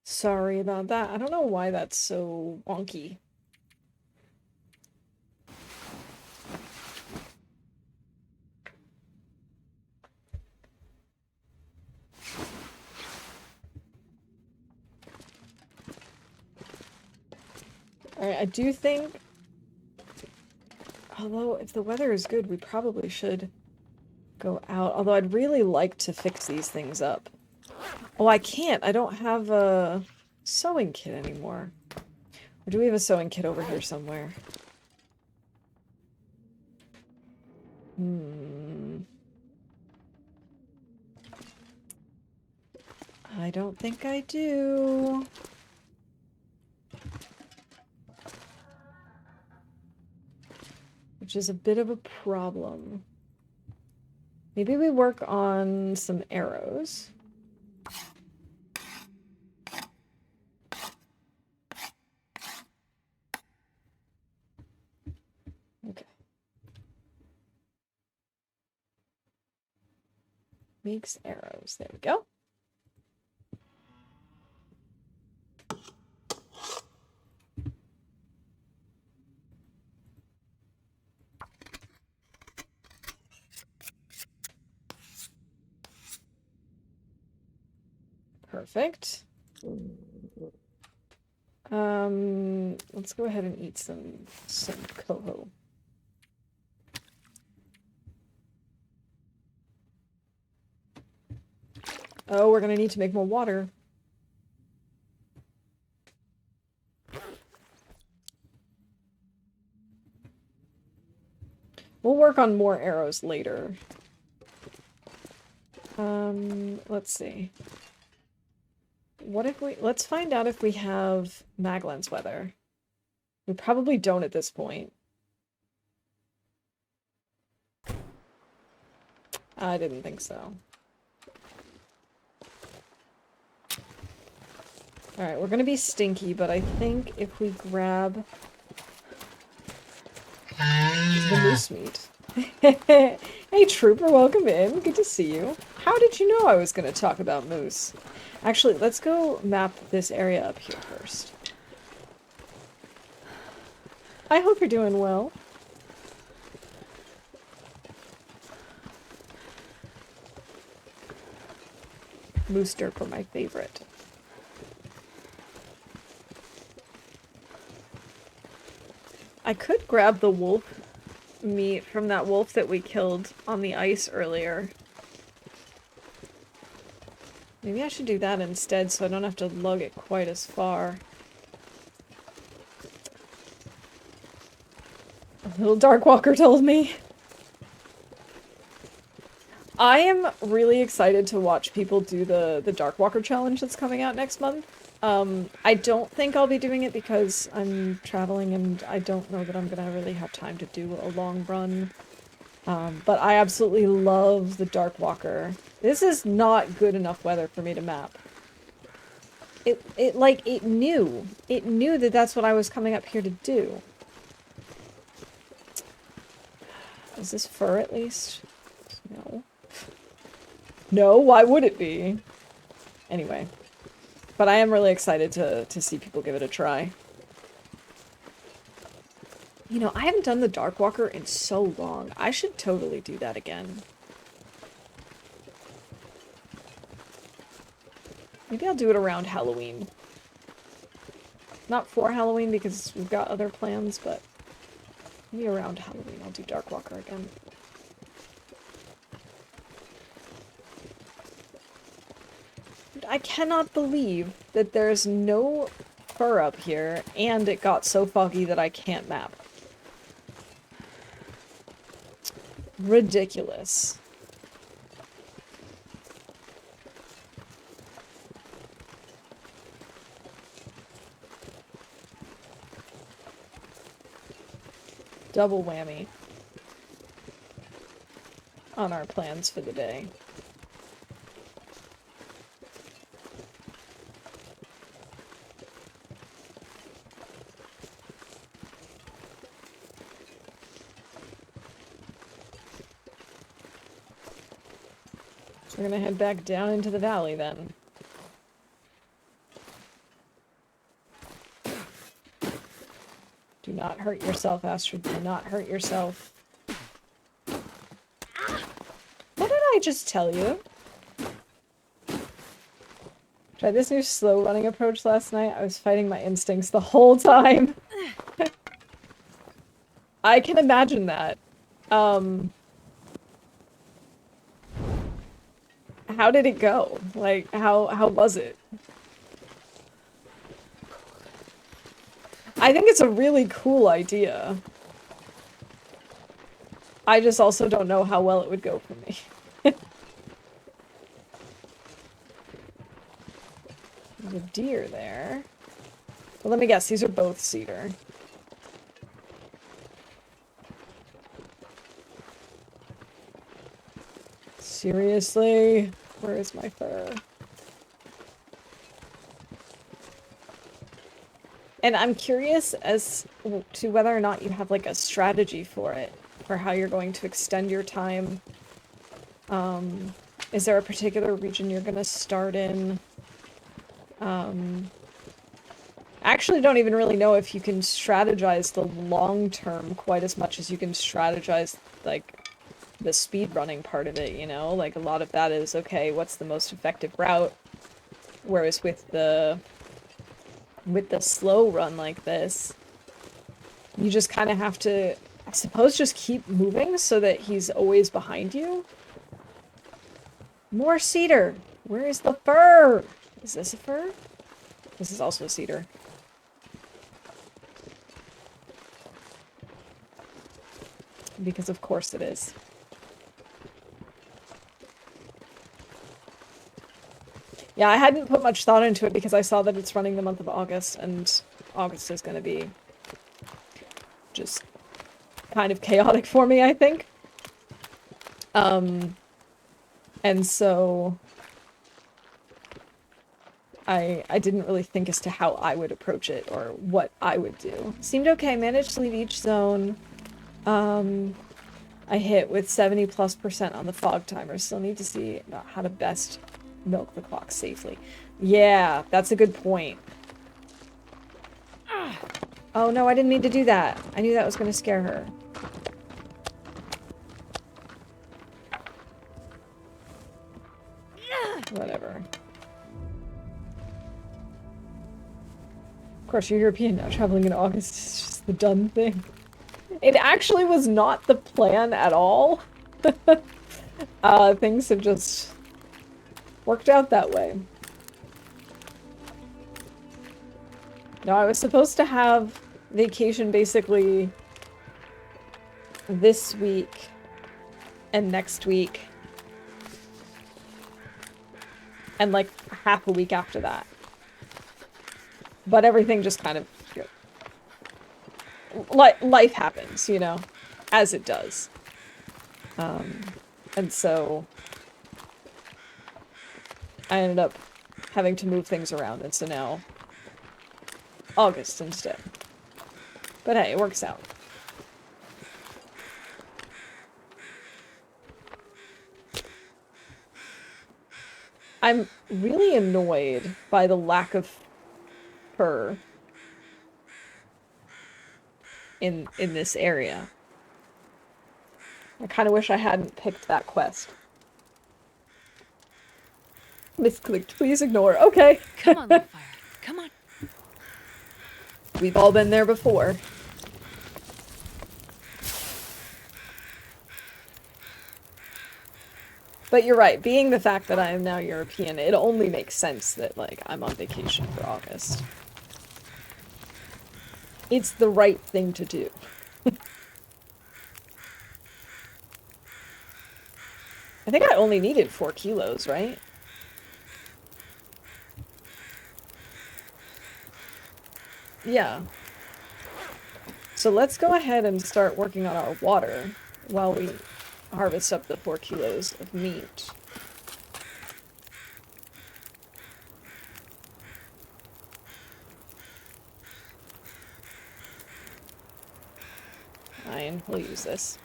Sorry about that. I don't know why that's so wonky. Alright, I do think... Although, if the weather is good, we probably should go out. Although I'd really like to fix these things up. Oh, I can't. I don't have a sewing kit anymore. Or do we have a sewing kit over here somewhere? I don't think I do. Which is a bit of a problem. Maybe we work on some arrows. Okay. Makes arrows. There we go. Perfect. Let's go ahead and eat some coho. Oh, we're gonna need to make more water. We'll work on more arrows later. Let's see. What if let's find out if we have Maglan's weather. We probably don't at this point. I didn't think so. Alright, we're gonna be stinky, but I think if we grab the moose meat. Hey Trooper, welcome in. Good to see you. How did you know I was gonna talk about moose? Actually, let's go map this area up here first. I hope you're doing well. Moose derp are my favorite. I could grab the wolf meat from that wolf that we killed on the ice earlier. Maybe I should do that instead so I don't have to lug it quite as far. A little Darkwalker told me. I am really excited to watch people do the Darkwalker challenge that's coming out next month. I don't think I'll be doing it because I'm traveling and I don't know that I'm gonna really have time to do a long run. But I absolutely love the Darkwalker. This is not good enough weather for me to map. It knew. It knew that that's what I was coming up here to do. Is this fur at least? No. No, why would it be? Anyway. But I am really excited to see people give it a try. You know, I haven't done the Darkwalker in so long. I should totally do that again. Maybe I'll do it around Halloween. Not for Halloween because we've got other plans, but maybe around Halloween I'll do Darkwalker again. I cannot believe that there's no fur up here, and it got so foggy that I can't map. Ridiculous. Double whammy on our plans for the day. We're gonna head back down into the valley then. Do not hurt yourself, Astrid. Do not hurt yourself. What did I just tell you? Tried this new slow running approach last night. I was fighting my instincts the whole time. I can imagine that. How did it go? Like, how was it? I think it's a really cool idea. I just also don't know how well it would go for me. There's a deer there. Well, let me guess, these are both cedar. Seriously? Where is my fur? And I'm curious as to whether or not you have like a strategy for it, for how you're going to extend your time. Is there a particular region you're gonna start in? I actually don't even really know if you can strategize the long term quite as much as you can strategize like the speed running part of it, you know? Like a lot of that is, okay, what's the most effective route? Whereas with the slow run like this, you just kind of have to, I suppose, just keep moving so that he's always behind you. More cedar! Where is the fur? Is this a fir? This is also a cedar. Because of course it is. Yeah, I hadn't put much thought into it because I saw that it's running the month of August, and August is going to be just kind of chaotic for me, I think. And so I didn't really think as to how I would approach it or what I would do. Seemed okay, managed to leave each zone. I hit with 70+% on the fog timer. Still need to see about how to best milk the clock safely. Yeah, that's a good point. Oh no, I didn't mean to do that. I knew that was going to scare her. Whatever. course, you're European now. Traveling in August is just the done thing. It actually was not the plan at all. Things have just worked out that way. No, I was supposed to have vacation basically this week and next week. And like half a week after that. But everything just kind of... life happens, you know? As it does. And so... I ended up having to move things around, and so now... August instead. But hey, it works out. I'm really annoyed by the lack of fur in this area. I kind of wish I hadn't picked that quest. Misclicked. Please ignore. Okay. Come on, Loper. Come on. We've all been there before. But you're right, being the fact that I am now European, it only makes sense that, like, I'm on vacation for August. It's the right thing to do. I think I only needed 4 kilos, right? Yeah. So let's go ahead and start working on our water while we harvest up the 4 kilos of meat. Fine, we'll use this.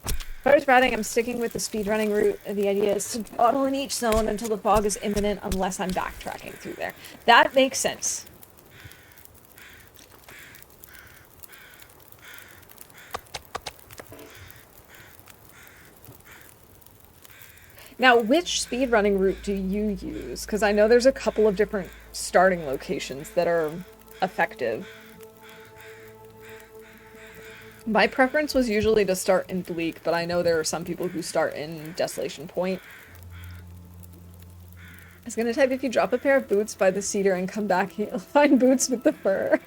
As far as routing, I'm sticking with the speedrunning route. The idea is to dawdle in each zone until the fog is imminent unless I'm backtracking through there. That makes sense. Now, which speedrunning route do you use? Because I know there's a couple of different starting locations that are effective. My preference was usually to start in Bleak, but I know there are some people who start in Desolation Point. I was gonna type, if you drop a pair of boots by the cedar and come back, you'll find boots with the fur.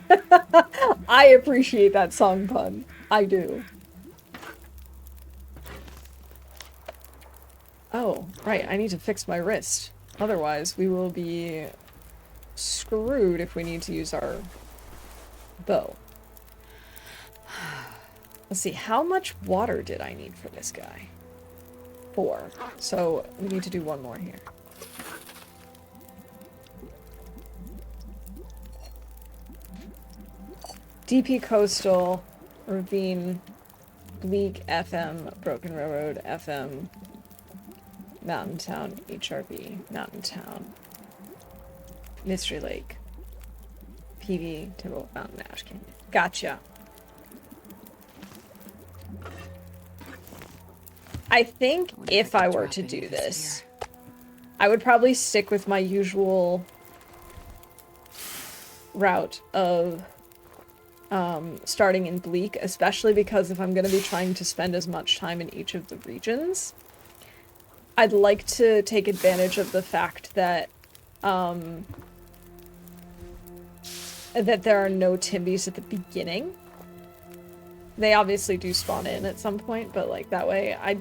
I appreciate that song pun. I do. Oh, right, I need to fix my wrist. Otherwise, we will be screwed if we need to use our bow. Let's see, how much water did I need for this guy? 4. So, we need to do 1 more here. DP Coastal, Ravine, Bleak, FM, Broken Railroad, FM, Mountain Town, HRV, Mountain Town, Mystery Lake, PV, Timberwolf Mountain, Ash Canyon. Gotcha. I think if I were to do this, I would probably stick with my usual route of starting in Bleak, especially because if I'm going to be trying to spend as much time in each of the regions, I'd like to take advantage of the fact that that there are no Timbies at the beginning. They obviously do spawn in at some point, but like that way I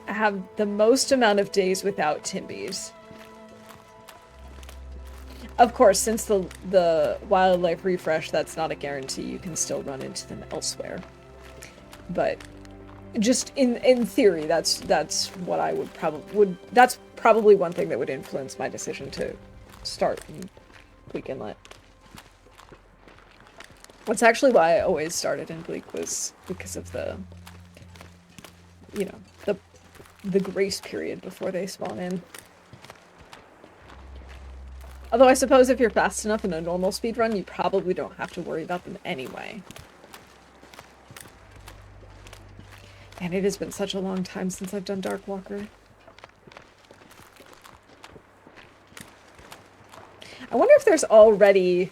have the most amount of days without Timbies. Of course, since the wildlife refresh, that's not a guarantee. You can still run into them elsewhere. But just in theory, that's what I would that's probably one thing that would influence my decision to start in Bleak Inlet. That's actually why I always started in Bleak, was because of the, you know, the grace period before they spawn in. Although I suppose if you're fast enough in a normal speedrun, you probably don't have to worry about them anyway. And it has been such a long time since I've done Darkwalker. I wonder if there's already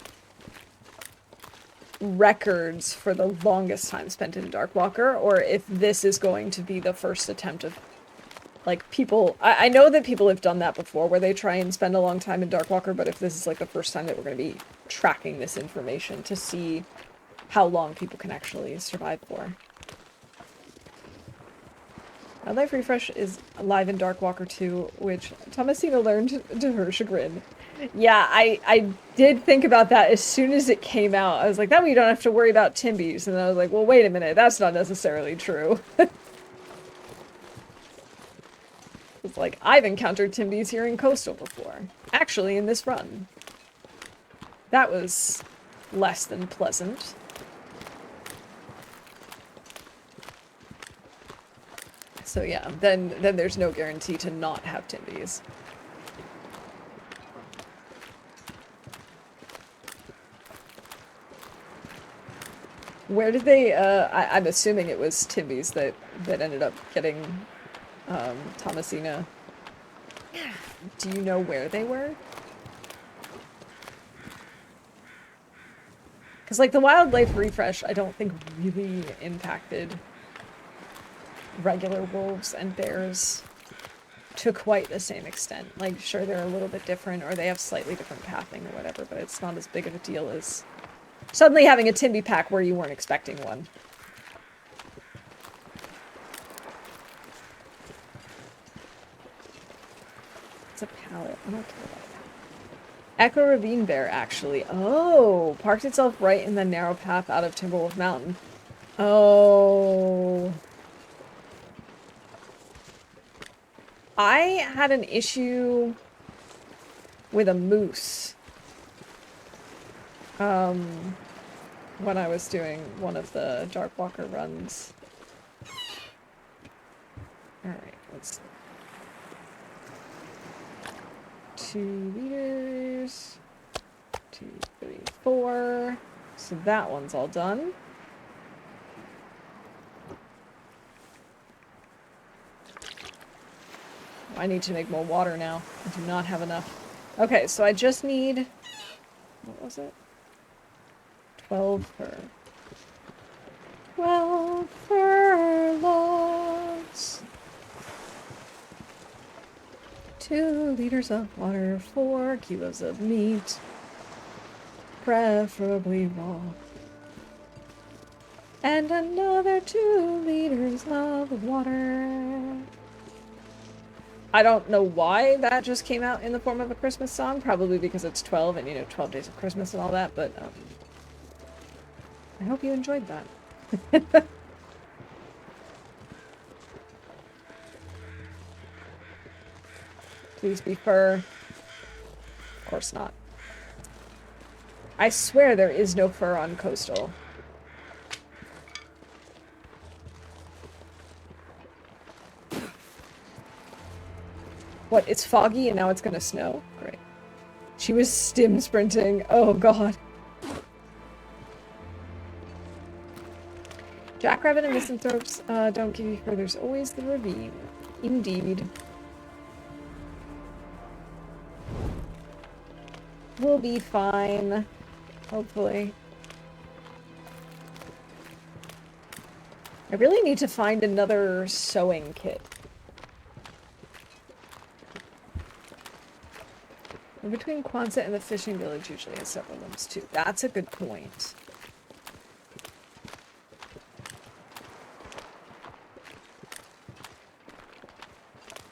records for the longest time spent in Darkwalker, or if this is going to be the first attempt of, like, people... I know that people have done that before, where they try and spend a long time in Darkwalker, but if this is, like, the first time that we're going to be tracking this information to see how long people can actually survive for. Life Refresh is live in Darkwalker 2, which Thomasina learned to her chagrin. Yeah, I did think about that as soon as it came out. I was like, that way you don't have to worry about Timbies. And I was like, well, wait a minute, that's not necessarily true. It's like, I've encountered Timbies here in Coastal before. Actually, in this run. That was less than pleasant. So yeah, then there's no guarantee to not have Timbies. Where did they, I'm assuming it was Timbies that ended up getting, Thomasina. Do you know where they were? Because, like, the wildlife refresh, I don't think really impacted regular wolves and bears to quite the same extent. Like, sure, they're a little bit different, or they have slightly different pathing or whatever, but it's not as big of a deal as suddenly having a Timby pack where you weren't expecting one. It's a pallet. I don't care about that. Echo Ravine Bear, actually. Oh, parked itself right in the narrow path out of Timberwolf Mountain. Oh. I had an issue with a moose when I was doing one of the Darkwalker runs. Alright, let's... 2 liters. 2, 3, 4. So that one's all done. I need to make more water now. I do not have enough. Okay, so I just need... What was it? 12 fur. 12 furlongs. 2 liters of water, 4 kilos of meat. Preferably raw. And another 2 liters of water. I don't know why that just came out in the form of a Christmas song. Probably because it's 12 and, you know, 12 days of Christmas and all that, but I hope you enjoyed that. Please be fur. Of course not. I swear there is no fur on Coastal. What, it's foggy and now it's gonna snow? Great. She was stim sprinting. Oh god. Jackrabbit and misanthropes don't give you fur. There's always the ravine. Indeed. We'll be fine. Hopefully. I really need to find another sewing kit. Between Quonset and the fishing village usually has several limbs too. That's a good point.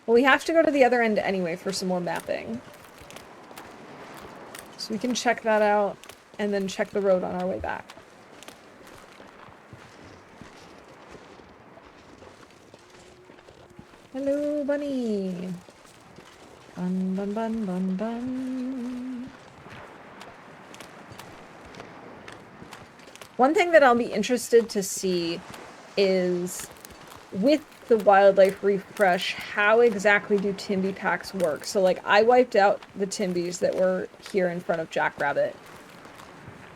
Well, we have to go to the other end anyway for some more mapping. So we can check that out and then check the road on our way back. Hello, bunny. Bun, bun, bun, bun, bun. One thing that I'll be interested to see is, with the wildlife refresh, how exactly do Timby packs work? So, like, I wiped out the Timbies that were here in front of Jackrabbit.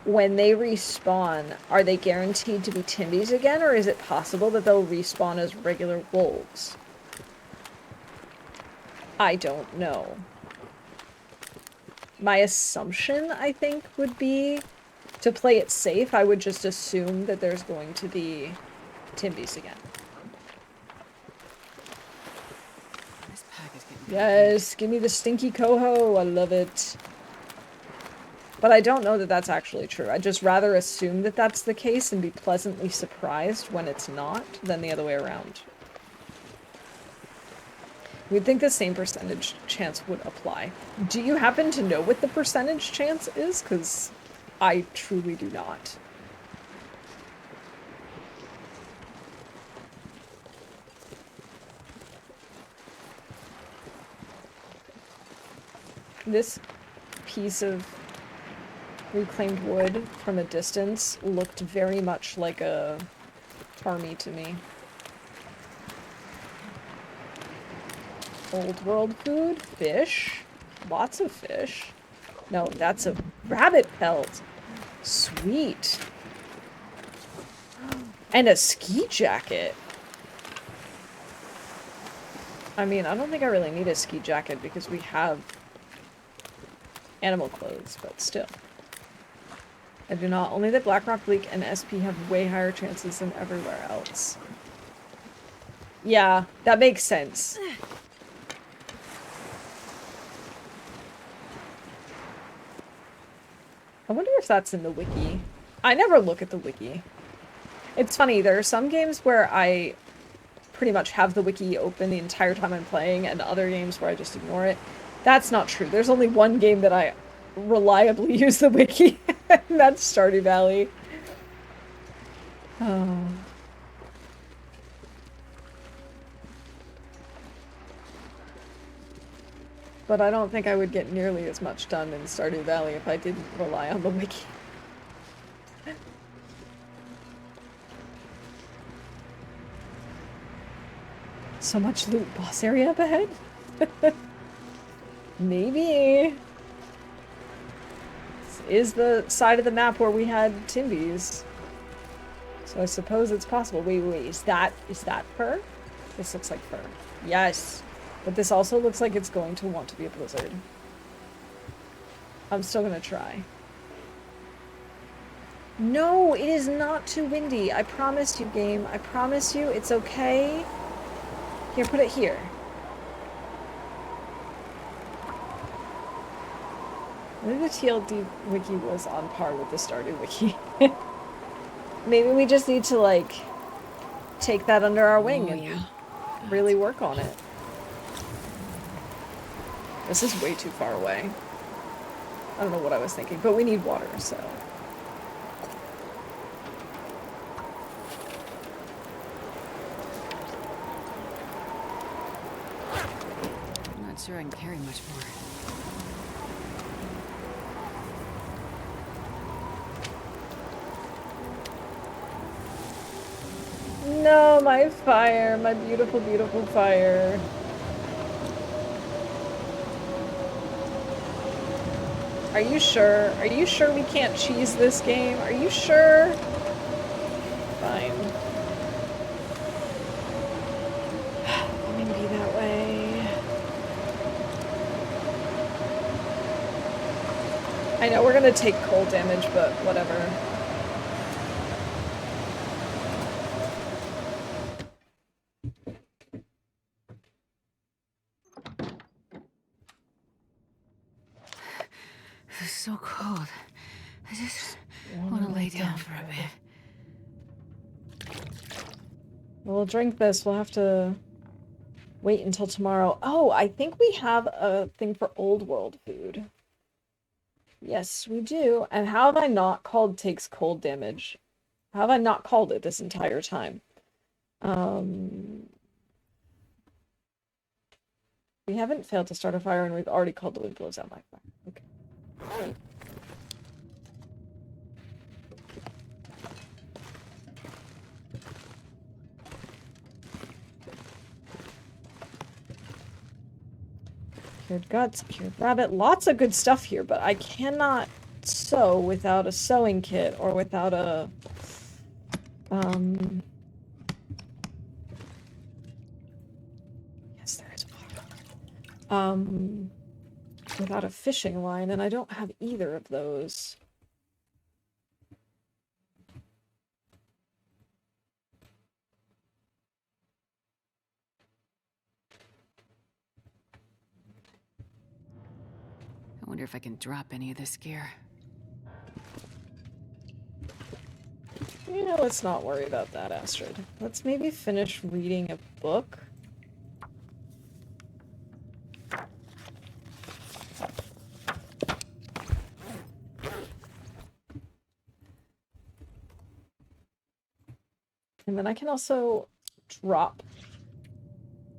When they respawn, are they guaranteed to be Timbies again, or is it possible that they'll respawn as regular wolves? I don't know. My assumption, I think, would be To play it safe, I would just assume that there's going to be Timbies again. This pack is getting Yes, give me the stinky coho. I love it. But I don't know that that's actually true. I'd just rather assume that that's the case and be pleasantly surprised when it's not than the other way around. We'd think the same percentage chance would apply. Do you happen to know what the percentage chance is? Because I truly do not. This piece of reclaimed wood from a distance looked very much like a army to me. Old world food? Fish? Lots of fish. No, that's a rabbit pelt. Sweet. And a ski jacket. I mean, I don't think I really need a ski jacket because we have animal clothes, but still. I do not. Only that Blackrock, Bleak, and SP have way higher chances than everywhere else. Yeah, that makes sense. I wonder if that's in the wiki. I never look at the wiki. It's funny, there are some games where I pretty much have the wiki open the entire time I'm playing, and other games where I just ignore it. That's not true. There's only one game that I reliably use the wiki, and that's Stardew Valley. Oh. But I don't think I would get nearly as much done in Stardew Valley if I didn't rely on the wiki. So much loot. Boss area up ahead? Maybe. This is the side of the map where we had Timbies. So I suppose it's possible. Wait, is that fur? This looks like fur. Yes. But this also looks like it's going to want to be a blizzard. I'm still gonna try. No, it is not too windy. I promise you, game. I promise you, it's okay. Here, put it here. I think the TLD wiki was on par with the Stardew wiki. Maybe we just need to, like, take that under our wing and really work on it. This is way too far away. I don't know what I was thinking, but we need water, so... I'm not sure I can carry much more. No, my fire, my beautiful, beautiful fire. Are you sure? Are you sure we can't cheese this game? Are you sure? Fine. Let me be that way. I know we're gonna take cold damage, but whatever. It's so cold. I just want to lay down for a bit. We'll drink this. We'll have to wait until tomorrow. Oh, I think we have a thing for old world food. Yes, we do. And how have I not called takes cold damage? How have I not called it this entire time? We haven't failed to start a fire and we've already called the wind blows out my fire. Okay. Cured guts, cured rabbit, lots of good stuff here, but I cannot sew without a sewing kit or without a, yes, there is water. Without a fishing line, and I don't have either of those. if I can drop any of this gear. You know, let's not worry about that, Astrid. Let's maybe finish reading a book. And then I can also drop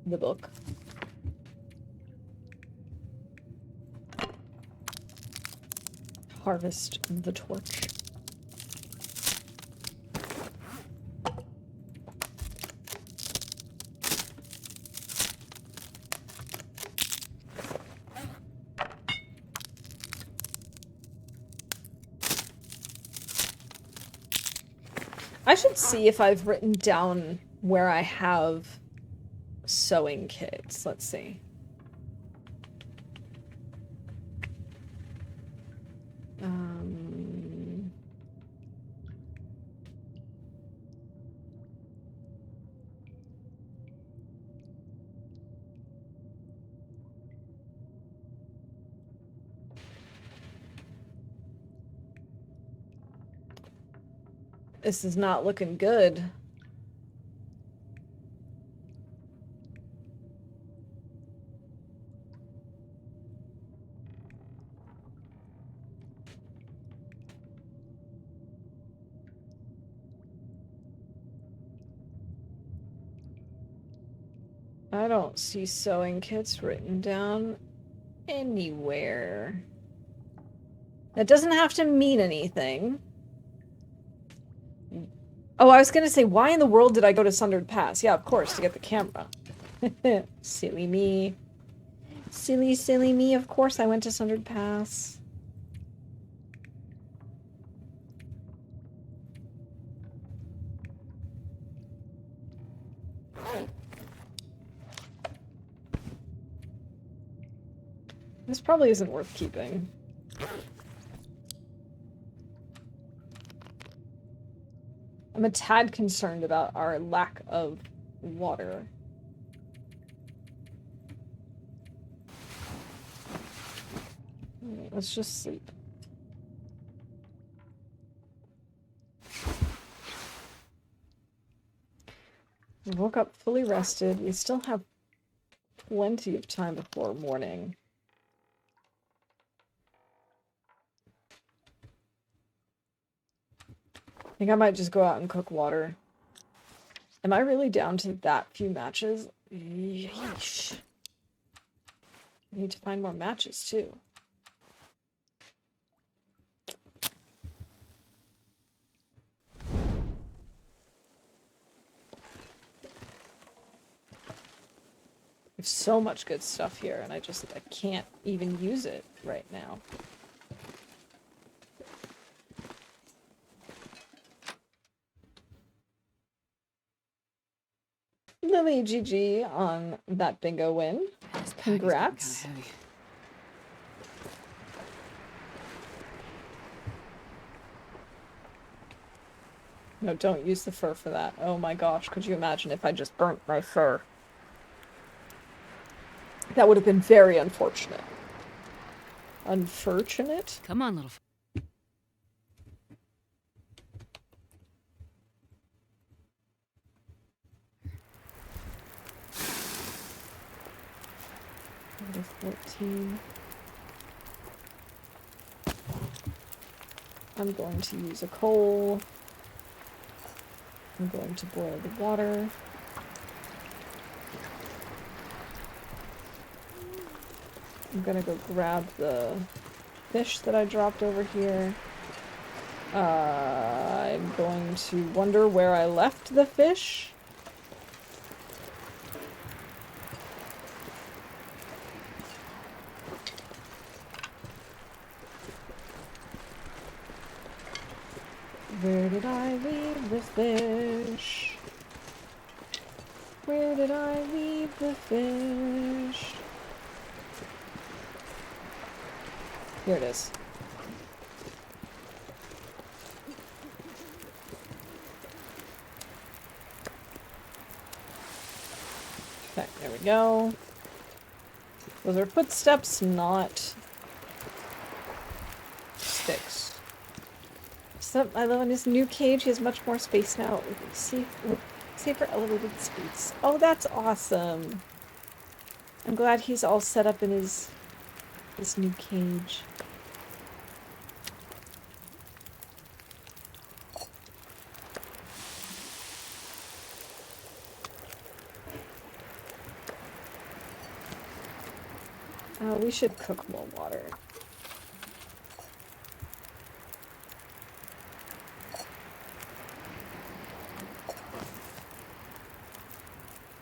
the book. Harvest the torch. I should see if I've written down where I have sewing kits. Let's see. This is not looking good. I don't see sewing kits written down anywhere. That doesn't have to mean anything. Oh, I was gonna say, why in the world did I go to Sundered Pass? Yeah, of course, to get the camera. Silly me. Silly, silly me. Of course I went to Sundered Pass. This probably isn't worth keeping. I'm a tad concerned about our lack of water. Alright, let's just sleep. We woke up fully rested. We still have plenty of time before morning. I think I might just go out and cook water. Am I really down to that few matches? Yeesh. I need to find more matches, too. There's so much good stuff here, and I can't even use it right now. Lily, GG on that bingo win. Congrats. No, don't use the fur for that. Oh my gosh, could you imagine if I just burnt my fur? That would have been very unfortunate. Unfortunate? Come on, little. Number 14. I'm going to use a coal. I'm going to boil the water. I'm gonna go grab the fish that I dropped over here. I'm going to wonder where I left the fish. Where did I leave the fish? Where did I leave the fish? Here it is. Okay, there we go. Those are footsteps, not So I love in his new cage. He has much more space now. Safer elevated space. Oh, that's awesome. I'm glad he's all set up in his new cage. We should cook more water.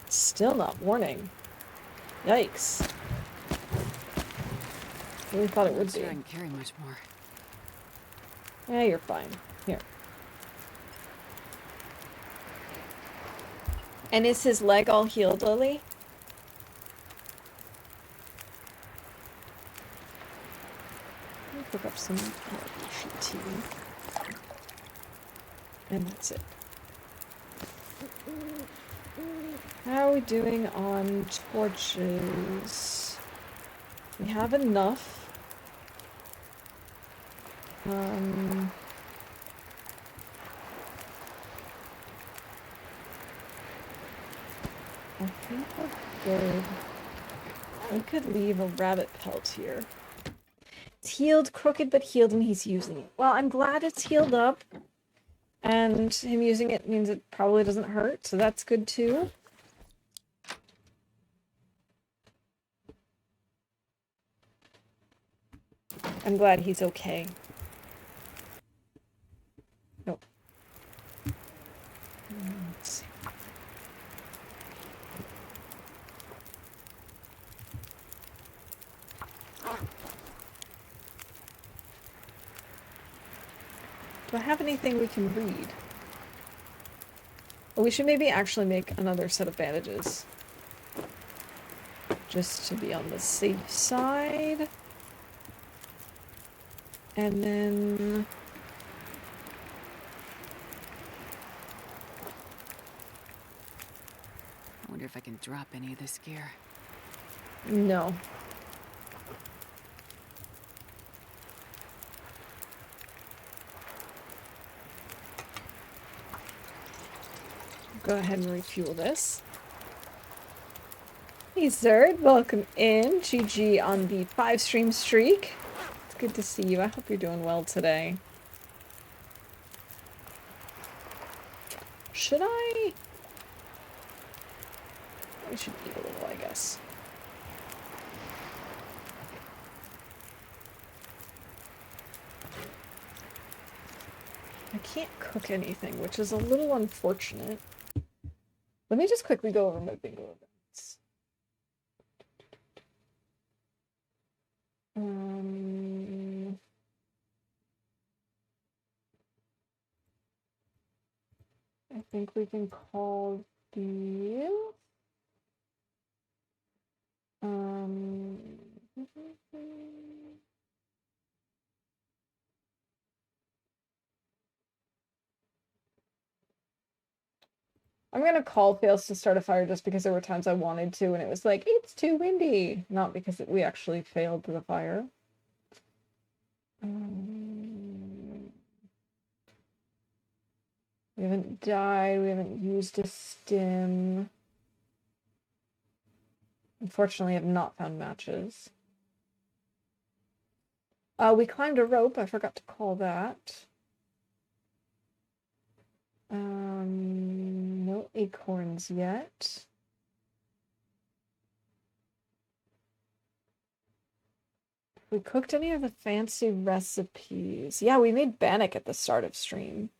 Still not warning. Yikes. Really thought it would be. I can carry much more. Yeah, you're fine. Here. And is his leg all healed, Lily? Let me pick up some tea. And that's it. How are we doing on torches? We have enough. I think we're good. We could leave a rabbit pelt here. It's healed, crooked but healed, and he's using it. Well, I'm glad it's healed up. And him using it means it probably doesn't hurt, so that's good too. I'm glad he's okay. Nope. Let's see. Do I have anything we can read? Well, we should maybe actually make another set of bandages. Just to be on the safe side. And then... I wonder if I can drop any of this gear. No. Go ahead and refuel this. Hey Zerd, welcome in. GG on the 5-stream streak. It's good to see you. I hope you're doing well today. Should I? I should eat a little, I guess. I can't cook anything, which is a little unfortunate. Let me just quickly go over my bingo events. I think we can call the I'm gonna call fails to start a fire just because there were times I wanted to and it was like, it's too windy. Not because we actually failed the fire. We haven't died, we haven't used a stim. Unfortunately, I have not found matches. We climbed a rope, I forgot to call that. No acorns yet. We cooked any of the fancy recipes. Yeah, we made bannock at the start of stream.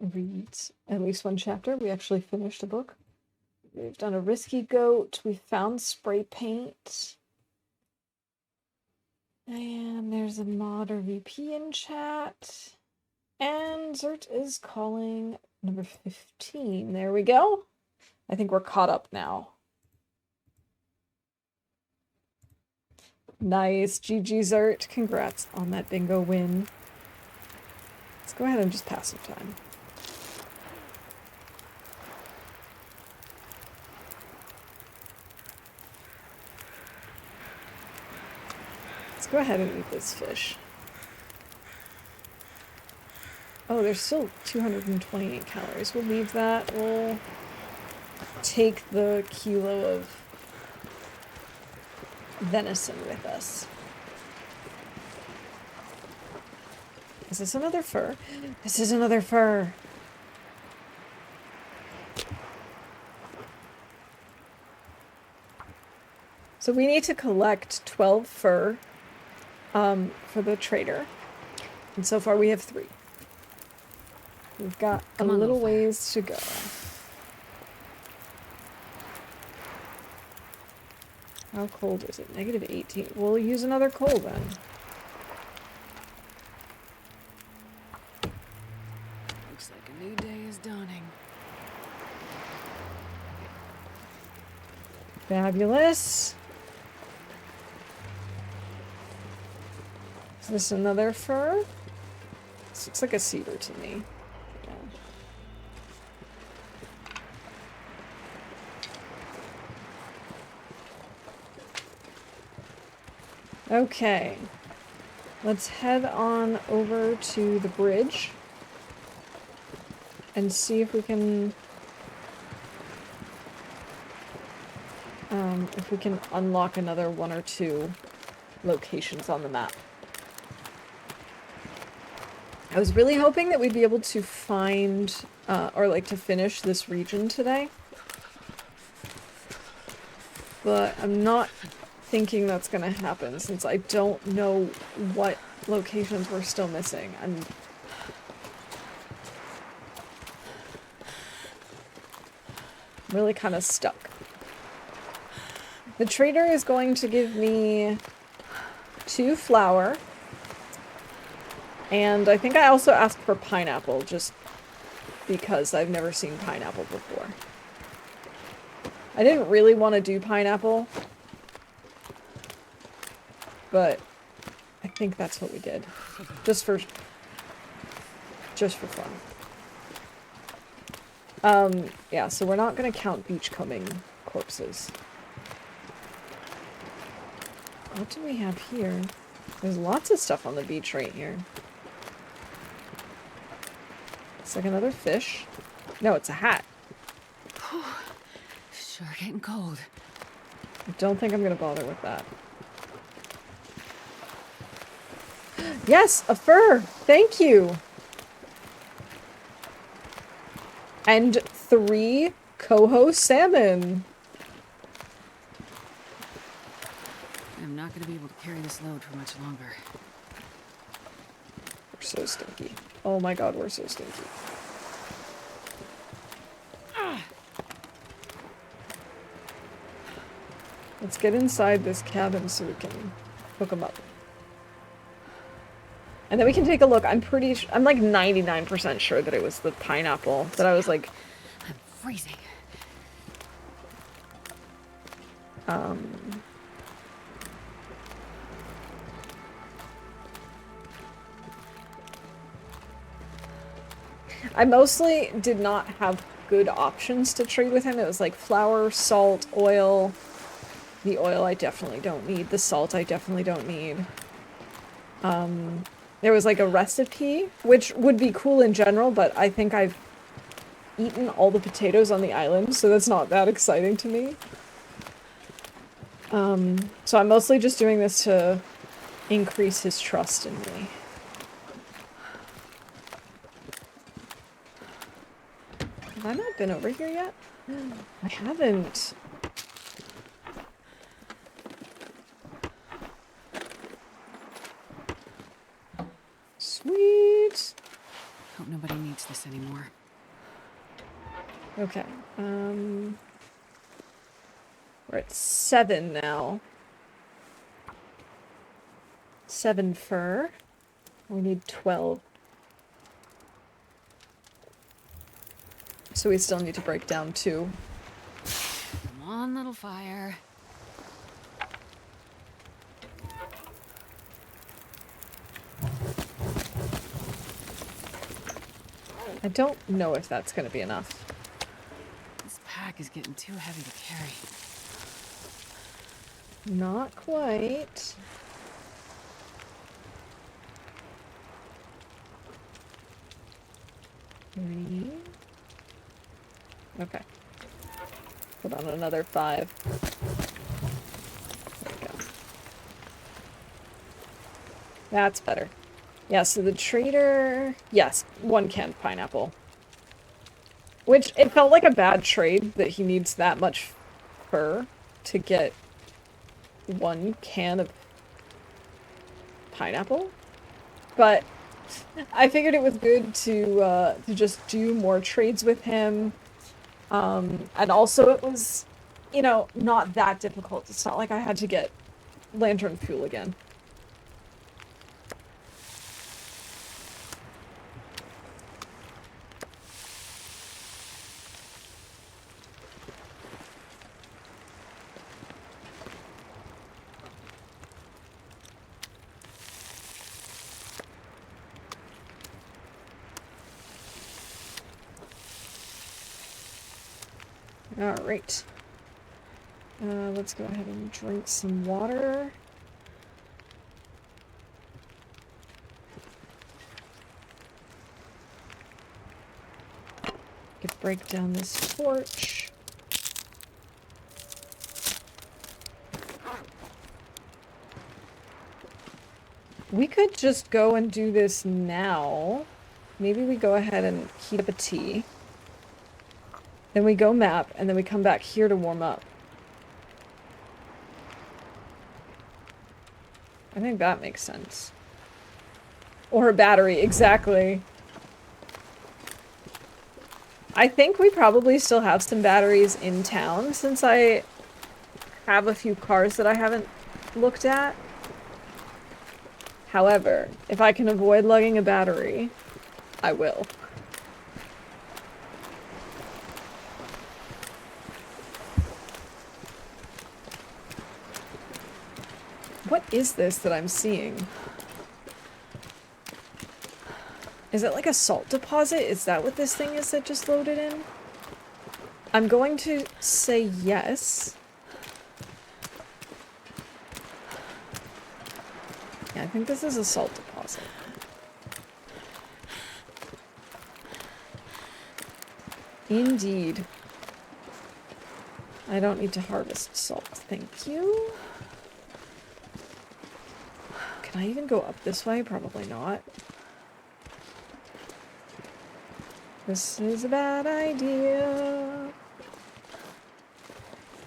Read at least one chapter. We actually finished a book. We've done a risky goat. We found spray paint. And there's a mod or VP in chat. And Zert is calling number 15. There we go. I think we're caught up now. Nice. GG Zert. Congrats on that bingo win. Let's go ahead and just pass some time. Let's go ahead and eat this fish. Oh, there's still 228 calories. We'll leave that. We'll take the kilo of venison with us. Is this another fur? This is another fur. So we need to collect 12 fur for the trader. And so far we have 3. We've got a little ways to go. How cold is it? Negative 18. We'll use another coal then. Looks like a new day is dawning. Fabulous. Is this another fur? This looks like a cedar to me. Yeah. Okay. Let's head on over to the bridge and see if we can unlock another 1 or 2 locations on the map. I was really hoping that we'd be able to find, or like to finish this region today. But I'm not thinking that's gonna happen since I don't know what locations we're still missing. I'm really kind of stuck. The trader is going to give me 2 flour. And I think I also asked for pineapple, just because I've never seen pineapple before. I didn't really want to do pineapple, but I think that's what we did. Just for fun. Yeah, so we're not going to count beachcombing corpses. What do we have here? There's lots of stuff on the beach right here. It's like another fish. No, it's a hat. Sure getting cold. I don't think I'm gonna bother with that. Yes, a fur! Thank you! And 3 coho salmon. I'm not gonna be able to carry this load for much longer. We're so stinky. Oh my god, we're so stinky. Let's get inside this cabin so we can hook them up. And then we can take a look. I'm like 99% sure that it was the pineapple that I was like... I'm freezing. I mostly did not have good options to trade with him. It was like flour, salt, oil. The oil I definitely don't need. The salt I definitely don't need. There was like a recipe, which would be cool in general, but I think I've eaten all the potatoes on the island, so that's not that exciting to me. So I'm mostly just doing this to increase his trust in me. Have I not been over here yet? I haven't. Sweet. Hope nobody needs this anymore. Okay. We're at 7 now. 7 fur. We need 12. So we still need to break down 2. Come on, little fire. I don't know if that's going to be enough. This pack is getting too heavy to carry. Not quite. 3. Okay. Put on another 5. There we go. That's better. Yeah, so the trader... Yes, 1 canned pineapple. Which, it felt like a bad trade that he needs that much fur to get 1 can of pineapple. But I figured it was good to just do more trades with him. And also it was, you know, not that difficult. It's not like I had to get lantern fuel again. Alright. Let's go ahead and drink some water. Could break down this torch. We could just go and do this now. Maybe we go ahead and heat up a tea. Then we go map, and then we come back here to warm up. I think that makes sense. Or a battery, exactly. I think we probably still have some batteries in town, since I have a few cars that I haven't looked at. However, if I can avoid lugging a battery, I will. What is this that I'm seeing? Is it like a salt deposit? Is that what this thing is that just loaded in? I'm going to say yes. Yeah, I think this is a salt deposit. Indeed. I don't need to harvest salt, thank you. Can I even go up this way? Probably not. This is a bad idea.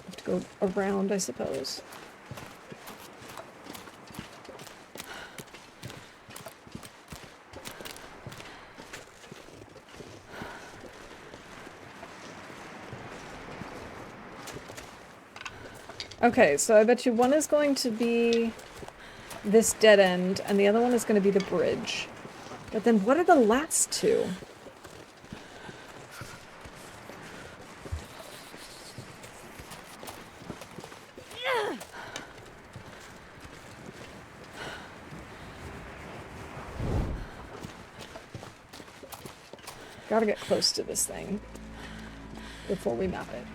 Have to go around, I suppose. Okay, so I bet you one is going to be this dead end, and the other one is going to be the bridge. But then what are the last two? Gotta get close to this thing before we map it.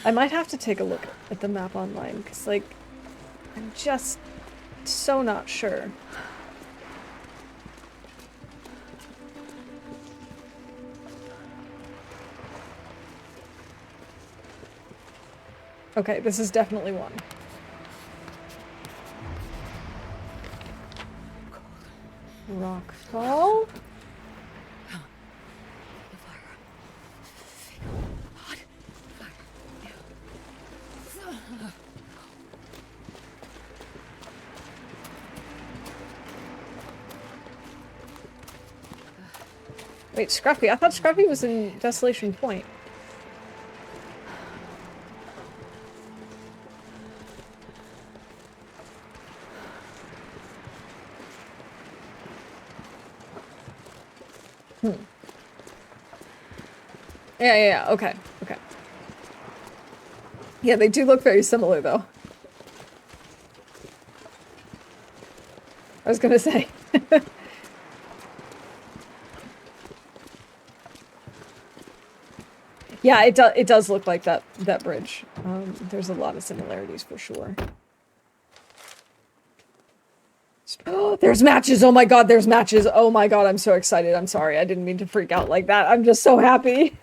I might have to take a look at the map online, because, like, I'm just so not sure. Okay, this is definitely one. Rockfall? Wait, Scruffy? I thought Scruffy was in Desolation Point. Yeah, okay, okay. Yeah, they do look very similar, though. I was gonna say. Yeah, it does look like that bridge. There's a lot of similarities for sure. Oh, There's matches! Oh my god, there's matches! Oh my god, I'm so excited. I'm sorry, I didn't mean to freak out like that. I'm just so happy.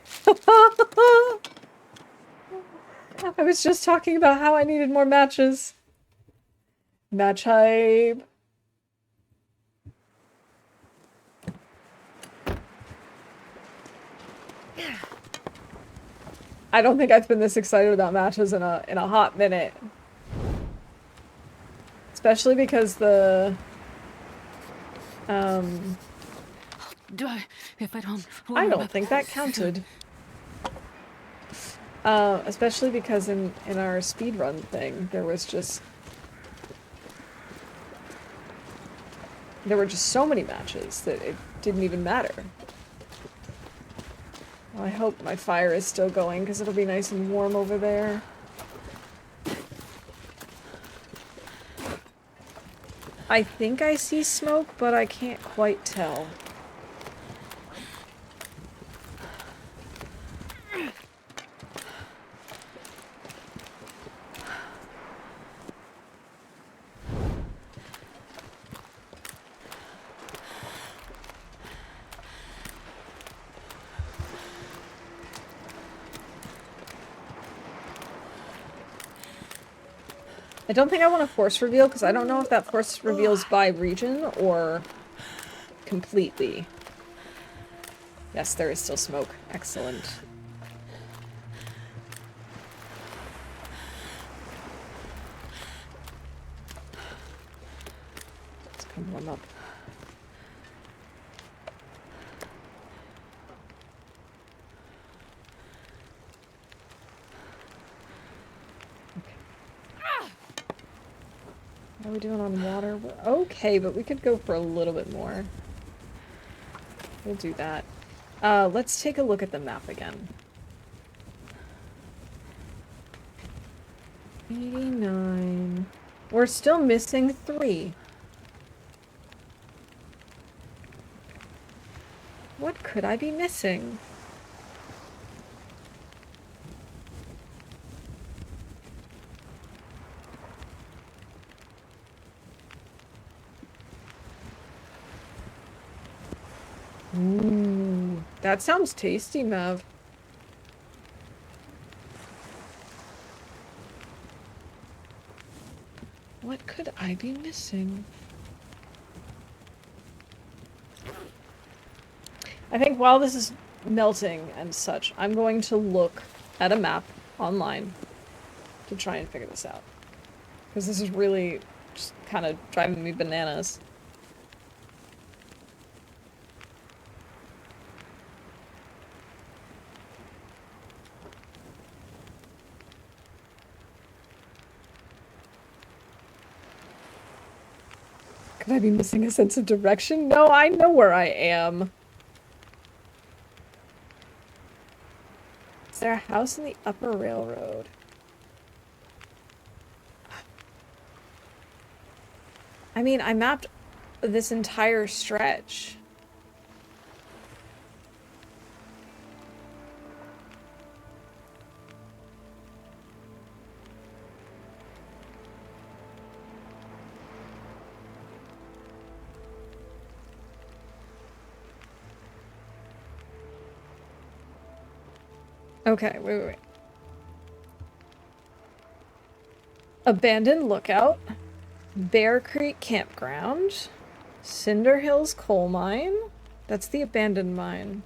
I was just talking about how I needed more matches. Match hype. I don't think I've been this excited about matches in a hot minute. Especially because the Do I? If I don't. I don't think that counted. Especially because in our speedrun thing, there were just so many matches that it didn't even matter. Well, I hope my fire is still going, because it'll be nice and warm over there. I think I see smoke, but I can't quite tell. I don't think I want to force reveal, because I don't know if that force reveals by region or completely. Yes, there is still smoke. Excellent. Let's come warm up. How are we doing on water? We're okay, but we could go for a little bit more. We'll do that. Let's take a look at the map again. 89. We're still missing 3. What could I be missing? Ooh, that sounds tasty, Mav. What could I be missing? I think while this is melting and such, I'm going to look at a map online to try and figure this out. Because this is really just kind of driving me bananas. Could I be missing a sense of direction? No, I know where I am. Is there a house in the upper railroad? I mean, I mapped this entire stretch. Okay, wait. Abandoned Lookout, Bear Creek Campground, Cinder Hills Coal Mine. That's the abandoned mine.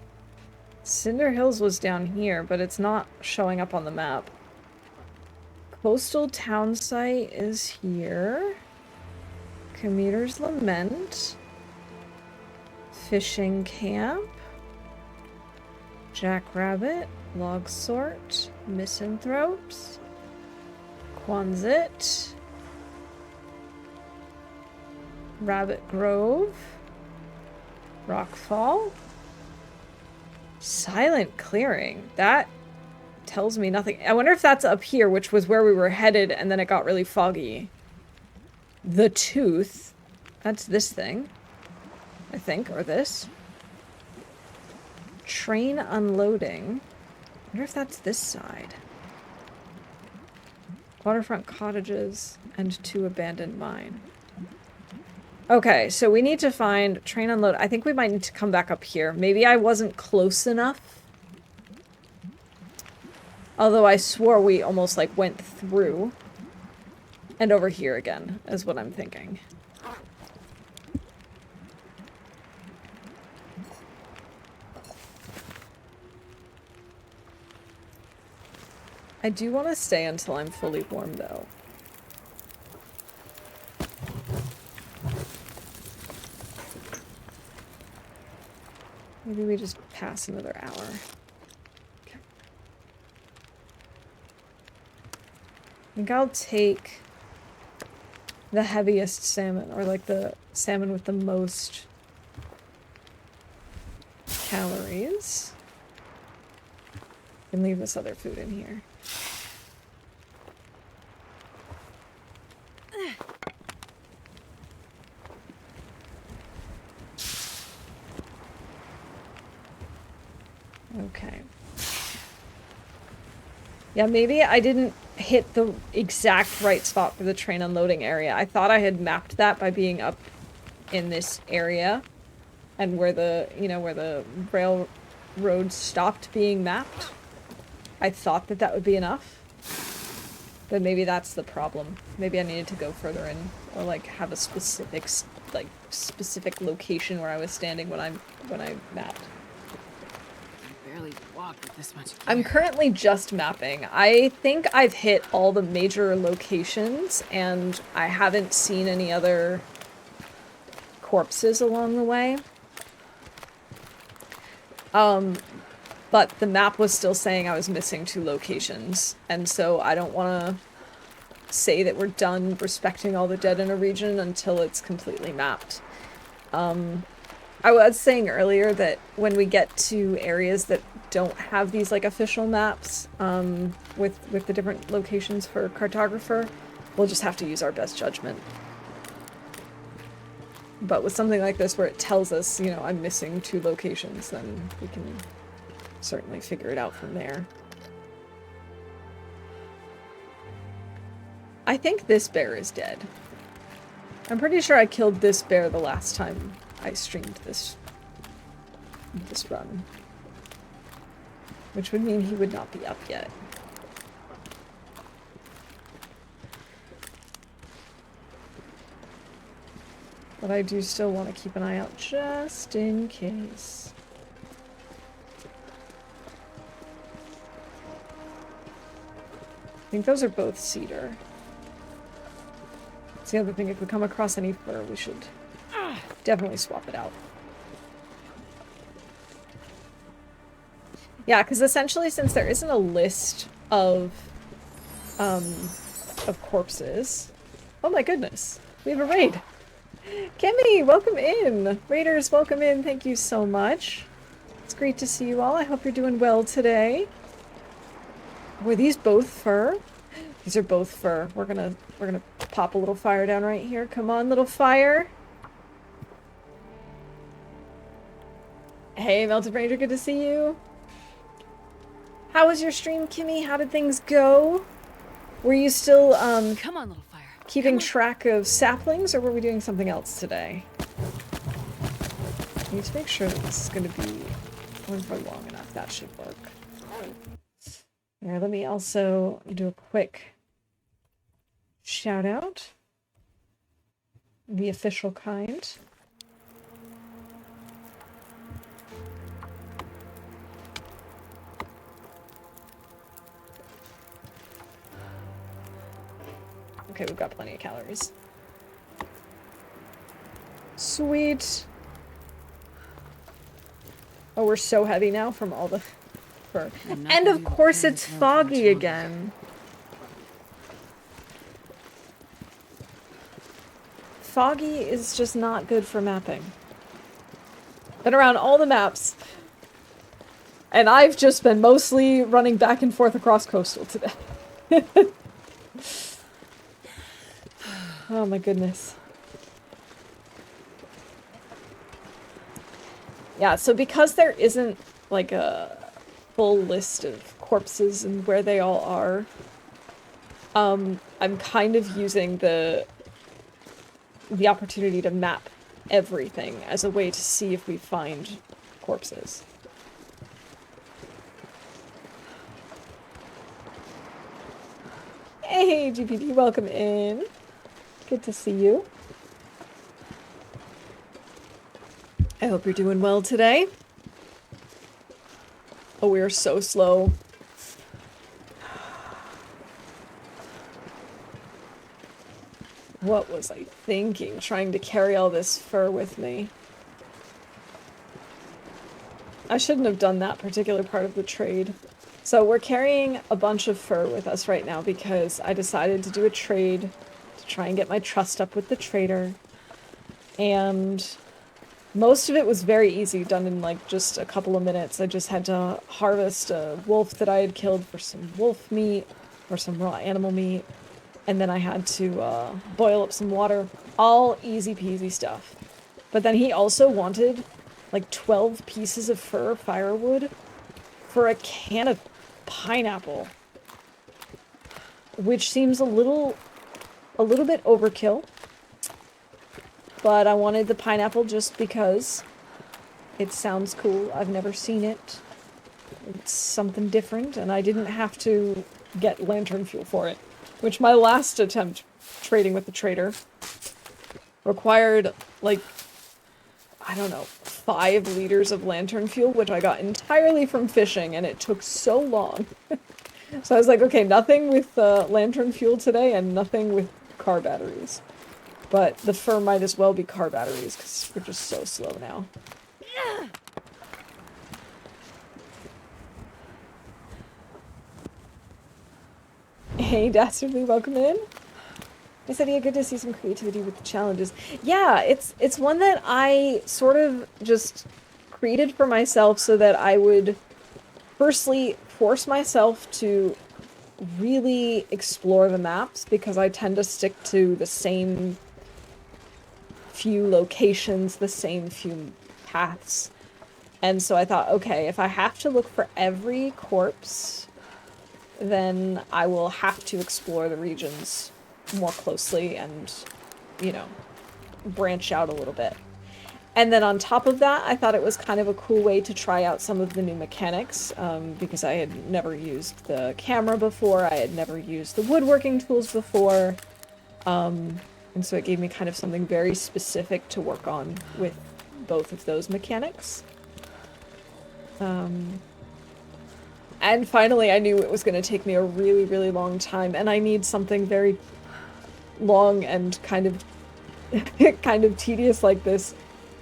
Cinder Hills was down here, but it's not showing up on the map. Coastal Town Site is here. Commuter's Lament. Fishing Camp. Jackrabbit. Log Sort. Misanthropes. Quonset. Rabbit Grove. Rockfall. Silent Clearing. That tells me nothing. I wonder if that's up here, which was where we were headed, and then it got really foggy. The Tooth. That's this thing. I think, or this. Train Unloading. I wonder if that's this side. Waterfront Cottages and 2 abandoned mine. Okay, so we need to find train unload. I think we might need to come back up here. Maybe I wasn't close enough. Although I swore we almost, like, went through. And over here again, is what I'm thinking. I do want to stay until I'm fully warm, though. Maybe we just pass another hour. Okay. I think I'll take the heaviest salmon, or like the salmon with the most calories. And leave this other food in here. Okay. Yeah, maybe I didn't hit the exact right spot for the train unloading area. I thought I had mapped that by being up in this area and where the, you know, where the railroad stopped being mapped. I thought that that would be enough. But maybe that's the problem. Maybe I needed to go further in, or like have a specific, specific location where I was standing when I mapped. I barely walk with this much gear. I'm currently just mapping. I think I've hit all the major locations, and I haven't seen any other corpses along the way. But the map was still saying I was missing 2 locations, and so I don't want to say that we're done respecting all the dead in a region until it's completely mapped. I was saying earlier that when we get to areas that don't have these like official maps with the different locations for cartographer, we'll just have to use our best judgment. But with something like this where it tells us, you know, I'm missing 2 locations, then we can certainly figure it out from there. I think this bear is dead. I'm pretty sure I killed this bear the last time I streamed this run. Which would mean he would not be up yet. But I do still want to keep an eye out just in case. I think those are both cedar. That's the other thing, if we come across any fur, we should definitely swap it out. Yeah, because essentially, since there isn't a list of corpses... Oh my goodness, we have a raid! Kimmy, welcome in! Raiders, welcome in, thank you so much. It's great to see you all, I hope you're doing well today. Were these both fur? These are both fur. We're gonna pop a little fire down right here. Come on, little fire. Hey, Melted Ranger, good to see you. How was your stream, Kimmy? How did things go? Were you still Come on, little fire. keeping track of saplings, or were we doing something else today? I need to make sure that this is gonna be going for long enough. That should work. Here, let me also do a quick shout out. The official kind. Okay, we've got plenty of calories. Sweet. Oh, we're so heavy now from all the fur. And of course it's foggy again. Foggy is just not good for mapping. Been around all the maps. And I've just been mostly running back and forth across coastal today. Oh my goodness. Yeah, so because there isn't like a full list of corpses and where they all are, I'm kind of using the the opportunity to map everything as a way to see if we find corpses. Hey, GPT, welcome in. Good to see you. I hope you're doing well today. Oh, we are so slow. What was I thinking, trying to carry all this fur with me? I shouldn't have done that particular part of the trade. So we're carrying a bunch of fur with us right now because I decided to do a trade to try and get my trust up with the trader. And most of it was very easy, done in like just a couple of minutes. I just had to harvest a wolf that I had killed for some wolf meat or some raw animal meat. And then I had to boil up some water. All easy peasy stuff. But then he also wanted like 12 pieces of fir firewood for a can of pineapple. Which seems a little bit overkill. But I wanted the pineapple just because it sounds cool. I've never seen it. It's something different, and I didn't have to get lantern fuel for it. Which my last attempt trading with the trader required, like, I don't know, 5 liters of lantern fuel, which I got entirely from fishing, and it took so long. So I was like, okay, nothing with lantern fuel today, and nothing with car batteries. But the fur might as well be car batteries, because we're just so slow now. Hey, Dastardly, welcome in. I said, yeah, good to see some creativity with the challenges. Yeah, it's one that I sort of just created for myself so that I would firstly force myself to really explore the maps, because I tend to stick to the same few locations, the same few paths. And so I thought, okay, if I have to look for every corpse, then I will have to explore the regions more closely and, you know, branch out a little bit. And then on top of that, I thought it was kind of a cool way to try out some of the new mechanics, because I had never used the camera before, I had never used the woodworking tools before, and so it gave me kind of something very specific to work on with both of those mechanics. And finally, I knew it was going to take me a really, really long time, and I need something very long and kind of tedious like this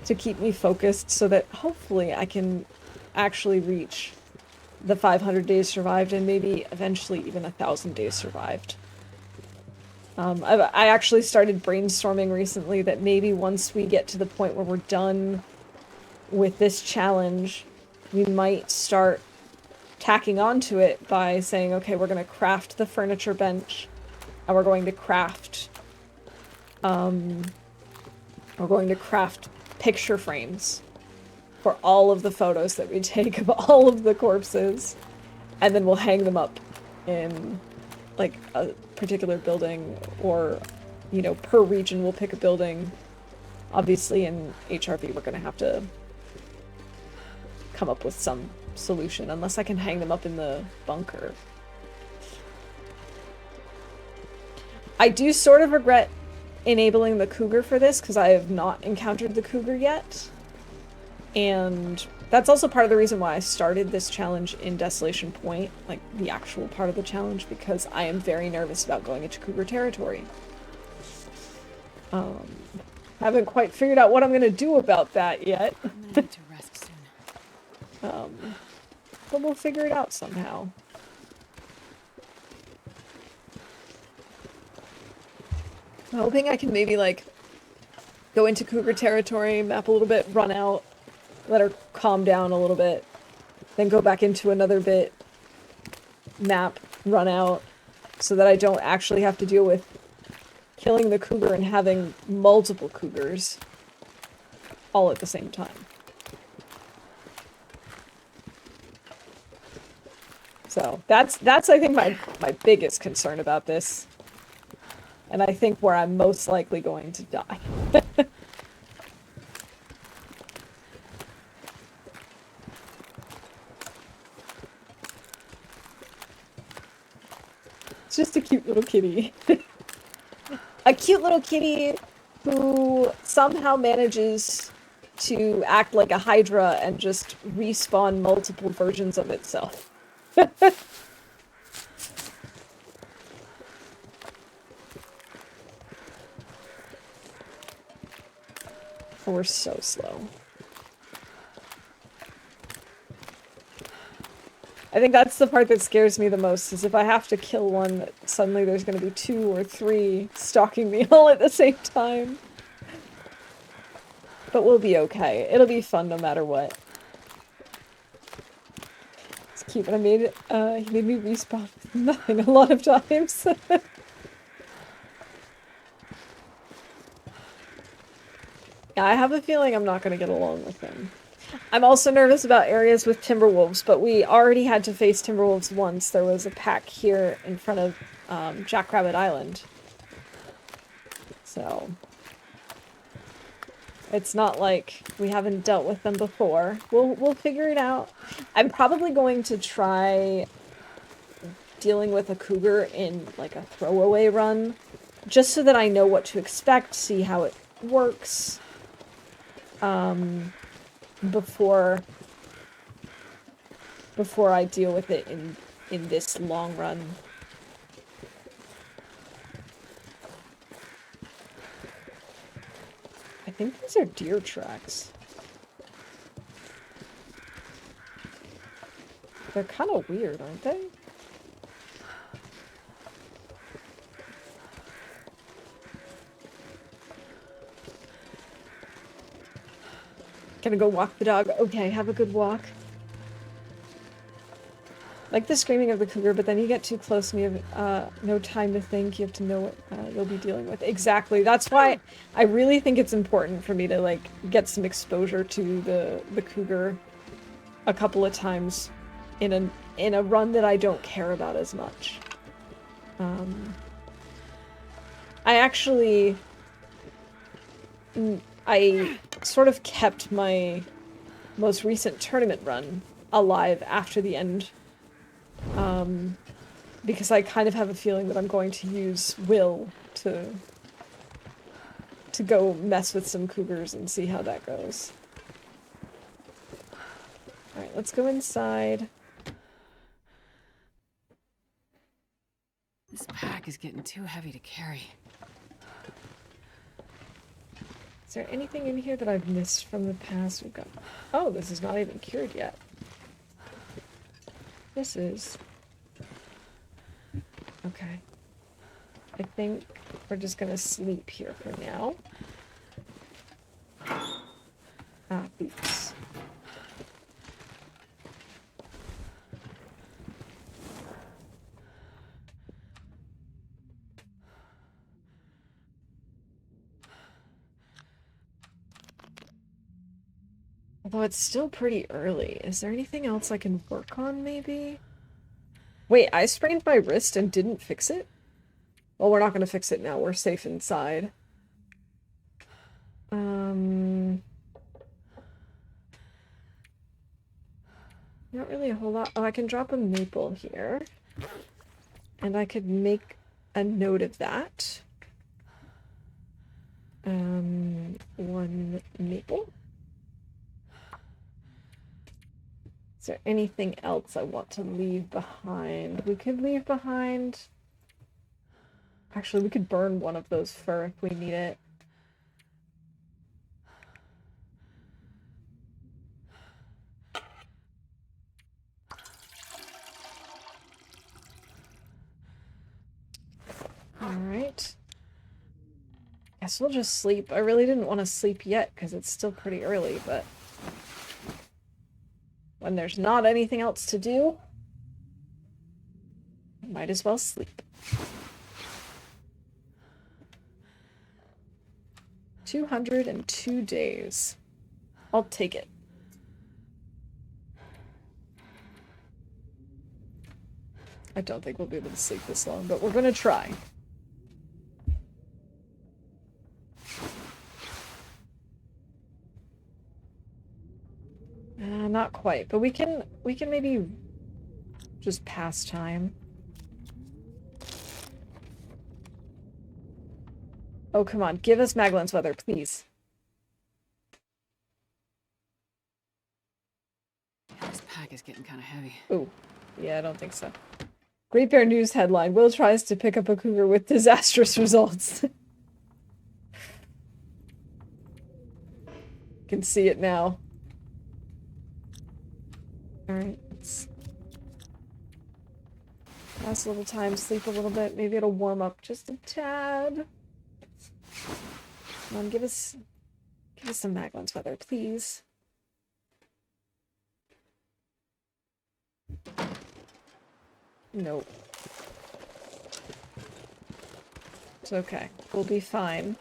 to keep me focused, so that hopefully I can actually reach the 500 days survived and maybe eventually even 1,000 days survived. I actually started brainstorming recently that maybe once we get to the point where we're done with this challenge, we might start tacking onto it by saying, okay, we're going to craft the furniture bench, and we're going to craft picture frames for all of the photos that we take of all of the corpses, and then we'll hang them up in like a particular building, or, you know, per region we'll pick a building. Obviously in HRV we're gonna have to come up with some solution, unless I can hang them up in the bunker. I do sort of regret enabling the cougar for this, because I have not encountered the cougar yet. And that's also part of the reason why I started this challenge in Desolation Point, like the actual part of the challenge, because I am very nervous about going into cougar territory. Haven't quite figured out what I'm going to do about that yet. I'm gonna need to rest soon. But we'll figure it out somehow. I'm hoping I can maybe, like, go into cougar territory, map a little bit, run out, let her calm down a little bit, then go back into another bit, map, run out, so that I don't actually have to deal with killing the cougar and having multiple cougars all at the same time. So that's I think my biggest concern about this. And I think where I'm most likely going to die. It's just a cute little kitty. A cute little kitty who somehow manages to act like a Hydra and just respawn multiple versions of itself. We're so slow. I think that's the part that scares me the most, is if I have to kill one, suddenly there's going to be 2 or 3 stalking me all at the same time. But we'll be okay. It'll be fun no matter what. It's cute, but he made me respawn with nothing a lot of times. Yeah, I have a feeling I'm not going to get along with him. I'm also nervous about areas with timberwolves, but we already had to face timberwolves once. There was a pack here in front of Jackrabbit Island. So it's not like we haven't dealt with them before. We'll figure it out. I'm probably going to try dealing with a cougar in like a throwaway run, just so that I know what to expect, see how it works. Before I deal with it in this long run. I think these are deer tracks. They're kind of weird, aren't they? Gonna go walk the dog. Okay, have a good walk. Like the screaming of the cougar, but then you get too close and you have no time to think. You have to know what you'll be dealing with. Exactly. That's why I really think it's important for me to like get some exposure to the cougar a couple of times in a run that I don't care about as much. I sort of kept my most recent tournament run alive after the end. Because I kind of have a feeling that I'm going to use Will to go mess with some cougars and see how that goes. Alright, let's go inside. This pack is getting too heavy to carry. Is there anything in here that I've missed from the past? We've got... Oh, this is not even cured yet. This is... Okay. I think we're just gonna sleep here for now. Ah, boots. Although it's still pretty early. Is there anything else I can work on, maybe? Wait, I sprained my wrist and didn't fix it? Well, we're not gonna fix it now. We're safe inside. Not really a whole lot. Oh, I can drop a maple here. And I could make a note of that. 1 maple. Is there anything else I want to leave behind? We could leave behind... Actually, we could burn one of those fur if we need it. Alright. Guess we'll just sleep. I really didn't want to sleep yet because it's still pretty early, but... when there's not anything else to do, might as well sleep. 202 days. I'll take it. I don't think we'll be able to sleep this long, but we're gonna try. quite, but we can maybe just pass time. Oh, come on. Give us Magellan's weather, please. This pack is getting kind of heavy. Ooh. Yeah, I don't think so. Great Bear News headline. Will tries to pick up a cougar with disastrous results. Can see it now. Alright, let's pass a little time, sleep a little bit. Maybe it'll warm up just a tad. Come on, give us some Magellan's weather, please. Nope. It's okay. We'll be fine.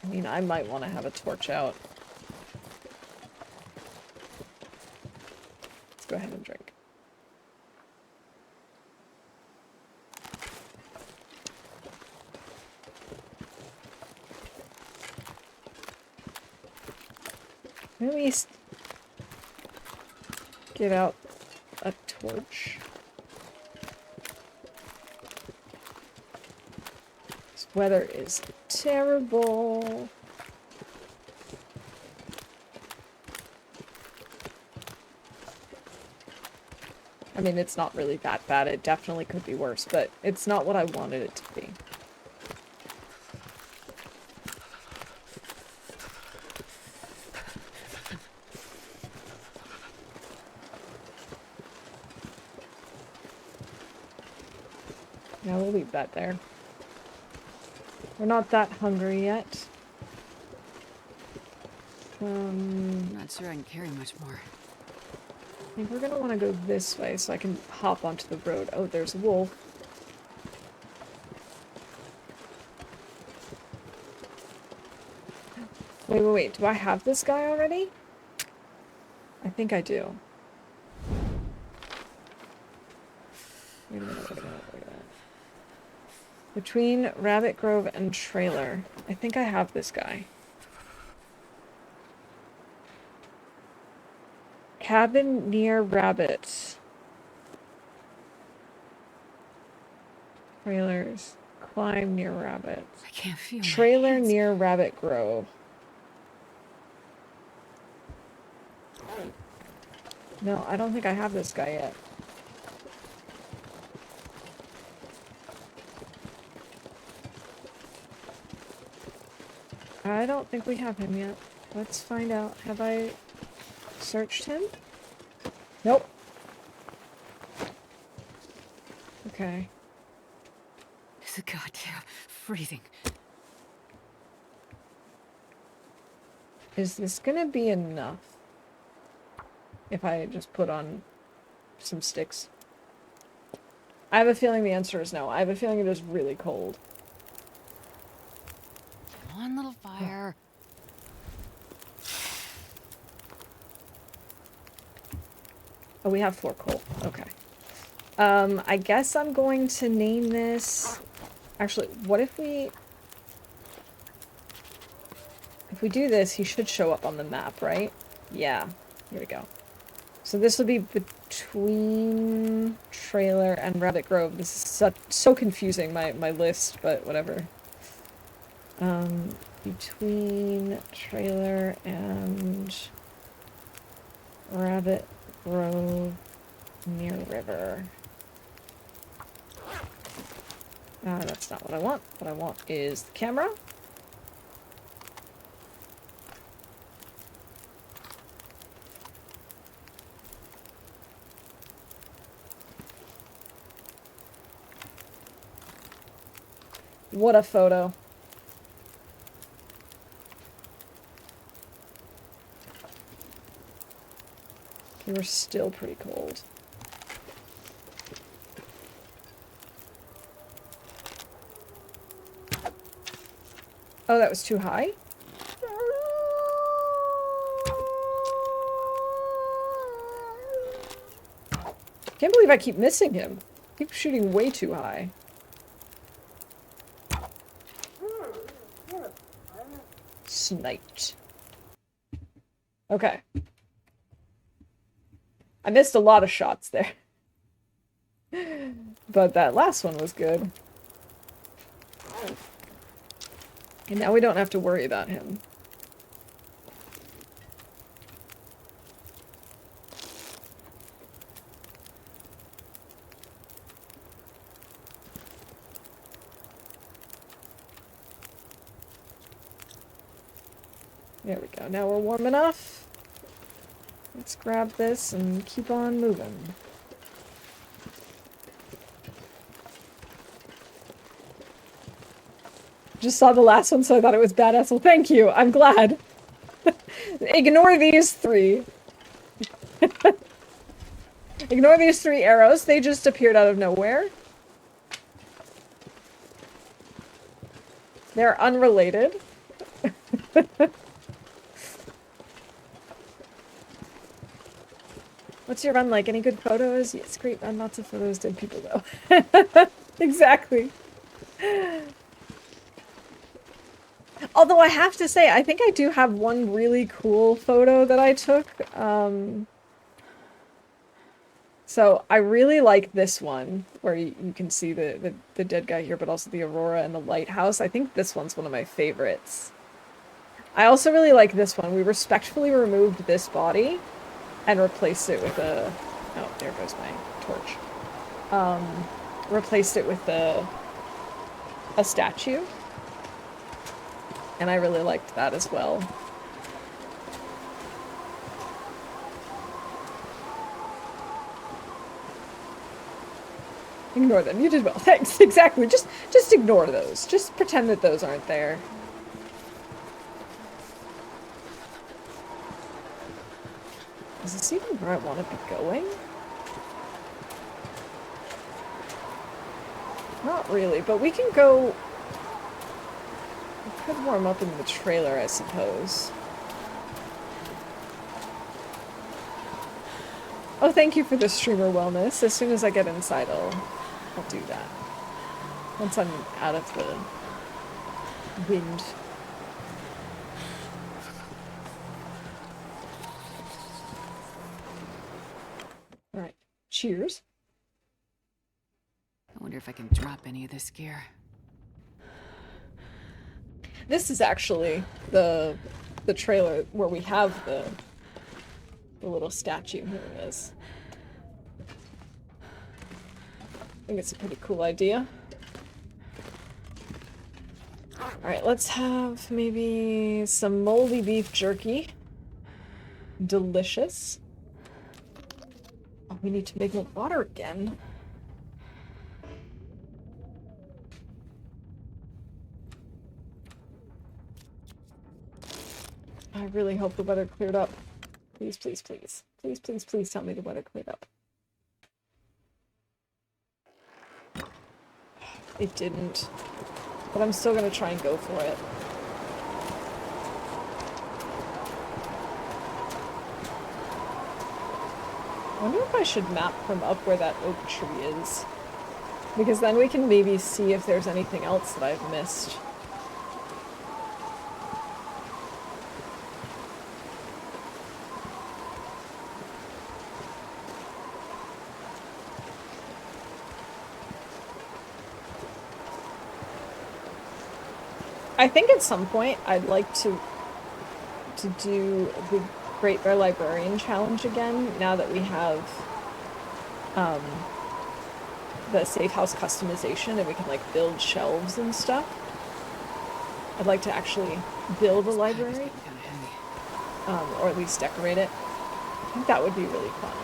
I mean, I might want to have a torch out. Let's go ahead and drink. At least get out a torch. This weather is terrible. I mean, it's not really that bad. It definitely could be worse, but it's not what I wanted it to be. Yeah, we'll leave that there. We're not that hungry yet. I'm not sure I can carry much more. I think we're gonna want to go this way so I can hop onto the road. Oh, there's a wolf. Wait. Do I have this guy already? I think I do. Wait a minute. Between Rabbit Grove and Trailer. I think I have this guy. Cabin near Rabbit. Trailers. Climb near Rabbit. I can't feel Trailer my hands. near Rabbit Grove. No, I don't think I have this guy yet. I don't think we have him yet. Let's find out. Have I searched him? Nope. Okay. It's a goddamn freezing. Is this gonna be enough? If I just put on some sticks? I have a feeling the answer is no. I have a feeling it is really cold. One little fire. Oh, we have 4 coal. Okay. I guess I'm going to name this... Actually, what if we... If we do this, he should show up on the map, right? Yeah. Here we go. So this will be between Trailer and Rabbit Grove. This is so confusing, my list, but whatever. Between Trailer and Rabbit Grove near River. That's not what I want. What I want is the camera. What a photo. Okay, we're still pretty cold. Oh, that was too high? Can't believe I keep missing him. Keep shooting way too high. sniped. Okay. I missed a lot of shots there. But that last one was good. And now we don't have to worry about him. There we go. Now we're warm enough. Let's grab this and keep on moving. Just saw the last one, so I thought it was badass. Well, thank you. I'm glad. Ignore these three. Ignore these three arrows. They just appeared out of nowhere. They're unrelated. What's your run like? Any good photos? Yes, great run. Lots of photos. Dead people, though. Exactly. Although I have to say, I think I do have one really cool photo that I took. So I really like this one, where you can see the dead guy here, but also the aurora and the lighthouse. I think this one's one of my favorites. I also really like this one. We respectfully removed this body and replaced it with a... Oh, there goes my torch. Replaced it with a statue. And I really liked that as well. Ignore them. You did well. Thanks. Exactly. Just ignore those. Just pretend that those aren't there. Is this even where I want to be going? Not really, but we can go... We could warm up in the trailer, I suppose. Oh, thank you for the streamer wellness. As soon as I get inside, I'll do that. Once I'm out of the wind. Alright. Cheers. I wonder if I can drop any of this gear. This is actually the trailer where we have the little statue. Here it is. I think it's a pretty cool idea. Alright, let's have maybe some moldy beef jerky. Delicious. Oh, we need to make more water again. I really hope the weather cleared up. Please, please, please. Please, please, please tell me the weather cleared up. It didn't. But I'm still gonna try and go for it. I wonder if I should map from up where that oak tree is. Because then we can maybe see if there's anything else that I've missed. I think at some point I'd like to do the Great Bear Librarian Challenge again, now that we have the safe house customization and we can like build shelves and stuff. I'd like to actually build a library, or at least decorate it. I think that would be really fun.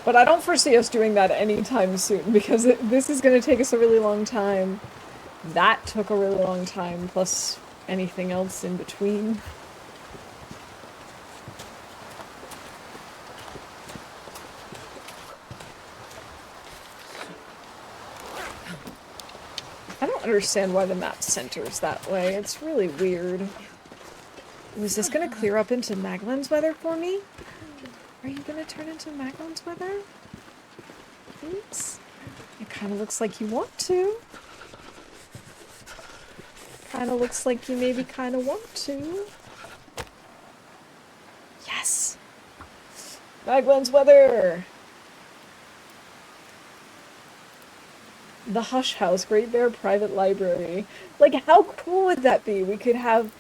But I don't foresee us doing that anytime soon, because this is going to take us a really long time. That took a really long time, plus anything else in between. I don't understand why the map centers that way. It's really weird. Was this gonna clear up into Maglin's weather for me? Are you gonna turn into Maglin's weather? Oops. It kind of looks like you want to. Kinda looks like you maybe kinda want to. Yes! Maglan's weather! The Hush House, Great Bear Private Library. Like, how cool would that be? We could have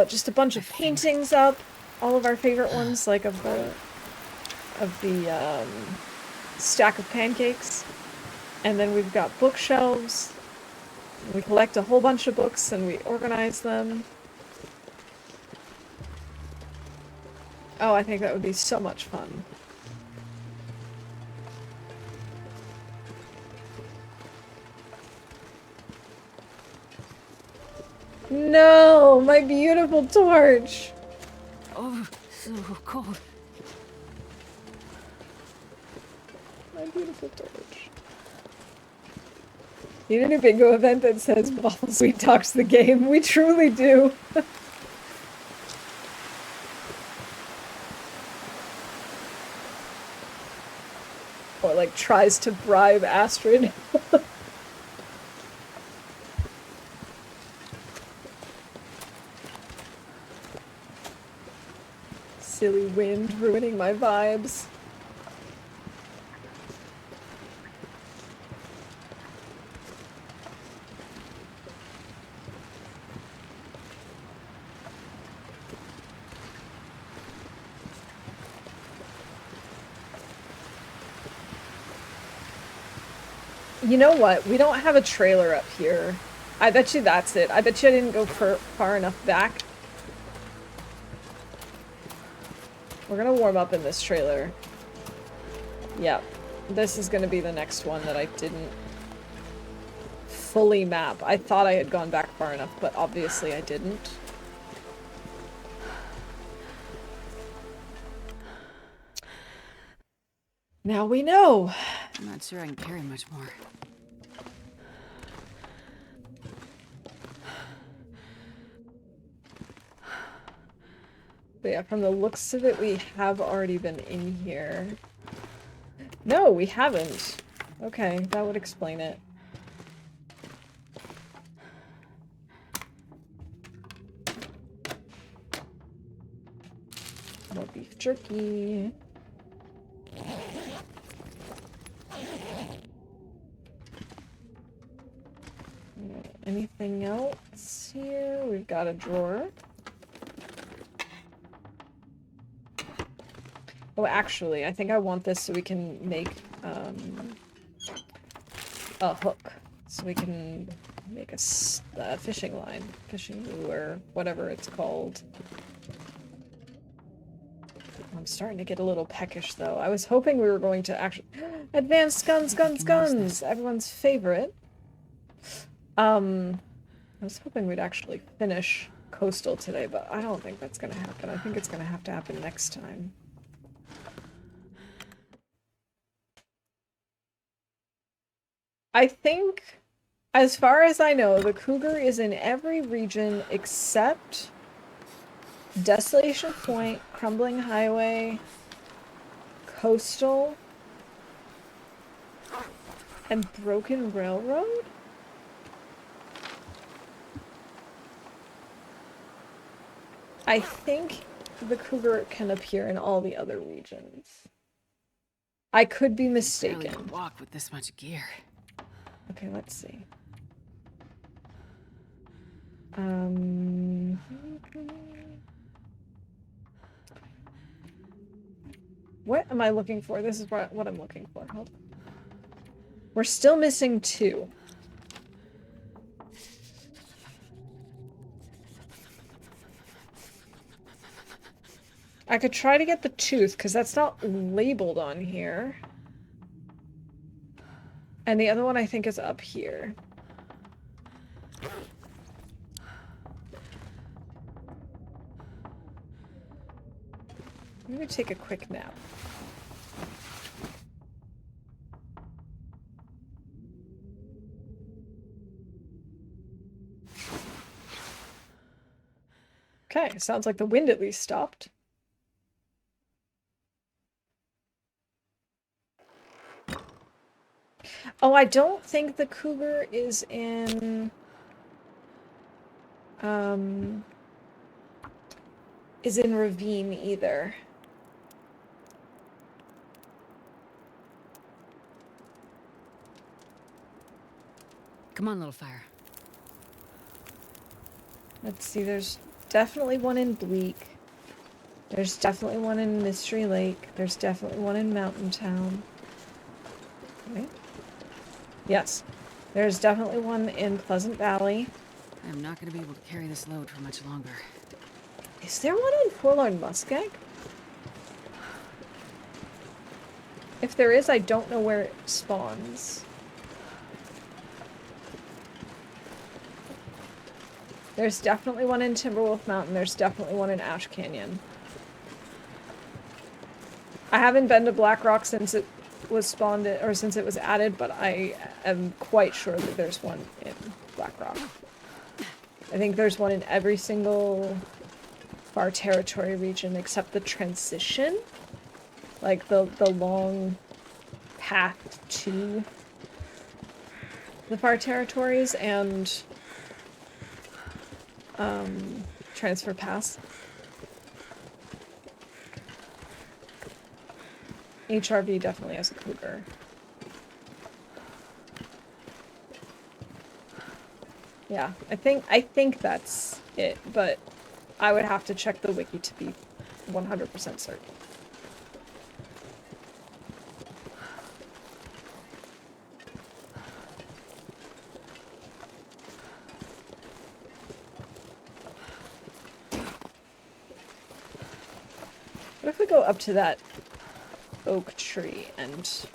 just a bunch of paintings up, all of our favorite ones, like of the stack of pancakes, and then we've got bookshelves. We collect a whole bunch of books and we organize them. Oh, I think that would be so much fun. No, my beautiful torch. Oh, so cold. My beautiful torch. Need a new bingo event that says Waffle Sweet talks the game. We truly do. Or like tries to bribe Astrid. Silly wind ruining my vibes. You know what? We don't have a trailer up here. I bet you that's it. I bet you I didn't go far enough back. We're gonna warm up in this trailer. Yep. This is gonna be the next one that I didn't fully map. I thought I had gone back far enough, but obviously I didn't. Now we know. I'm not sure I can carry much more. But yeah, from the looks of it, we have already been in here. No, we haven't. Okay, that would explain it. More beef jerky. Anything else here? We've got a drawer. Oh, actually, I think I want this so we can make a hook. So we can make a fishing line. Fishing lure, whatever it's called. I'm starting to get a little peckish, though. I was hoping we were going to actually... Advanced guns, guns, guns! Everyone's favorite. I was hoping we'd actually finish Coastal today, but I don't think that's gonna happen. I think it's gonna have to happen next time. I think, as far as I know, the cougar is in every region except Desolation Point, Crumbling Highway, Coastal, and Broken Railroad? I think the cougar can appear in all the other regions. I could be mistaken. Barely walk with this much gear. Okay, let's see. What am I looking for? This is what I'm looking for. Hold on. We're still missing 2. I could try to get the tooth, because that's not labeled on here. And the other one I think is up here. I'm gonna take a quick nap. Okay, sounds like the wind at least stopped. Oh, I don't think the cougar is in is in Ravine either. Come on, little fire. Let's see, there's definitely one in Bleak. There's definitely one in Mystery Lake. There's definitely one in Mountain Town. Okay. Yes. There's definitely one in Pleasant Valley. I'm not gonna be able to carry this load for much longer. Is there one in Forlorn Muskeg? If there is, I don't know where it spawns. There's definitely one in Timberwolf Mountain. There's definitely one in Ash Canyon. I haven't been to Black Rock since it was spawned, or since it was added, but I am quite sure that there's one in Black Rock. I think there's one in every single Far Territory region except the transition. Like the long path to the Far Territories and Transfer Pass. HRV definitely has a cougar. Yeah, I think that's it, but I would have to check the wiki to be 100% certain. What if we go up to that oak tree and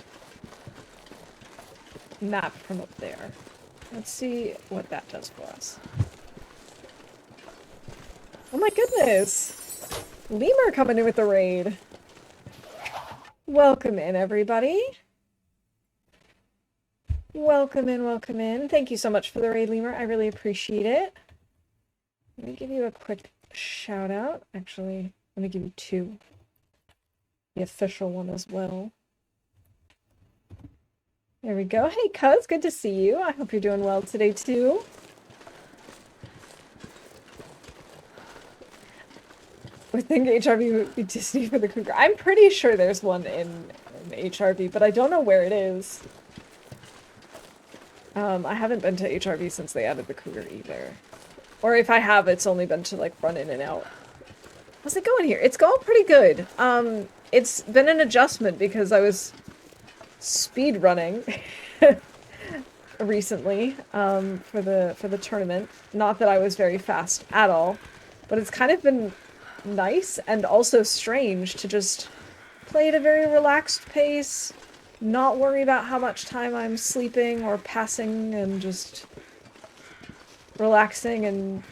map from up there? Let's see what that does for us. Oh my goodness! Lemur coming in with the raid. Welcome in, everybody. Welcome in, welcome in. Thank you so much for the raid, Lemur. I really appreciate it. Let me give you a quick shout out. Actually, let me give you two. The official one as well. There we go. Hey, cuz, good to see you. I hope you're doing well today, too. I think HRV would be Disney for the cougar. I'm pretty sure there's one in HRV, but I don't know where it is. I haven't been to HRV since they added the cougar either. Or if I have, it's only been to, like, run in and out. How's it going here? It's going pretty good. It's been an adjustment because I was speed running recently for the tournament. Not that I was very fast at all, but it's kind of been nice and also strange to just play at a very relaxed pace, not worry about how much time I'm sleeping or passing, and just relaxing and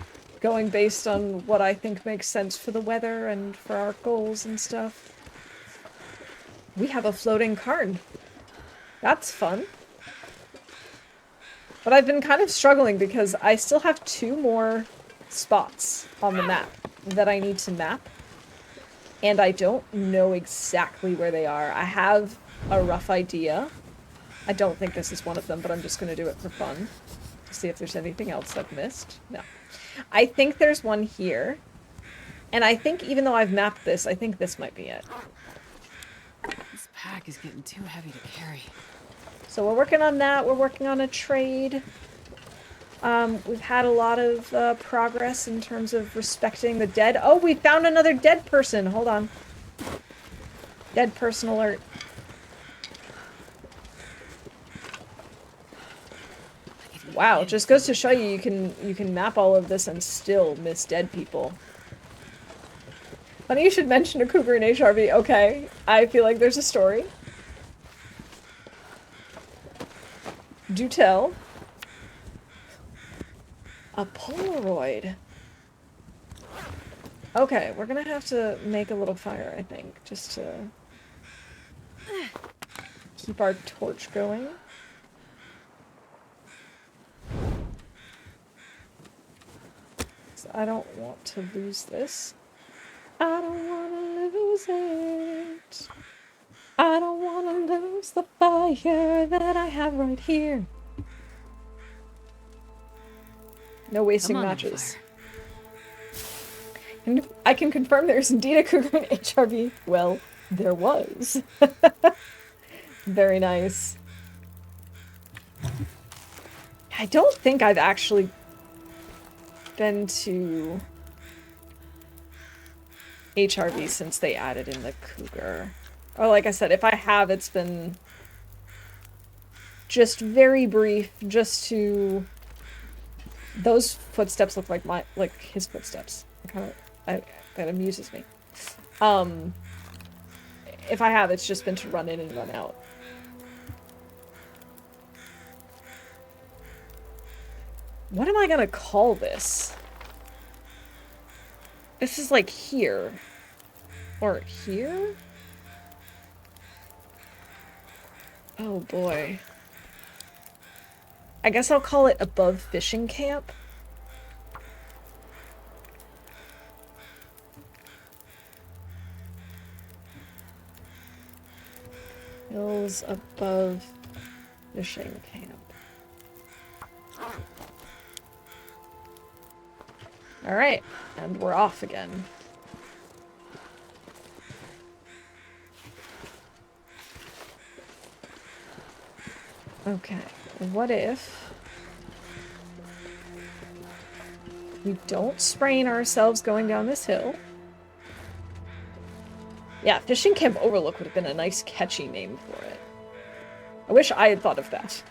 going based on what I think makes sense for the weather and for our goals and stuff. We have a floating card. That's fun. But I've been kind of struggling because I still have 2 more spots on the map that I need to map. And I don't know exactly where they are. I have a rough idea. I don't think this is one of them, but I'm just going to do it for fun. To see if there's anything else I've missed. No. I think there's one here. And I think even though I've mapped this, I think this might be it. This pack is getting too heavy to carry. So we're working on that. We're working on a trade. We've had a lot of progress in terms of respecting the dead. Oh, we found another dead person. Hold on. Dead person alert. Wow, just goes to show you you can map all of this and still miss dead people. Funny you should mention a cougar in HRV. Okay, I feel like there's a story. Do tell. A Polaroid. Okay, we're gonna have to make a little fire, I think, just to keep our torch going. So I don't want to lose this. I don't want to lose it. I don't want to lose the fire that I have right here. No wasting matches. And I can confirm there's indeed a cougar in HRV. Well, there was. Very nice. I don't think I've actually been to HRV since they added in the cougar. Or like I said, if I have, it's been just very brief, just to... Those footsteps look like his footsteps. That amuses me. If I have, it's just been to run in and run out. What am I gonna call this? This is like here. Or here? Oh boy. I guess I'll call it Above Fishing Camp. Hills Above Fishing Camp. Alright, and we're off again. Okay, what if we don't sprain ourselves going down this hill? Yeah, Fishing Camp Overlook would have been a nice catchy name for it. I wish I had thought of that.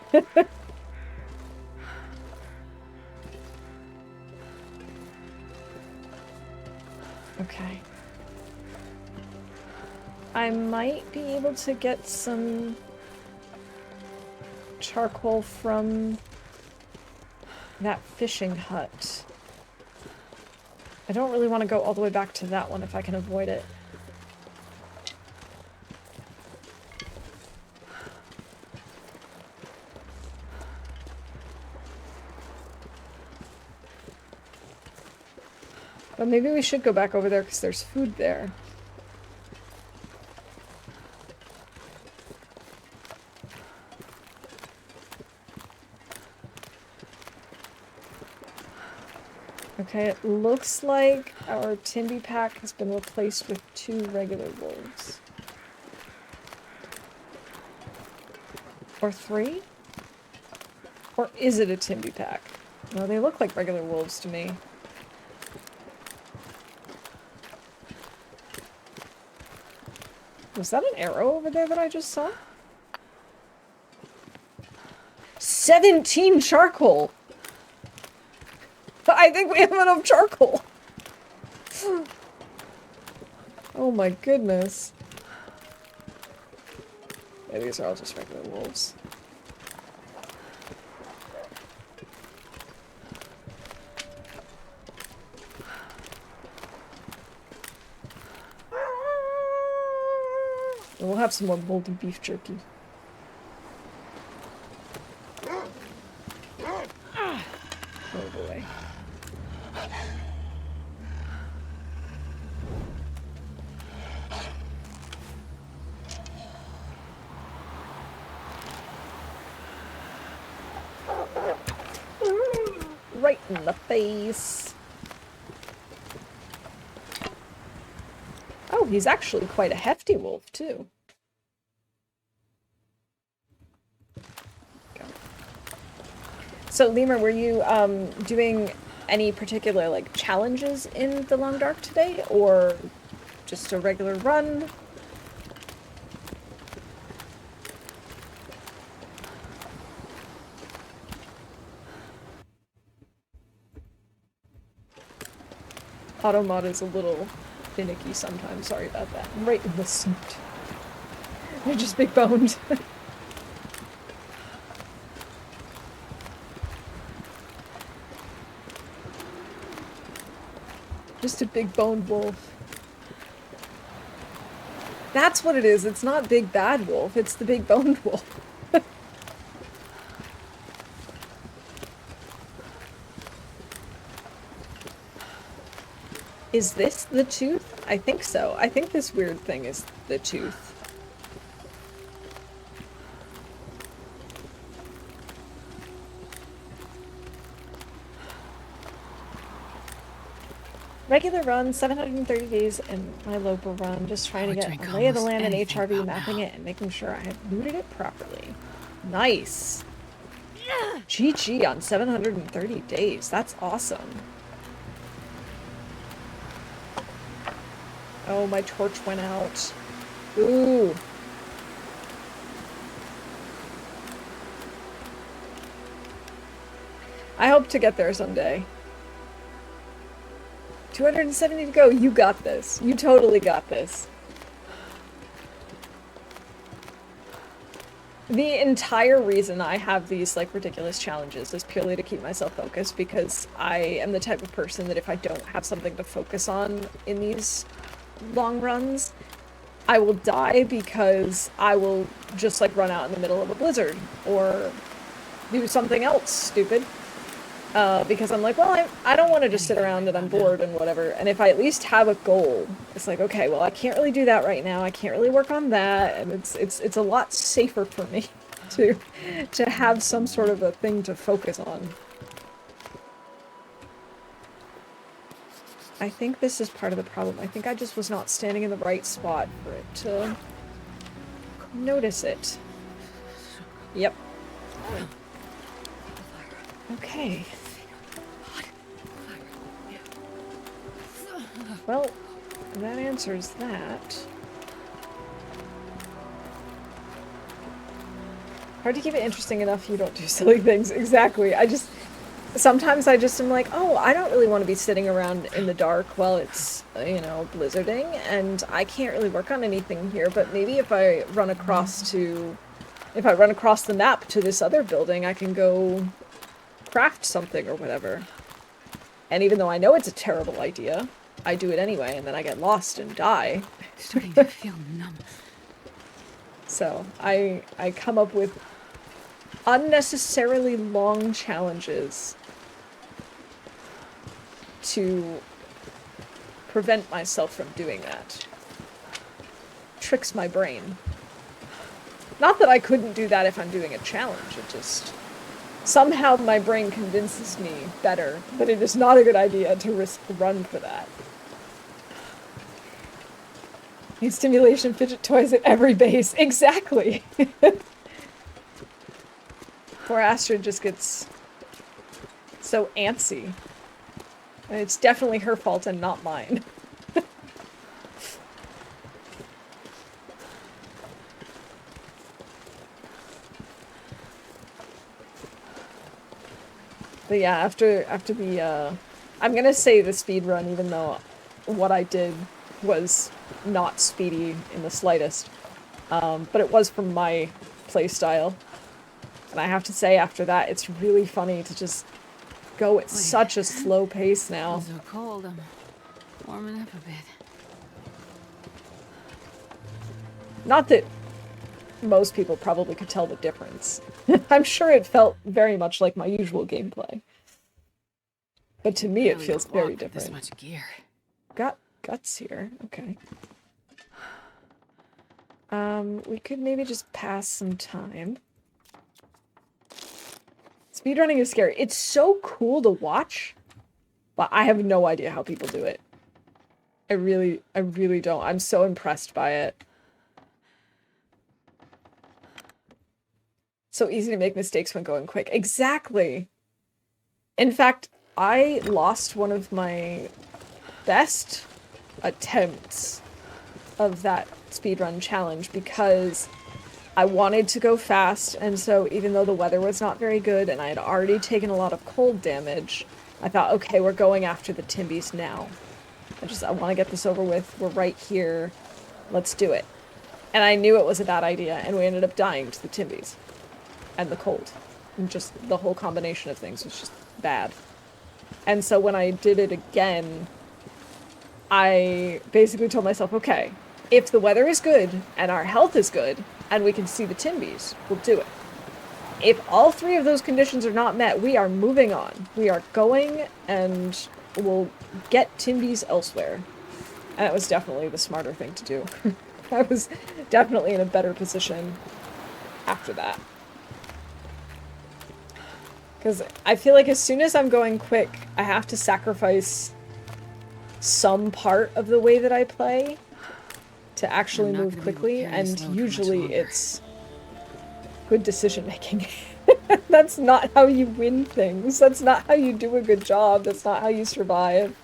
Okay. I might be able to get some charcoal from that fishing hut. I don't really want to go all the way back to that one if I can avoid it. But maybe we should go back over there because there's food there. Okay, it looks like our Timby pack has been replaced with 2 regular wolves. Or 3? Or is it a Timby pack? No, they look like regular wolves to me. Was that an arrow over there that I just saw? 17 charcoal! I think we have enough charcoal! Oh my goodness. Yeah, these are all just regular wolves. And we'll have some more moldy beef jerky. Oh boy. Right in the face. Oh, he's actually quite a hefty wolf, too. Go. So, Lemur, were you doing any particular, like, challenges in the Long Dark today? Or just a regular run? Automod is a little finicky sometimes, sorry about that. I'm right in the suit. They're just big boned. Just a big boned wolf. That's what it is, it's not big bad wolf, it's the big boned wolf. Is this the tooth? I think so. I think this weird thing is the tooth. Regular run, 730 days, and my Loper run. Just trying to get a lay of the land and HRV, mapping it, and making sure I have looted it properly. Nice. GG on 730 days. That's awesome. Oh, my torch went out. Ooh. I hope to get there someday. 270 to go. You got this. You totally got this. The entire reason I have these, like, ridiculous challenges is purely to keep myself focused, because I am the type of person that if I don't have something to focus on in these long runs, I will die, because I will just, like, run out in the middle of a blizzard or do something else stupid. Because I'm like, well, I don't want to just sit around and I'm bored and whatever. And if I at least have a goal, it's like, okay, well, I can't really do that right now. I can't really work on that. And it's a lot safer for me to have some sort of a thing to focus on. I think this is part of the problem. I think I just was not standing in the right spot for it to notice it. Yep. Okay. Well, that answers that. Hard to keep it interesting enough you don't do silly things. Exactly. Sometimes I just am like, oh, I don't really want to be sitting around in the dark while it's, you know, blizzarding, and I can't really work on anything here, but maybe if I run across the map to this other building, I can go craft something or whatever. And even though I know it's a terrible idea, I do it anyway, and then I get lost and die. Starting to feel numb. So I come up with unnecessarily long challenges to prevent myself from doing that. Tricks my brain. Not that I couldn't do that if I'm doing a challenge, it just... Somehow my brain convinces me better that it is not a good idea to risk the run for that. Need stimulation fidget toys at every base. Exactly! Poor Astrid just gets so antsy. And it's definitely her fault and not mine. But yeah, after the, I'm gonna say the speed run, even though what I did was not speedy in the slightest. But it was from my playstyle. And I have to say, after that, it's really funny to just go at such a slow pace now. It's so cold, I'm warming up a bit. Not that most people probably could tell the difference. I'm sure it felt very much like my usual gameplay. But to me, it feels very different. This much gear. Got guts here. Okay. We could maybe just pass some time. Speedrunning is scary. It's so cool to watch, but I have no idea how people do it. I really don't. I'm so impressed by it. So easy to make mistakes when going quick. Exactly. In fact, I lost one of my best attempts of that speedrun challenge because I wanted to go fast, and so even though the weather was not very good and I had already taken a lot of cold damage, I thought, okay, we're going after the Timbies now. I want to get this over with. We're right here. Let's do it. And I knew it was a bad idea, and we ended up dying to the Timbies. And the cold. And just the whole combination of things was just bad. And so when I did it again, I basically told myself, okay, if the weather is good, and our health is good, and we can see the Timbies, we'll do it. If all three of those conditions are not met, we are moving on. We are going, and we'll get Timbies elsewhere. And it was definitely the smarter thing to do. I was definitely in a better position after that. Because I feel like as soon as I'm going quick, I have to sacrifice some part of the way that I play to actually I'm not move gonna be able to quickly, carry this and load for much usually longer. it's good decision making. That's not how you win things. That's not how you do a good job. That's not how you survive.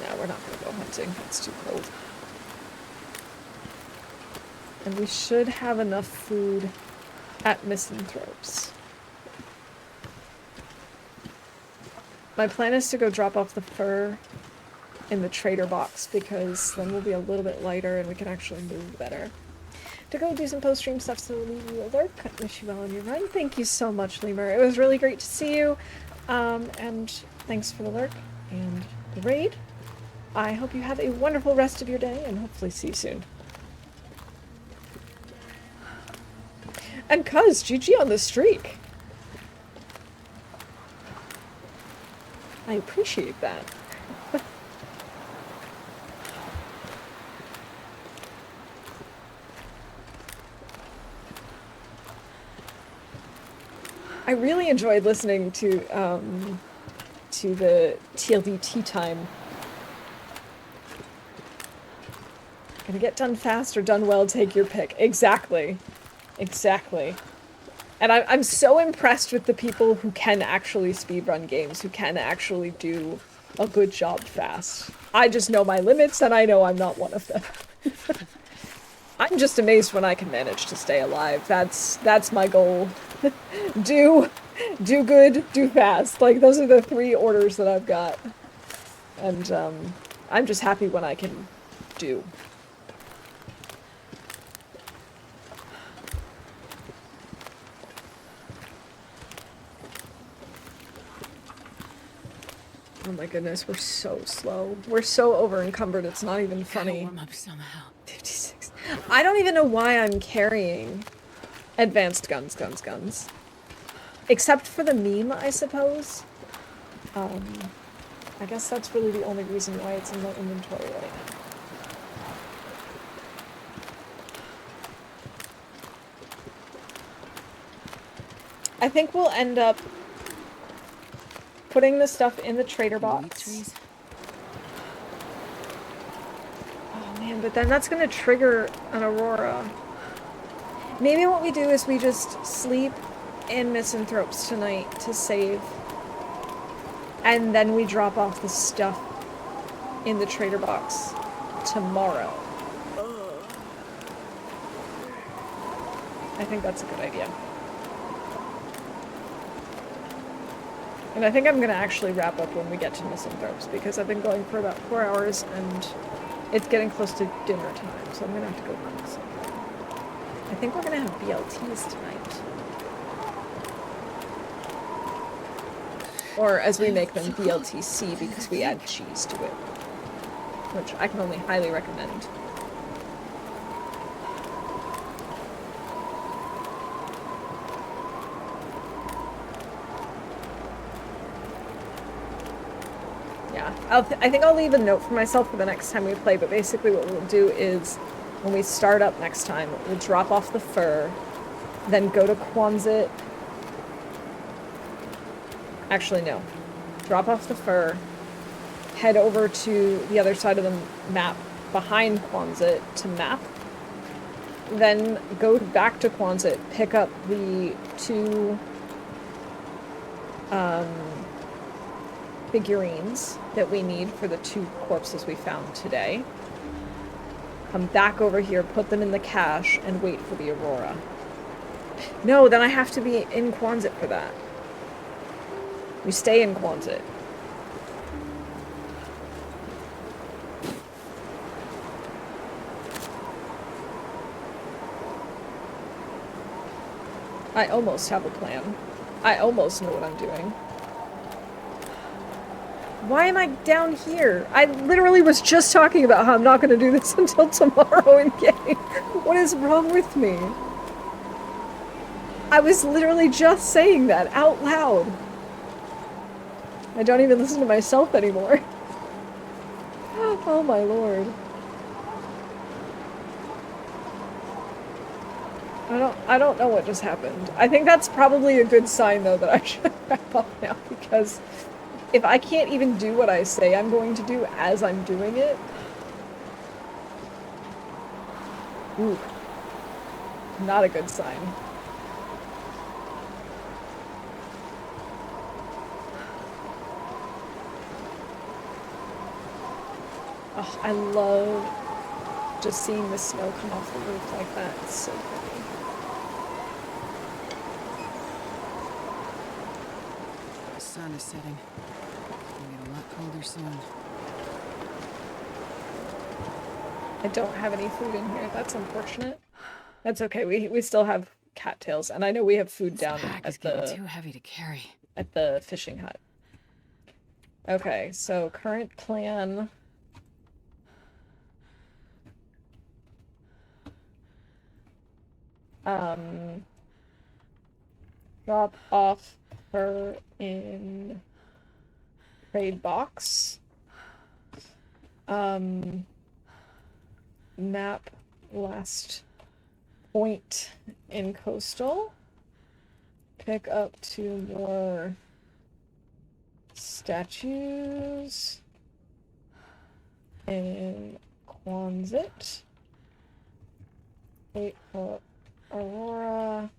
No, we're not gonna go hunting. It's too cold. And we should have enough food at Misanthropes. My plan is to go drop off the fur in the trader box, because then we'll be a little bit lighter and we can actually move better. To go do some post-stream stuff, so leave you a lurk. I wish you well on your run. Thank you so much, Lemur. It was really great to see you. And thanks for the lurk and the raid. I hope you have a wonderful rest of your day, and hopefully see you soon. And cuz, GG on the streak. I appreciate that. I really enjoyed listening to the TLD tea time. Gonna get done fast or done well, take your pick. Exactly. Exactly. And I'm so impressed with the people who can actually speedrun games, who can actually do a good job fast. I just know my limits, and I know I'm not one of them. I'm just amazed when I can manage to stay alive. That's my goal. do good, do fast. Like, those are the 3 orders that I've got. And I'm just happy when I can do. Oh my goodness, we're so slow. We're so over-encumbered, it's not even funny. Gotta warm up somehow. 56. I don't even know why I'm carrying advanced guns. Except for the meme, I suppose. I guess that's really the only reason why it's in the inventory right now. I think we'll end up putting the stuff in the trader box. Oh man, but then that's gonna trigger an aurora. Maybe what we do is we just sleep in Misanthropes tonight to save. And then we drop off the stuff in the trader box tomorrow. I think that's a good idea. And I think I'm gonna actually wrap up when we get to Misanthropes, because I've been going for about 4 hours and it's getting close to dinner time, so I'm gonna have to go cook something. I think we're gonna have BLTs tonight. Or as we make them, BLTC, because we add cheese to it. Which I can only highly recommend. Yeah, I think I'll leave a note for myself for the next time we play, but basically what we'll do is, when we start up next time, we'll drop off the fur, then go to Quonset. Actually, no. Drop off the fur, head over to the other side of the map behind Quonset to map, then go back to Quonset, pick up the 2 figurines that we need for the 2 corpses we found today. Come back over here, put them in the cache, and wait for the aurora. No, then I have to be in Quonset for that. We stay in Quonset. I almost have a plan. I almost know what I'm doing. Why am I down here? I literally was just talking about how I'm not going to do this until tomorrow in game. What is wrong with me? I was literally just saying that out loud. I don't even listen to myself anymore. Oh my lord. I don't know what just happened. I think that's probably a good sign though that I should wrap up now, because if I can't even do what I say I'm going to do as I'm doing it. Ooh. Not a good sign. Oh, I love just seeing the snow come off the roof like that. It's so pretty. The sun is setting. It's gonna get a lot colder soon. I don't have any food in here. That's unfortunate. That's okay. We still have cattails, and I know we have food down Pack is at getting too heavy to carry. the fishing hut. Okay, so current plan. Drop off her in trade box. Map last point in coastal. Pick up 2 more statues in Quonset. Wait for Aurora.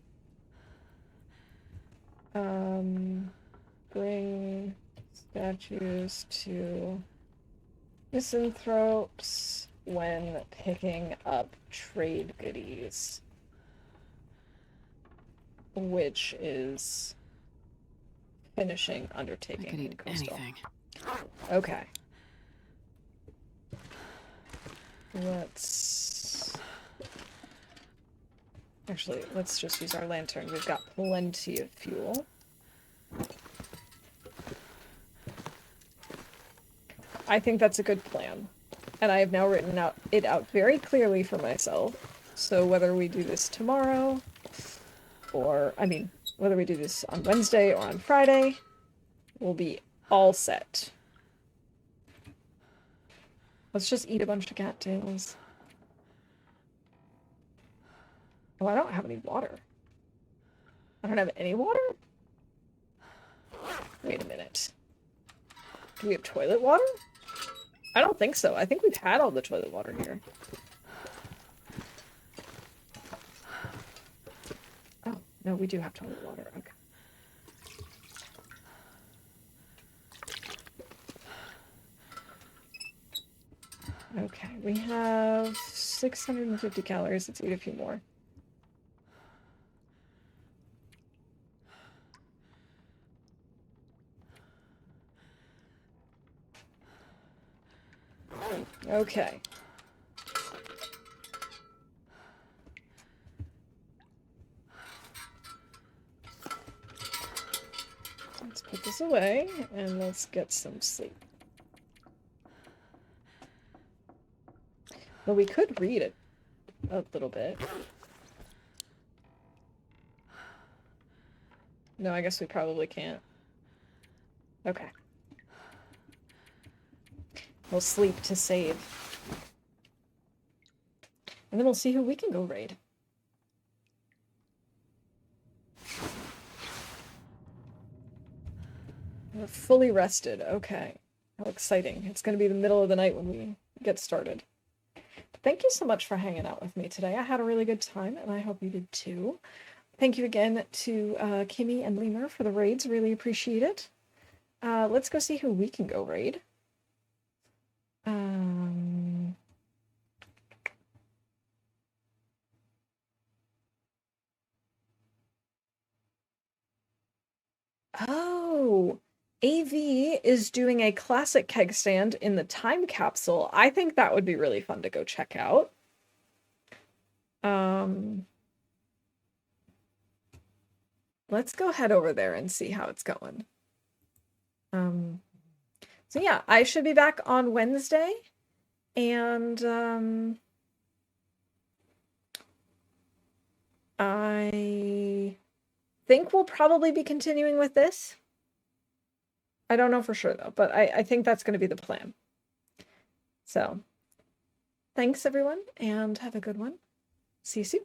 Bring statues to misanthropes when picking up trade goodies, which is finishing Undertaking. I could eat anything. Okay. Let's just use our lantern. We've got plenty of fuel. I think that's a good plan. And I have now written it out very clearly for myself. So whether we do this tomorrow, or, I mean, whether we do this on Wednesday or on Friday, we'll be all set. Let's just eat a bunch of cattails. Oh, I don't have any water. I don't have any water? Wait a minute. Do we have toilet water? I don't think so. I think we've had all the toilet water here. Oh, no, we do have toilet water. Okay. Okay, we have 650 calories. Let's eat a few more. Okay. Let's put this away and let's get some sleep. Well, we could read it a little bit. No, I guess we probably can't. Okay. We'll sleep to save. And then we'll see who we can go raid. We're fully rested. Okay. How exciting. It's going to be the middle of the night when we get started. Thank you so much for hanging out with me today. I had a really good time, and I hope you did too. Thank you again to Kimmy and Lemur for the raids. Really appreciate it. Let's go see who we can go raid. Oh, AV is doing a classic keg stand in the time capsule. I think that would be really fun to go check out. Let's go head over there and see how it's going. So yeah, I should be back on Wednesday, and I think we'll probably be continuing with this. I don't know for sure though, but I think that's going to be the plan. So, thanks everyone, and have a good one. See you soon.